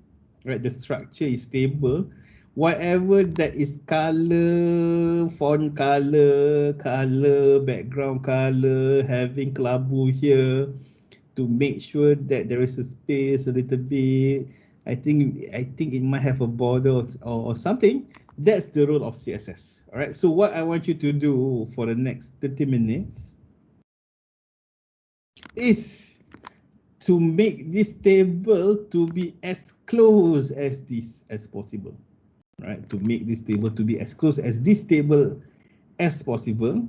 Right, the structure is stable. Whatever that is color, font color, background color, having kelabu here to make sure that there is a space a little bit. I think it might have a border or something. That's the role of CSS. All right. So what I want you to do for the next 30 minutes is to make this table to be as close as possible, right? To make this table to be as close as this table as possible.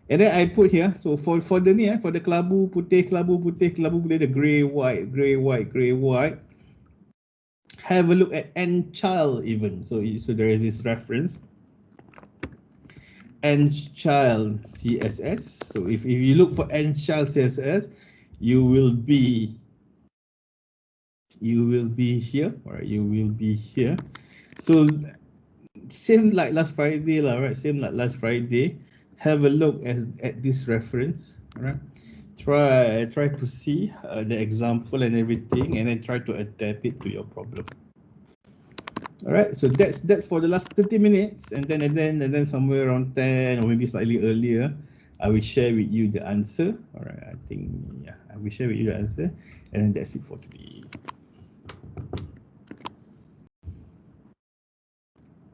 And then I put here, so for the kelabu putih, the gray white, have a look at nchild even. So there is this reference, nchild CSS. So if you look for nchild CSS, you will be here, all right? You will be here. So same like last Friday, right? Same like last Friday. Have a look at this reference, all right? Try to see the example and everything, and then try to adapt it to your problem. All right, so that's for the last 30 minutes, and then somewhere around 10 or maybe slightly earlier, I will share with you the answer. All right, I think, yeah, I will share with you the answer, and then that's it for today.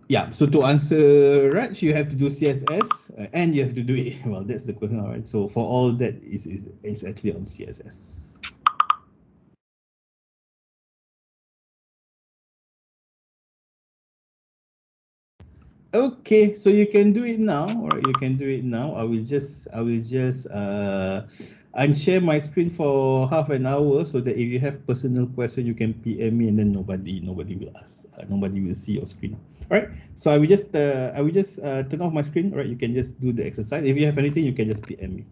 Yeah, so to answer Raj, you have to do CSS and you have to do it. Well, that's the question, all right? So for all that is actually on CSS. Okay, so you can do it now, all right? You can do it now. I will just unshare my screen for half an hour so that if you have personal question, you can PM me, and then nobody will ask, nobody will see your screen. All right. So I will just turn off my screen. All right. You can just do the exercise. If you have anything, you can just PM me.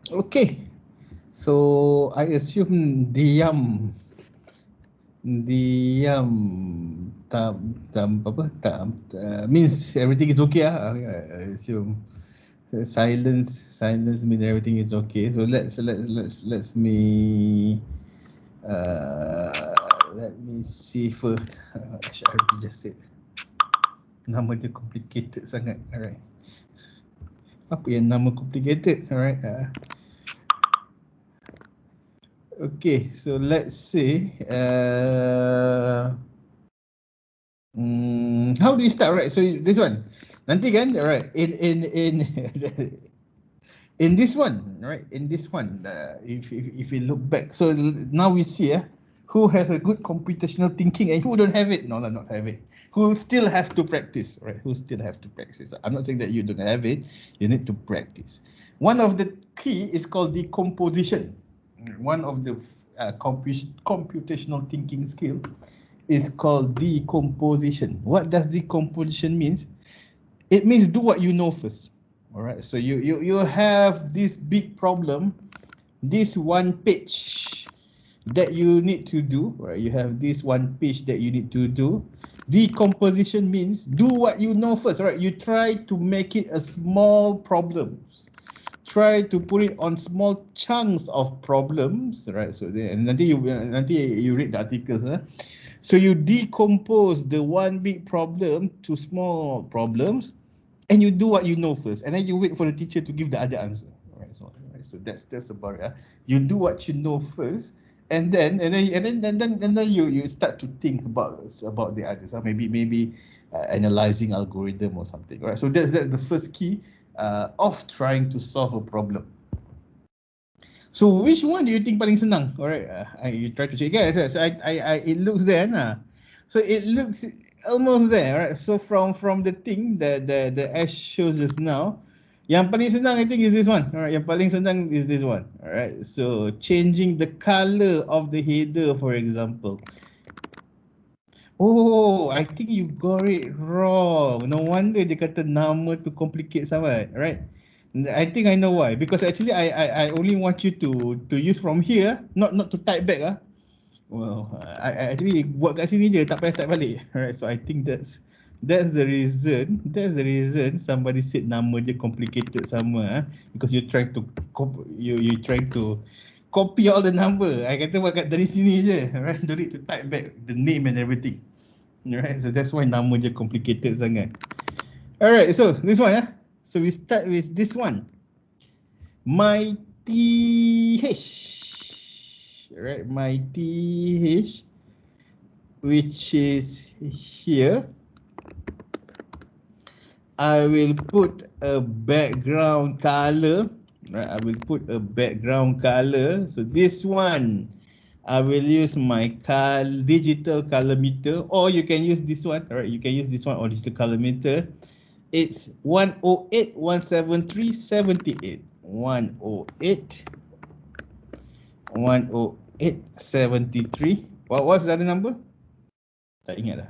Okay, so I assume diam means everything is okay. I assume silence means everything is okay. So let me see first. I already just said nama dia complicated sangat. Alright. Apa yang nama complicated? Alright. Okay, so let's say how do you start? Right, so this one nanti kan, right, in in this one, right, in this one, if we look back, so now we see who has a good computational thinking and who don't have it. No, not have it, who still have to practice, right, who still have to practice. I'm not saying that you don't have it, you need to practice. One of the key is called decomposition. One of the computational thinking skill is called decomposition. What does decomposition means? It means do what you know first. All right, so you have this big problem, this one page that you need to do, right? You have this one page that you need to do. Decomposition means do what you know first, right? You try to make it a small problem. Try to put it on small chunks of problems, right? So nanti you read the articles, so you decompose the one big problem to small problems, and you do what you know first, and then you wait for the teacher to give the other answer. Right, so that's about it. You do what you know first, and then you start to think about the others. Maybe analyzing algorithm or something. Right, so that's the first key of trying to solve a problem. So which one do you think paling senang? Alright, you try to check, guys. So it looks there, nah. So it looks almost there, right? So from the thing the S shows us now, yang paling senang I think is this one. Alright, yang paling senang is this one. Alright, so changing the color of the header, for example. Oh, I think you got it wrong. No wonder dia kata nama tu complicate sangat, right? I think I know why. Because actually I only want you to use from here, not to type back. Well, I actually buat kat sini je, tak payah type balik. Alright, so I think that's the reason. That's the reason somebody said nama je complicated sama. Because you trying to copy all the number. I kata buat kat dari sini je. Alright, don't need to type back the name and everything. Alright, so that's why nama je complicated sangat. Alright, so this one so we start with this one. My TH. Alright, my TH, which is here. I will put a background color. Right, I will put a background color. So this one, I will use my digital color meter, or you can use this one. All right, you can use this one or digital color meter. It's 108 173 78. 108 108 73. What's the other number? Tak ingat dah.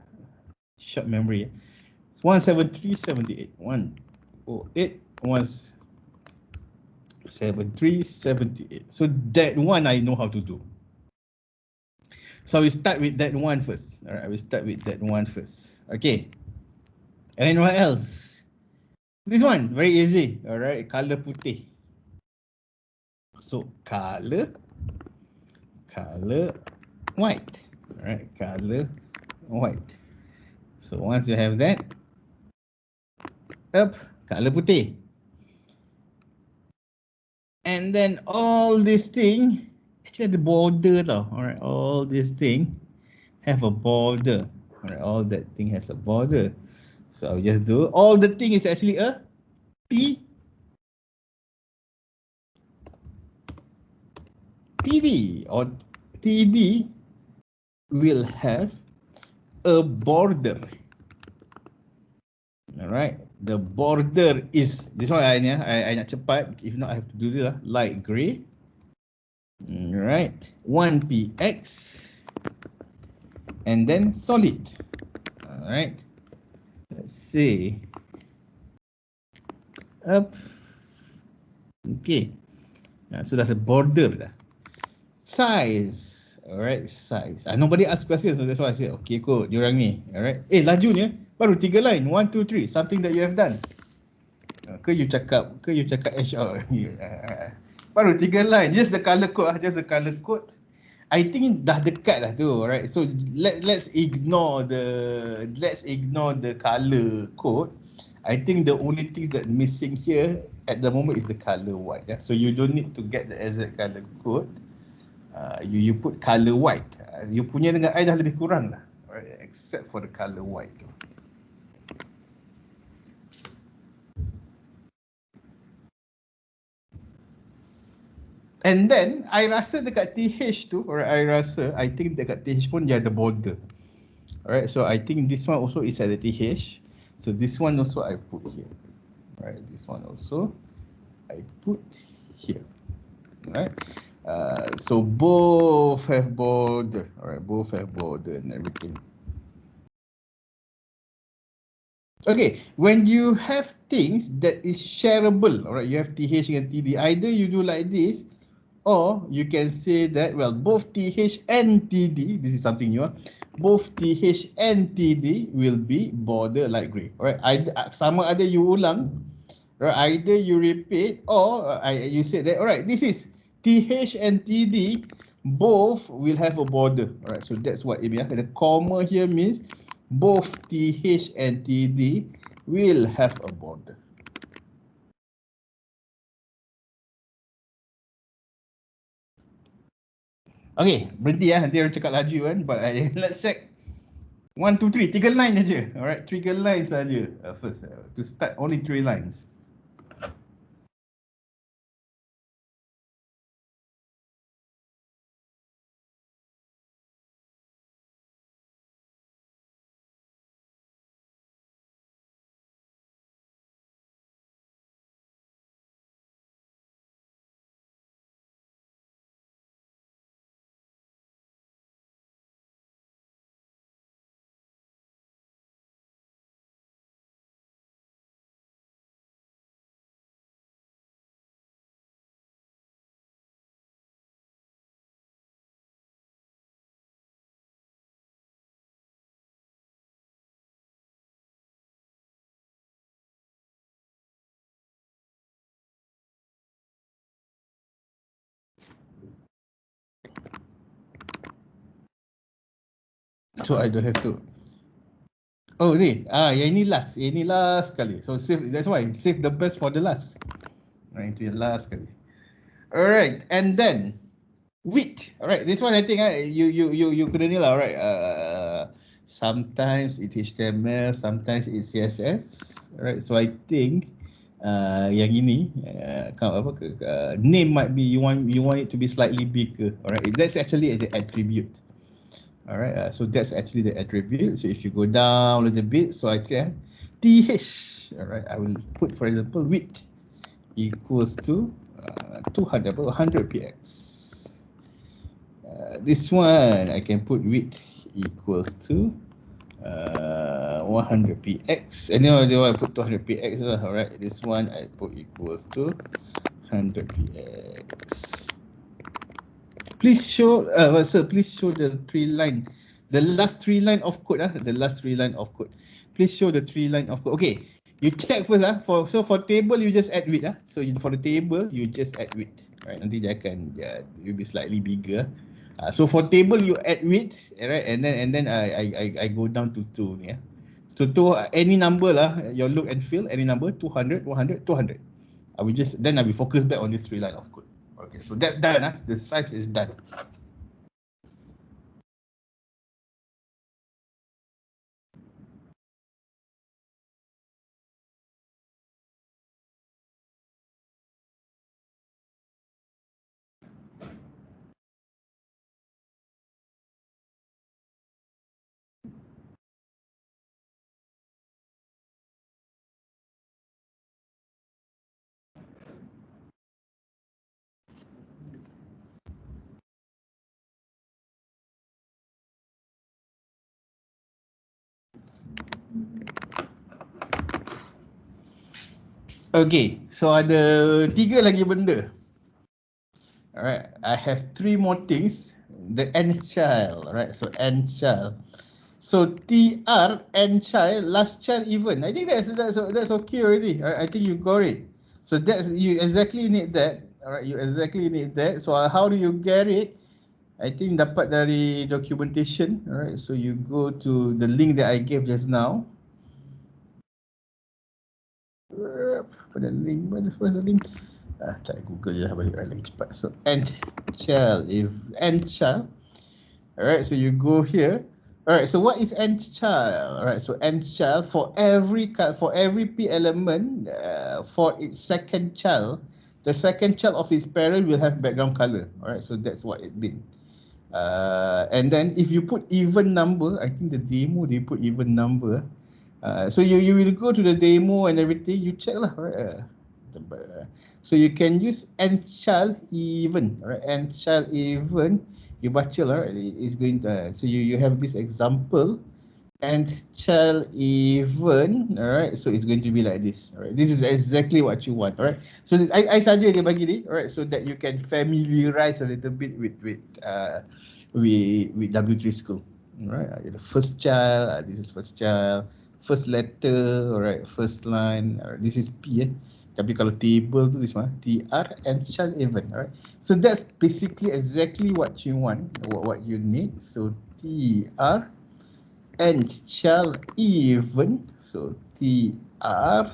Short memory. 173 78. 108 173 78. So that one I know how to do. So we start with that one first. All right, we start with that one first. Okay. And then what else? This one, very easy. All right, color putih. So color white. All right, color white. So once you have that, color putih. And then all this thing, actually the border tau. All right, all this thing have a border. All right, all that thing has a border. So I'll just do, all the thing is actually a TD, or TD will have a border. All right, the border is this one. I nak cepat. If not, I have to do this light gray. All right, 1px, and then solid. All right, let's see. Up. Okay. So dah ada border dah. Size. Alright, size. Nobody ask questions, so that's why I said, okay kot, diorang ni. Alright. Lajunya, baru 3 line. 1, 2, 3. Something that you have done. Ke you cakap HR. Baru 3 line. Just the color code. Just the color code. I think dah dekat lah tu, right? So let's ignore the color code. I think the only things that missing here at the moment is the color white. Yeah? So you don't need to get the exact color code. You put color white. You punya dengan I dah lebih kurang lah, right? Except for the color white. And then I rasa dekat TH tu, or I think dekat TH pun dia ada border. Alright, so I think this one also is at the TH. So this one also I put here. Alright, this one also I put here. Alright, so both have border. Alright, both have border and everything. Okay, when you have things that is shareable, alright, you have TH and TD. Either you do like this, or you can say that, well, both TH and TD, this is something new, both TH and TD will be border light grey. Alright, sama ada you ulang, right? Either you repeat, or you say that, alright, this is TH and TD, both will have a border. Alright, so that's what it means. The comma here means both TH and TD will have a border. Okay, berhenti nanti orang cakap laju kan. But let's check. 1, 2, 3, 3 line aja. Alright, 3 lines saja. First, to start only 3 lines. So I don't have to. Oh ni, yang ini last. Yang ini last kali. So save, that's why save the best for the last. Right, itu yang last kali. Alright, and then width. Alright, this one I think you kena ni lah. Alright, sometimes it's HTML, sometimes it's CSS. Alright, so I think yang ini name might be you want it to be slightly bigger. Alright, that's actually the attribute. Alright, so that's actually the attribute. So if you go down a little bit, so I can th. Alright, I will put, for example, width equals to 200 px. This one I can put width equals to 100 px. And then I put 200 px. Alright, this one I put equals to 100 px. Please show, sir, please show the 3 line, the last 3 line of code. The last 3 line of code. Please show the 3 line of code. Okay, you check first. For table, you just add width. So for the table, you just add width. Right, nanti dia akan, will be slightly bigger. So for table, you add width, right, and then I go down to 2. Yeah. So to any number lah, your look and feel, any number, 200, 100, 200. I will focus back on this 3 line of code. Okay, so that's done. The size is done. Okay, so ada 3 lagi benda. All right, I have three more things. The end child, right? So end child. So TR and child, last child even. I think that's okay already. All right, I think you got it. So that's you exactly need that. All right, you exactly need that. So how do you get it? I think dapat dari documentation. All right, so you go to the link that I gave just now. Pada link, where's the link? Try Google je lah balik lagi cepat. So end child, all right, so you go here. All right, so what is end child? All right, so end child for every P element for its second child, the second child of its parent will have background color. All right, so that's what it means. And then if you put even number, I think the demo they put even number. So you will go to the demo and everything. You check lah, right? So you can use end child even, right? End child even. You baca lah, right? It's going to. So you have this example, end child even, all right? So it's going to be like this, all right? This is exactly what you want, all right? So I saja dia bagi ni, all right? So that you can familiarize a little bit with W3 School, all right? The first child, this is first child, first letter, all right? First line, all right? This is P, Tapi kalau table tu this one, TR and child even, all right? So that's basically exactly what you want, what you need. So TR and child even, so TR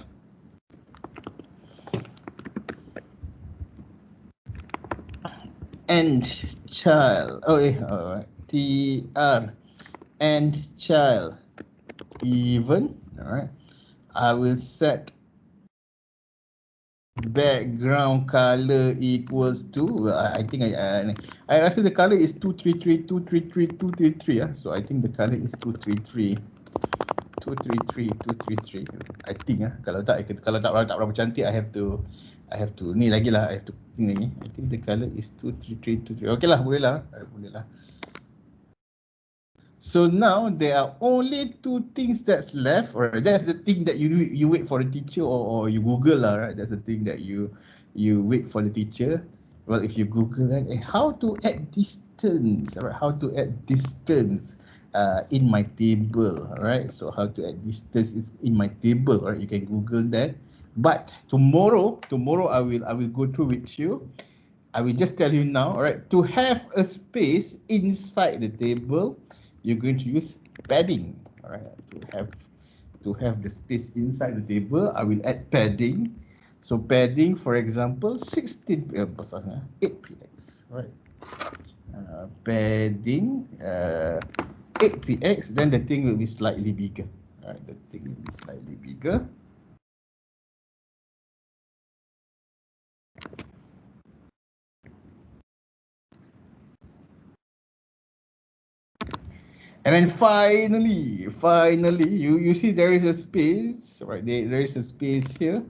and child, all right, TR and child even, all right. I will set background color equals to, I think I rasa the color is 233 233 233, so I think the color is 233 I think kalau tak berapa cantik I have to ni lagi lah, I have to ni. I think the color is 233 okay lah, boleh lah. So now there are only two things that's left, or that's the thing that you wait for the teacher, or you Google lah, right? That's the thing that you wait for the teacher. Well, if you Google that, how to add distance, right? How to add distance in my table, right? So how to add distance is in my table, right? You can Google that. But tomorrow I will go through with you. I will just tell you now, all right? To have a space inside the table, you're going to use padding, all right? To have the space inside the table, I will add padding. So padding, for example, 8px, right? Padding 8px, then the thing will be slightly bigger, all right? The thing will be slightly bigger. And then finally, you see there is a space, right? There is a space here.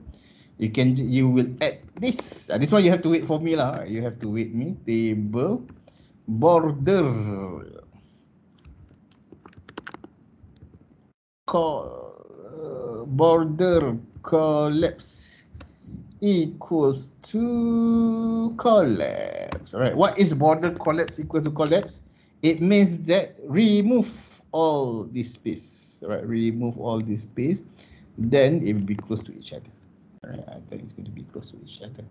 You will add this. This one you have to wait for me lah. You have to wait me. Table border border collapse equals to collapse. All right. What is border collapse equal to collapse? It means that remove all this space, right? Remove all this space, then it will be close to each other. All right, I think it's going to be close to each other.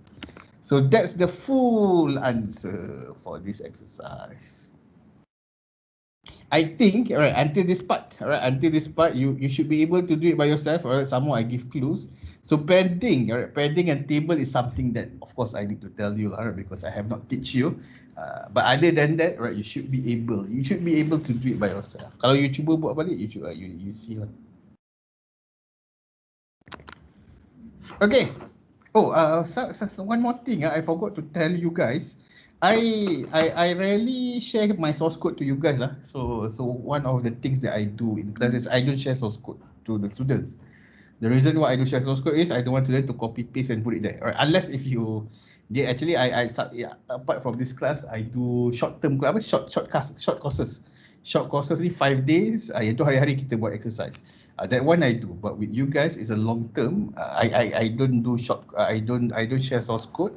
So that's the full answer for this exercise. I think, all right, until this part, you should be able to do it by yourself. All right, somehow I give clues. So padding, all right, padding and table is something that, of course, I need to tell you, all right, because I have not teach you. But other than that, right, you should be able to do it by yourself. Kalau you cuba buat balik, you see lah. Okay. Oh, one more thing I forgot to tell you guys. I rarely share my source code to you guys lah. So one of the things that I do in classes, I don't share source code to the students. The reason why I don't share source code is I don't want them to copy paste and put it there. Right? Unless if you, actually apart from this class, I do short courses. Short courses ni 5 days. Itu hari-hari kita buat exercise. That one I do, but with you guys is a long term. I don't do I don't share source code.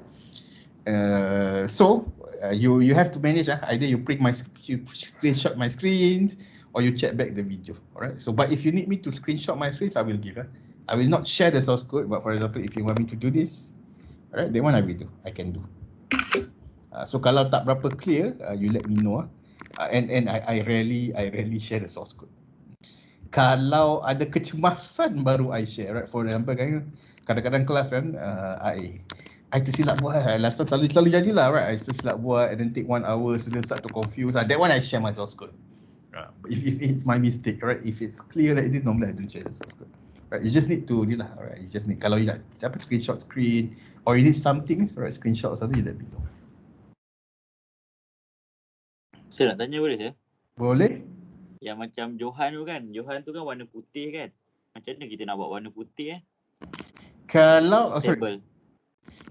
So You have to manage. Either you you screenshot my screens or you check back the video. Alright. So, but if you need me to screenshot my screens, I will give. I will not share the source code. But for example, if you want me to do this, alright, that one I will do. I can do. So kalau tak berapa clear, you let me know. And I rarely share the source code. Kalau ada kecemasan baru I share, right? For example kan, kadang-kadang kelas kan, I tersilap buat, last time selalu jadilah, right? I tersilap buat and then take 1 hour, students start to confuse. That one I share my source code. If it's my mistake, right? If it's clear like this, normally I don't share the source code. Right? You just need to ni lah, right? You just need, kalau you nak screenshot screen or you need something, right? Screenshot or something, you let me know. Saya nak tanya boleh je? Boleh? Yang macam Johan tu kan, Johan tu kan warna putih kan. Macam mana kita nak buat warna putih Kalau table.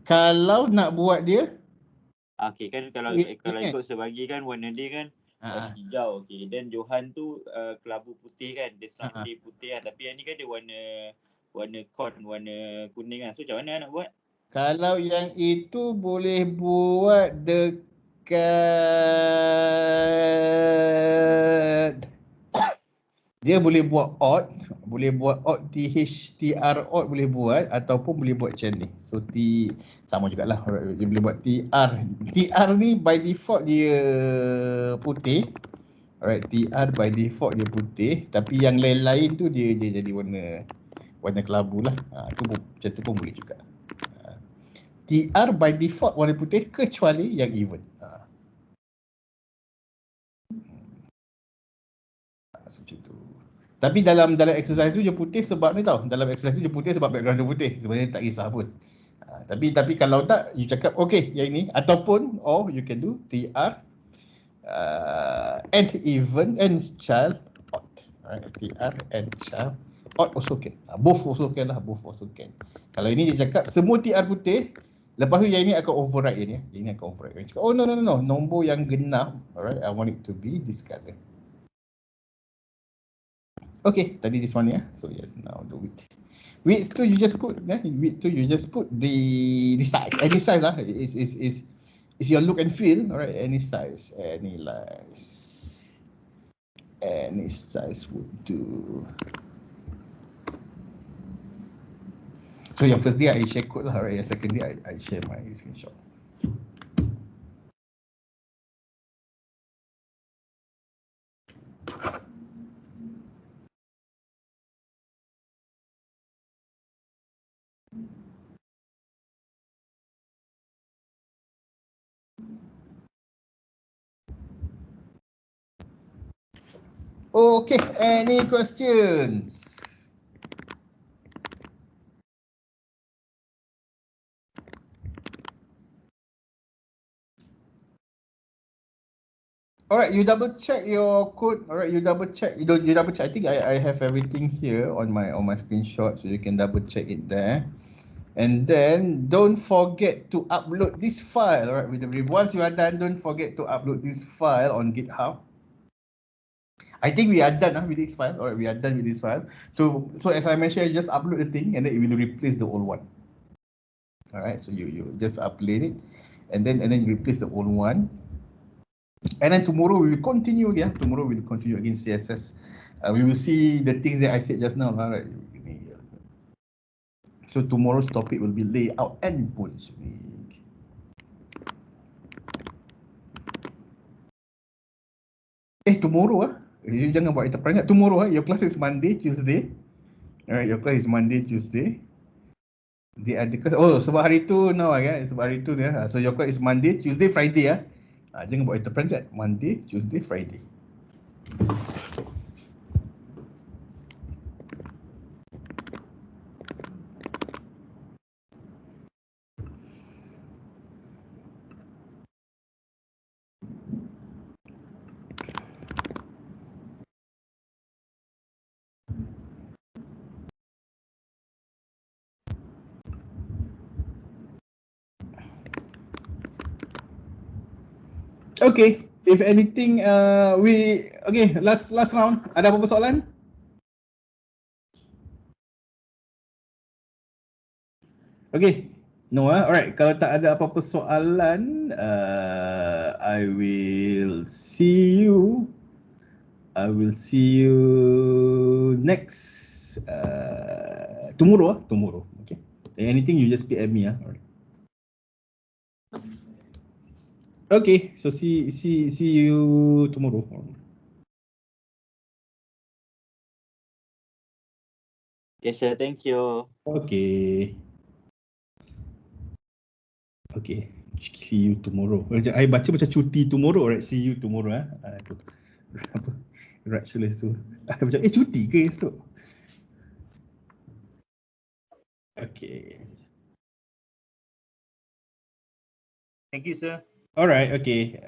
Kalau nak buat dia, Okay kan, kalau ikut sebagi kan warna dia kan warna hijau. Okay, dan Johan tu kelabu putih kan, dia serang dia putih lah. Tapi yang ni kan dia warna warna kuning kan. So macam mana nak buat? Kalau yang itu boleh buat dekat, dia boleh buat odd thr odd boleh buat, ataupun boleh buat macam ni. So sama jugalah, dia boleh buat tr ni by default dia putih. Alright, tr by default dia putih, tapi yang lain-lain tu dia jadi warna kelabu lah. Macam tu pun boleh juga. tr by default warna putih kecuali yang event. Macam tu. Tapi dalam exercise tu dia putih sebab ni tau. Dalam exercise tu dia putih sebab background dia putih. Sebenarnya tak kisah pun. Tapi kalau tak, you cakap okay yang ini, ataupun you can do tr and event and child odd. Alright, tr and child odd also can. Both also can lah, both also can. Kalau ini dia cakap semua tr putih, lepas tu yang ini akan override ini. Ini akan override. Dia cakap, oh no, nombor yang genap, alright, I want it to be this color. Okay, tadi this one, yeah. So yes, now the width. Width tu you just put, width tu you just put the size. Any size lah. Is your look and feel, alright? Any size would do. So yang first day I share code lah, right? Yang second day I share my screenshot. Okay, any questions? Alright, you double check your code. Alright, you double check. You double check. I think I have everything here on my screenshot, so you can double check it there. And then don't forget to upload this file. Alright, once you are done, don't forget to upload this file on GitHub. I think we are done with this file. Alright, we are done with this file. So as I mentioned, you just upload the thing and then it will replace the old one. Alright, so you just upload it and then you replace the old one. And then tomorrow we will continue again. Tomorrow we will continue again CSS. We will see the things that I said just now. Alright. So tomorrow's topic will be layout and positioning. Tomorrow you jangan buat interpret. Tomorrow your class is Monday, Tuesday. Alright, your class is Monday, Tuesday. The other class, sebab hari tu sebab hari tu dia. So your class is Monday, Tuesday, Friday jangan buat interpret. Monday, Tuesday, Friday. Okay, if anything, last round. Ada apa-apa soalan? Okay, no alright. Kalau tak ada apa-apa soalan, I will see you. I will see you next tomorrow. Tomorrow. Okay. Anything you just PM me. Alright. Okay. So see you tomorrow. Okay, sir. Thank you. Okay. Okay. See you tomorrow. I baca macam cuti tomorrow. Alright. See you tomorrow. Apa? Right. So macam cuti ke esok? Okay. Thank you, sir. Alright. Okay.